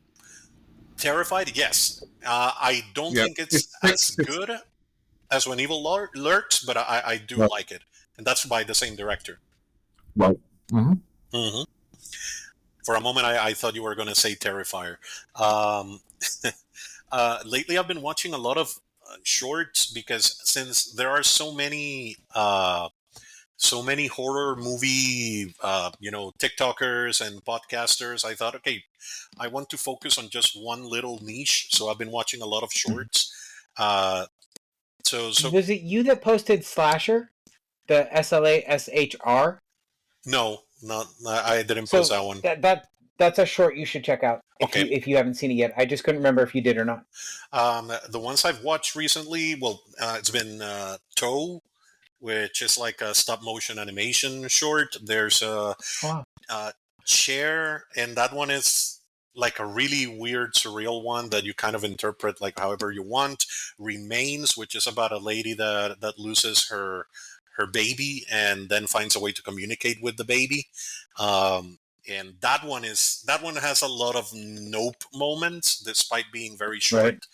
Terrified, yes. I don't Yeah. think it's as good as When Evil Lurks, but I do Right. like it. And that's by the same director. Right. Mm-hmm. hmm For a moment, I thought you were going to say Terrifier. Um, lately, I've been watching a lot of shorts because since there are so many horror movie, TikTokers and podcasters, I thought, okay, I want to focus on just one little niche. So I've been watching a lot of shorts. So Was it you that posted Slasher, the SLASHR? no, I didn't So post that one. that's a short you should check out Okay. if you haven't seen it yet. I just couldn't remember if you did or not. The ones I've watched recently, well, it's been Toe, which is like a stop motion animation short. There's a Wow. Chair, and that one is like a really weird, surreal one that you kind of interpret like however you want. Remains, which is about a lady that loses her baby and then finds a way to communicate with the baby. And that one has a lot of nope moments, despite being very short. Right.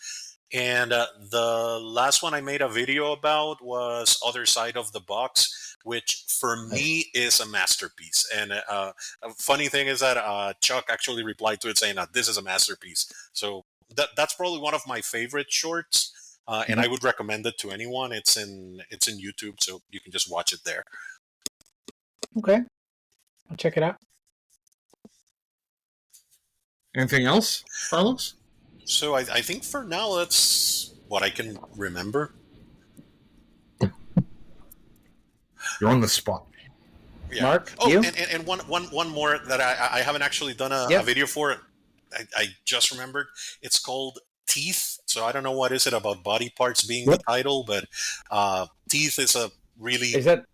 And the last one I made a video about was Other Side of the Box, which for me is a masterpiece. And a funny thing is that Chuck actually replied to it saying that this is a masterpiece. So that's probably one of my favorite shorts, and I would recommend it to anyone. It's in YouTube, so you can just watch it there. Okay. I'll check it out. Anything else, Carlos? So I think for now that's what I can remember. You're on the spot. Yeah. Mark, oh, you? And one more that I haven't actually done a video for. I just remembered. It's called Teeth. So I don't know what is it about body parts being the title, but Teeth is a really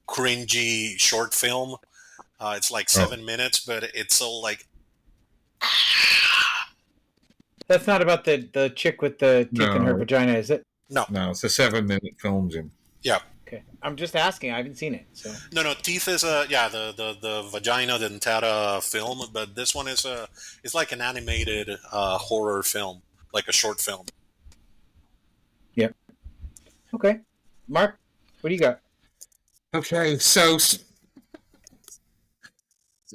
cringy short film. It's like 7 minutes, but it's so like. That's not about the chick with the teeth in her vagina, is it? No, it's a 7-minute film, Jim. Yeah. Okay, I'm just asking. I haven't seen it, so. No. Teeth is the vagina dentata film, but this one is it's like an animated horror film, like a short film. Yep. Okay, Mark, what do you got? Okay, so.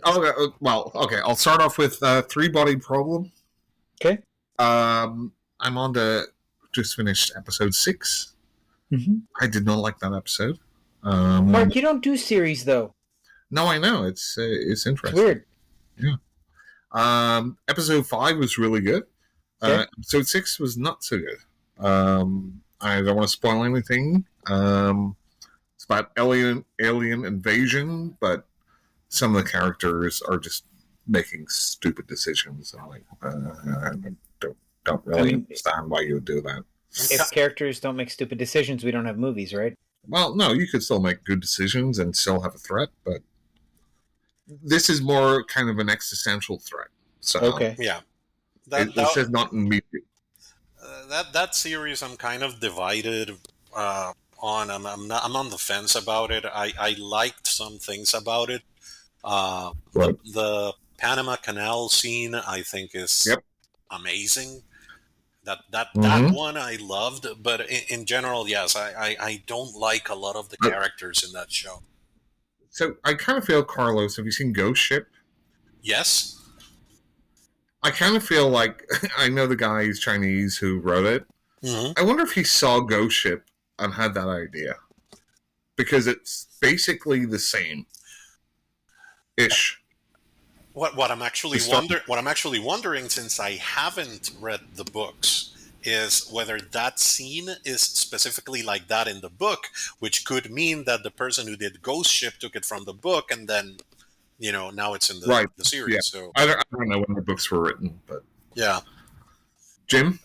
I'll start off with Three-Body Problem. Okay. I'm on just finished episode 6. Mm-hmm. I did not like that episode. Mark, you don't do series though. No, I know it's interesting. It's weird. Yeah. Episode 5 was really good. Episode 6 was not so good. I don't want to spoil anything. It's about alien invasion, but some of the characters are just making stupid decisions. I'm like, I don't really understand why you would do that. If characters don't make stupid decisions, we don't have movies, right? Well, no, you could still make good decisions and still have a threat, but this is more kind of an existential threat. So okay, yeah, this is not immediate. That series I'm kind of divided on. I'm on the fence about it. I liked some things about it. The Panama Canal scene I think is amazing. That one I loved, but in general, yes, I don't like a lot of the characters in that show. So I kind of feel, Carlos, have you seen Ghost Ship? Yes. I kind of feel like I know the guy is Chinese who wrote it. Mhm. I wonder if he saw Ghost Ship and had that idea, because it's basically the same ish. What I'm actually wondering, since I haven't read the books, is whether that scene is specifically like that in the book, which could mean that the person who did Ghost Ship took it from the book, and then now it's in Right. the series. Yeah. So I don't know when the books were written, but yeah. Jim,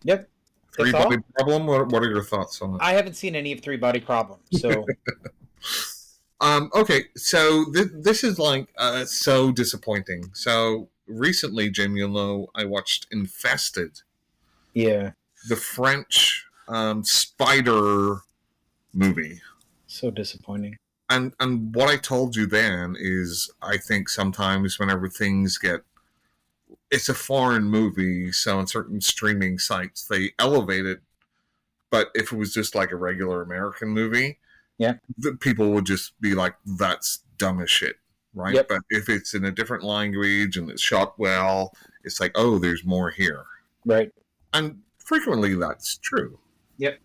Yep. Three That's all? Body Problem. What are your thoughts on it? I haven't seen any of Three Body Problem, so Okay, so this is like so disappointing. So recently, Jim, you'll know I watched Infested, yeah, the French spider movie. so disappointing. And what I told you then is, I think sometimes whenever things get, it's a foreign movie, so on certain streaming sites they elevate it. But if it was just like a regular American movie, Yeah. the people would just be like, "That's dumb as shit," right? Yep. But if it's in a different language and it's shot well, it's like, "Oh, there's more here," Right. and frequently that's true. Yep.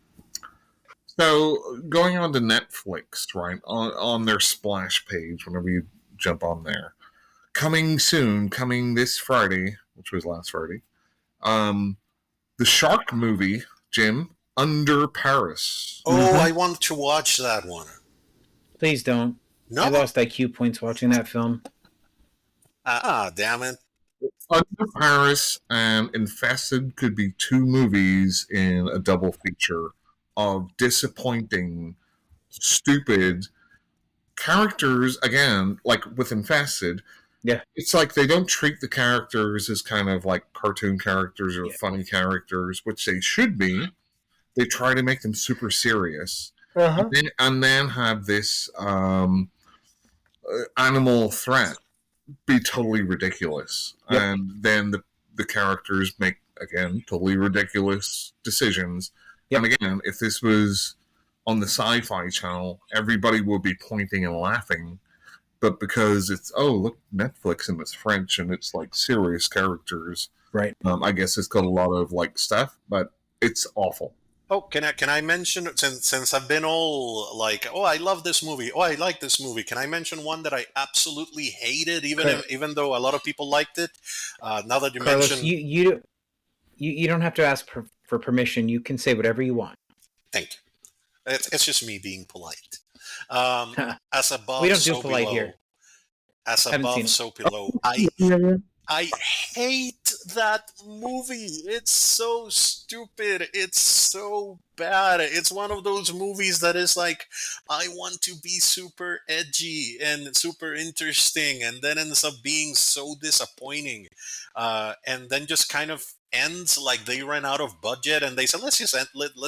So going on to Netflix, right, on their splash page, whenever you jump on there, coming soon, coming this Friday, which was last Friday, the shark movie, Jim, Under Paris. Oh, I want to watch that one. Please don't. No. I lost IQ points watching that film. Damn it. Under Paris and Infested could be two movies in a double feature of disappointing, stupid characters. Again, like with Infested, Yeah. it's like they don't treat the characters as kind of like cartoon characters or Yeah. funny characters, which they should be. They try to make them super serious, Uh-huh. and then have this animal threat be totally ridiculous. Yep. And then the characters make, again, totally ridiculous decisions. Yep. And again, if this was on the Sci-Fi Channel, everybody would be pointing and laughing. But because it's, oh, look, Netflix and it's French and it's like serious characters, Right. I guess it's got a lot of like stuff, but it's awful. Oh, can I mention, since I've been all like, oh, I love this movie, oh, I like this movie, can I mention one that I absolutely hated, even though a lot of people liked it? Now that you Carlos, mentioned, you don't have to ask for permission. You can say whatever you want. thank you. It's just me being polite. As above, We don't do so polite below. here. As Haven't seen above, it. so below. I hate that movie. It's so stupid. It's so bad. It's one of those movies that is like, I want to be super edgy and super interesting, and then ends up being so disappointing. And then just kind of ends like they ran out of budget and they said, let's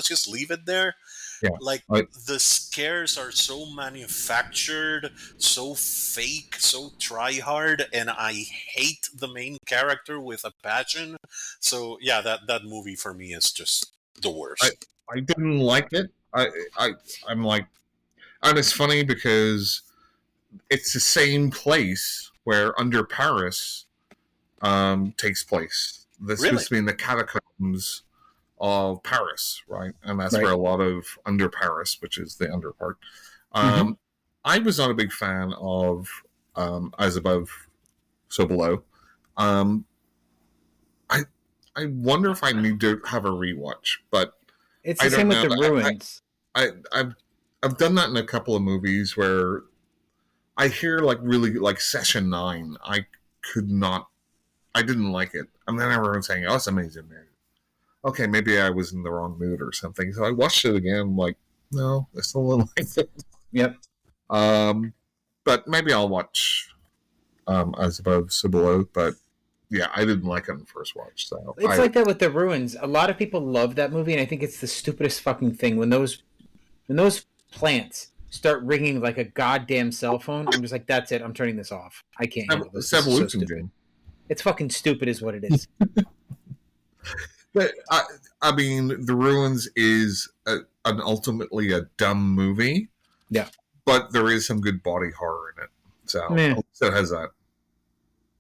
just leave it there. Yeah, like the scares are so manufactured, so fake, so try hard, and I hate the main character with a passion. So yeah, that movie for me is just the worst. I didn't like it. I'm like, and it's funny because it's the same place where Under Paris takes place. This Really? was in the catacombs of Paris, right? And that's Right. where a lot of Under Paris, which is the under part. I was not a big fan of As Above, So Below. I wonder if I need to have a rewatch, but It's I the don't same with know. the ruins. I've done that in a couple of movies where I hear like really like Session 9. I didn't like it. And then everyone's saying, oh, it's amazing, man. Okay, maybe I was in the wrong mood or something. So I watched it again. I'm like, no, I still don't like it. Yep. But maybe I'll watch As Above, So Below. But yeah, I didn't like it on the first watch. So It's like that with the ruins. A lot of people love that movie, and I think it's the stupidest fucking thing when those plants start ringing like a goddamn cell phone. I'm just like, that's it. I'm turning this off. I can't handle this. It's This is so evolution, stupid. Jim. It's fucking stupid, is what it is. But I mean, The Ruins is ultimately a dumb movie. Yeah. But there is some good body horror in it. So Meh. it has that.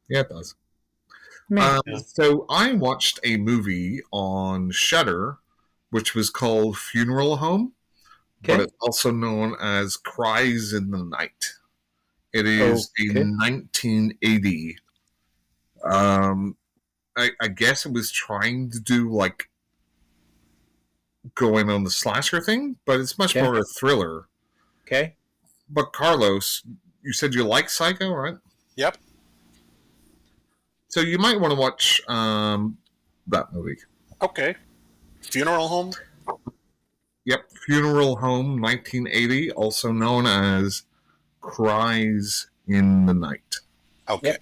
Yeah, it does. Man. Yeah. So I watched a movie on Shudder, which was called Funeral Home, but Okay. it's also known as Cries in the Night. It is a Okay. 1980. Um, I guess it was trying to do like going on the slasher thing, but it's much Okay. more a thriller. Okay. But Carlos, you said you like Psycho, right? Yep. So you might want to watch that movie. Okay. Funeral Home. Yep, Funeral Home 1980, also known as Cries in the Night. Okay. Yep.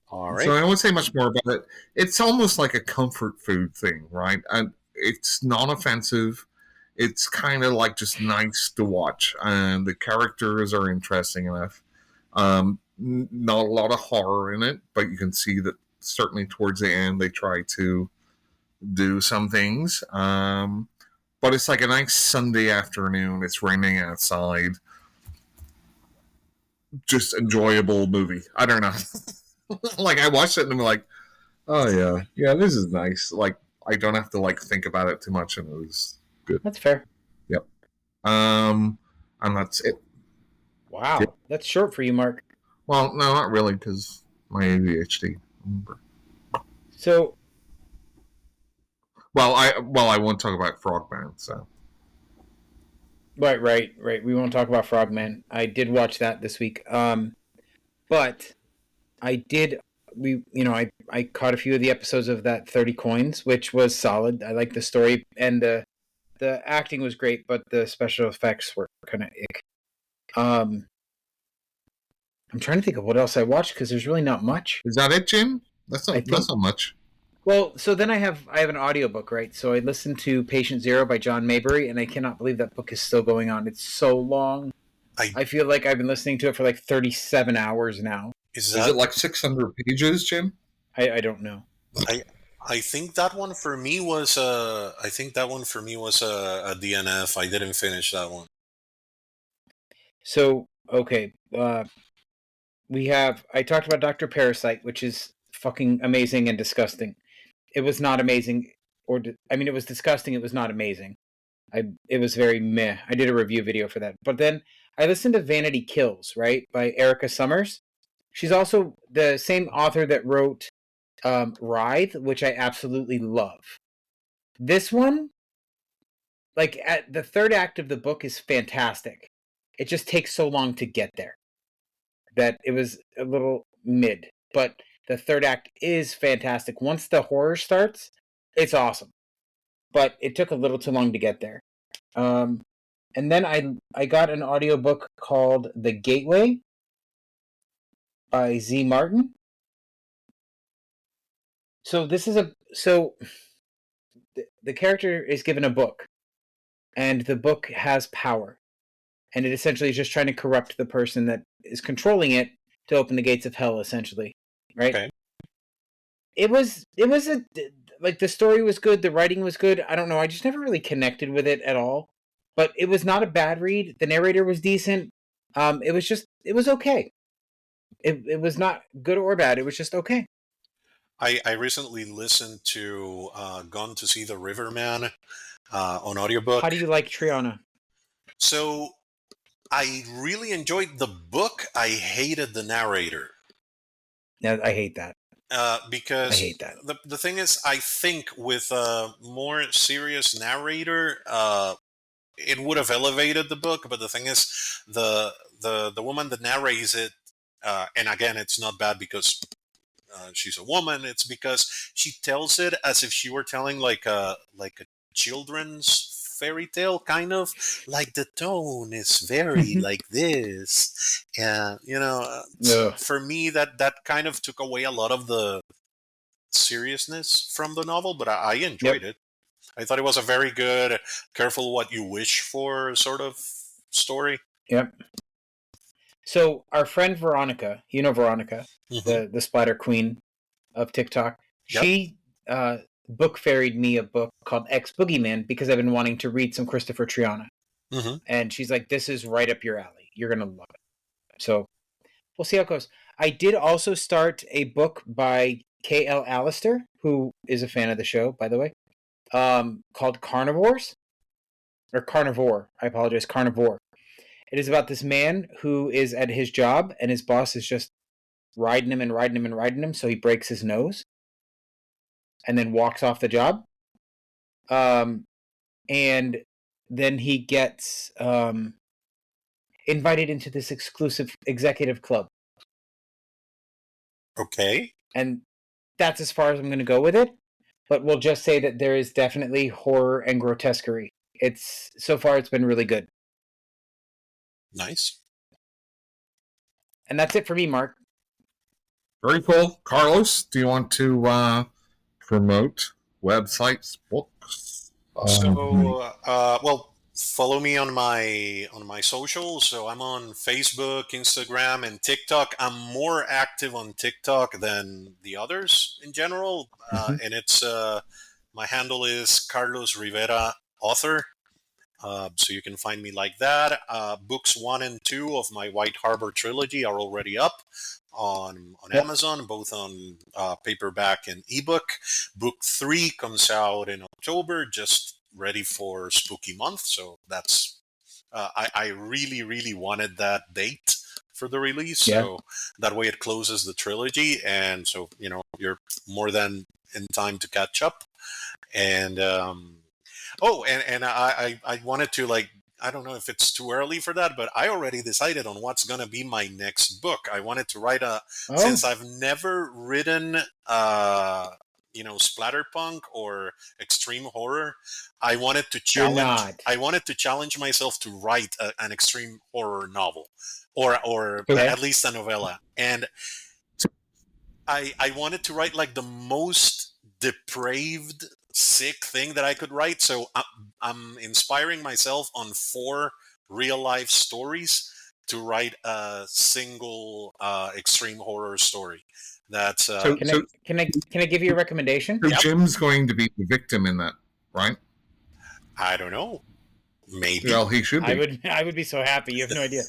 All So right. I won't say much more about it. It's almost like a comfort food thing, right? And it's non-offensive. It's kind of like just nice to watch, and the characters are interesting enough. Not a lot of horror in it, but you can see that certainly towards the end they try to do some things. But it's like a nice Sunday afternoon. It's raining outside. Just enjoyable movie. I don't know. Like I watched it and I'm like, oh yeah, this is nice. Like I don't have to like think about it too much, and it was good. That's fair. Yep. And that's it. Wow. Yep. That's short for you, Mark. Well, no, not really, because my ADHD. So, I won't talk about Frogman. So right. We won't talk about Frogman. I did watch that this week. But I did. I caught a few of the episodes of that 30 Coins, which was solid. I liked the story, and the acting was great, but the special effects were kind of ick. I'm trying to think of what else I watched because there's really not much. is that it, Jim? That's not much. Well, so then I have an audiobook, right? So I listened to Patient Zero by John Maybury, and I cannot believe that book is still going on. It's so long. I feel like I've been listening to it for like 37 hours now. Is it like 600 pages, Jim? I don't know. I think that one for me was a DNF. I didn't finish that one. So, okay. I talked about Dr. Parasite, which is fucking amazing and disgusting. It was not amazing, it was disgusting. It was not amazing. It was very meh. I did a review video for that. But then I listened to Vanity Kills, right, by Erica Summers. She's also the same author that wrote Writhe, which I absolutely love. This one, like at the third act of the book, is fantastic. It just takes so long to get there that it was a little mid. But the third act is fantastic. Once the horror starts, it's awesome. But it took a little too long to get there. And then I got an audiobook called The Gateway by Z. Martin. So the character is given a book, and the book has power, and it essentially is just trying to corrupt the person that is controlling it to open the gates of hell, essentially, right? Okay. It was like the story was good, the writing was good. I don't know, I just never really connected with it at all, but it was not a bad read. The narrator was decent. It was okay. It was not good or bad. It was just okay. I recently listened to Gone to See the Riverman on audiobook. How do you like Triana? So I really enjoyed the book. I hated the narrator. Yeah, I hate that. Because I hate that. The thing is, I think with a more serious narrator, it would have elevated the book. But the thing is, the woman that narrates it, and again, it's not bad because she's a woman. It's because she tells it as if she were telling like a children's fairy tale, kind of. Like the tone is very like this, and for me that kind of took away a lot of the seriousness from the novel. But I enjoyed it. I thought it was a very good, careful what you wish for sort of story. Yep. So our friend Veronica, Veronica, the splatter queen of TikTok, she book ferried me a book called Ex Boogeyman because I've been wanting to read some Christopher Triana. And she's like, this is right up your alley. You're going to love it. So we'll see how it goes. I did also start a book by K.L. Allister, who is a fan of the show, by the way, called Carnivores. Or Carnivore. I apologize, Carnivore. It is about this man who is at his job, and his boss is just riding him and riding him and riding him, so he breaks his nose and then walks off the job. And then he gets invited into this exclusive executive club. Okay. And that's as far as I'm going to go with it. But we'll just say that there is definitely horror and grotesquerie. So far it's been really good. Nice. And that's it for me, Mark. Very cool. Carlos, do you want to promote websites, books? Well, follow me on my socials. So I'm on Facebook, Instagram, and TikTok. I'm more active on TikTok than the others in general, and it's my handle is Carlos Rivera Author. So you can find me like that. Books 1 and 2 of my White Harbor trilogy are already up on Amazon, both on paperback and ebook. Book 3 comes out in October, just ready for Spooky Month. So that's I really, really wanted that date for the release. Yeah. So that way it closes the trilogy, and so you're more than in time to catch up. And I wanted to, I don't know if it's too early for that, but I already decided on what's going to be my next book. I wanted to write since I've never written, splatterpunk or extreme horror, I wanted to challenge myself to write an extreme horror novel or at least a novella. And I wanted to write like the most depraved, sick thing that I could write. So I'm inspiring myself on 4 real life stories to write a single extreme horror story. That's Can I give you a recommendation? So Jim's going to be the victim in that, right? I don't know. Maybe. Well, he should be. I would be so happy. You have no idea.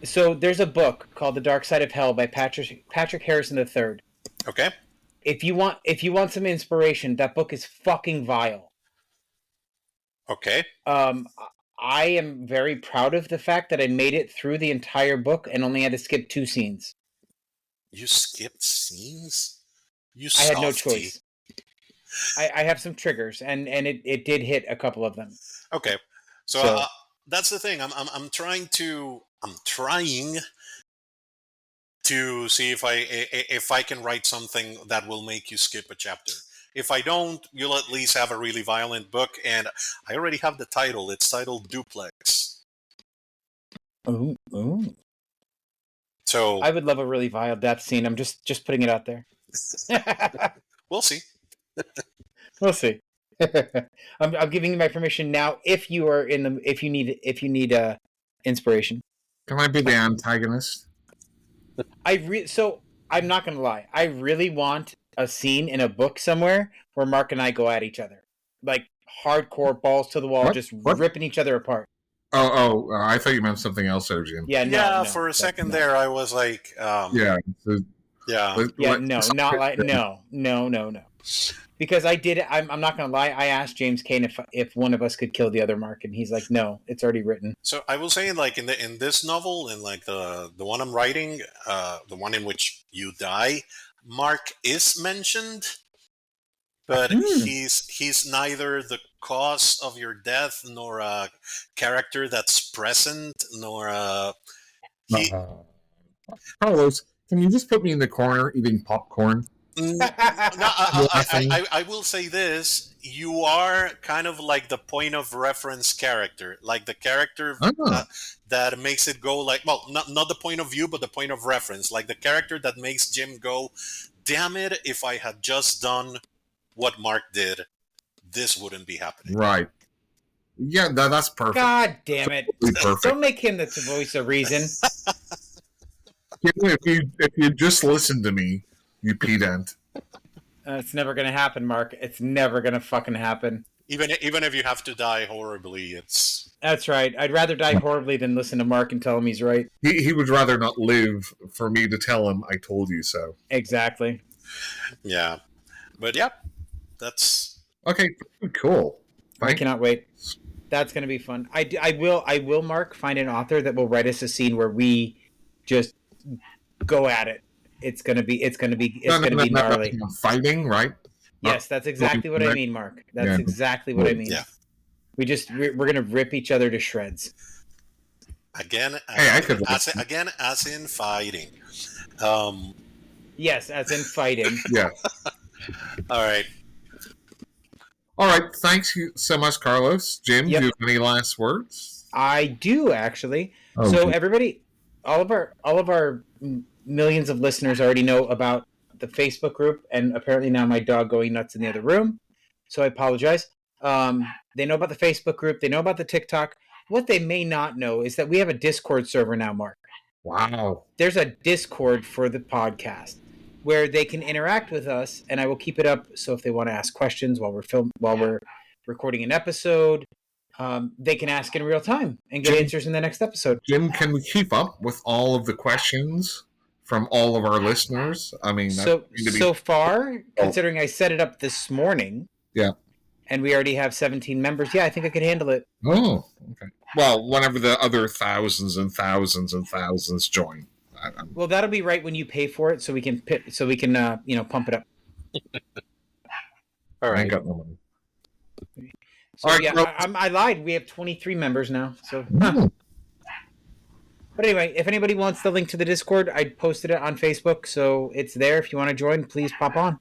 So there's a book called The Dark Side of Hell by Patrick Harrison III. Okay. If you want some inspiration, that book is fucking vile. Okay. I am very proud of the fact that I made it through the entire book and only had to skip 2 scenes. You skipped scenes? I had no choice. I have some triggers, and it did hit a couple of them. Okay, so that's the thing. I'm trying to see if I can write something that will make you skip a chapter. If I don't, you'll at least have a really violent book, and I already have the title. It's titled Duplex. Ooh. So I would love a really vile death scene. I'm just putting it out there. We'll see. We'll see. I'm giving you my permission now. If you need inspiration, Can I be the antagonist? So I'm not gonna lie. I really want a scene in a book somewhere where Mark and I go at each other, like hardcore, balls to the wall, just ripping each other apart. I thought you meant something else there, Jim. Yeah, no, for a second there, I was like, yeah. No. Because I did. I'm not gonna lie. I asked James Kane if one of us could kill the other Mark, and he's like, "No, it's already written." So I will say, like in this novel, in like the one I'm writing, the one in which you die, Mark is mentioned, but he's neither the cause of your death nor a character that's present, nor Carlos, can you just put me in the corner eating popcorn? I will say this: you are kind of like the point of reference character, like the character that makes it go like, well, not the point of view, but the point of reference, like the character that makes Jim go, "Damn it! If I had just done what Mark did, this wouldn't be happening." Right. Yeah, that's perfect. God damn it! Perfect. Don't make him the voice of reason. If you just listen to me, you pedant. It's never gonna happen, Mark. It's never gonna fucking happen. Even if you have to die horribly, it's That's right. I'd rather die horribly than listen to Mark and tell him he's right. He would rather not live for me to tell him I told you so. Exactly. Yeah. But yeah, that's Okay, cool. I cannot wait. That's going to be fun. I will, Mark, find an author that will write us a scene where we just go at it. It's going to be gnarly. Fighting, right? Yes, that's exactly what I mean, Mark. That's exactly what I mean. Yeah. We're going to rip each other to shreds. Again, hey, as in fighting. Yes, as in fighting. Yeah. All right. All right. Thanks so much, Carlos. Jim, Yep. do you have any last words? I do actually. Oh, so good. everybody, all of our millions of listeners already know about the Facebook group, and apparently now my dog going nuts in the other room. So I apologize. They know about the Facebook group. They know about the TikTok. What they may not know is that we have a Discord server now, Mark. Wow. There's a Discord for the podcast where they can interact with us, and I will keep it up. So if they want to ask questions while we're recording an episode, they can ask in real time and get answers in the next episode. Jim, can we keep up with all of the questions from all of our listeners? I mean, so far, considering I set it up this morning, yeah, and we already have 17 members, yeah, I think I could handle it. Oh, okay. Well, whenever the other thousands and thousands and thousands join. Well, that'll be right when you pay for it, so we can pump it up. All I right. ain't got no money. So All right, yeah, I lied. We have 23 members now. So, Hmm. But anyway, if anybody wants the link to the Discord, I posted it on Facebook, so it's there. If you want to join, please pop on.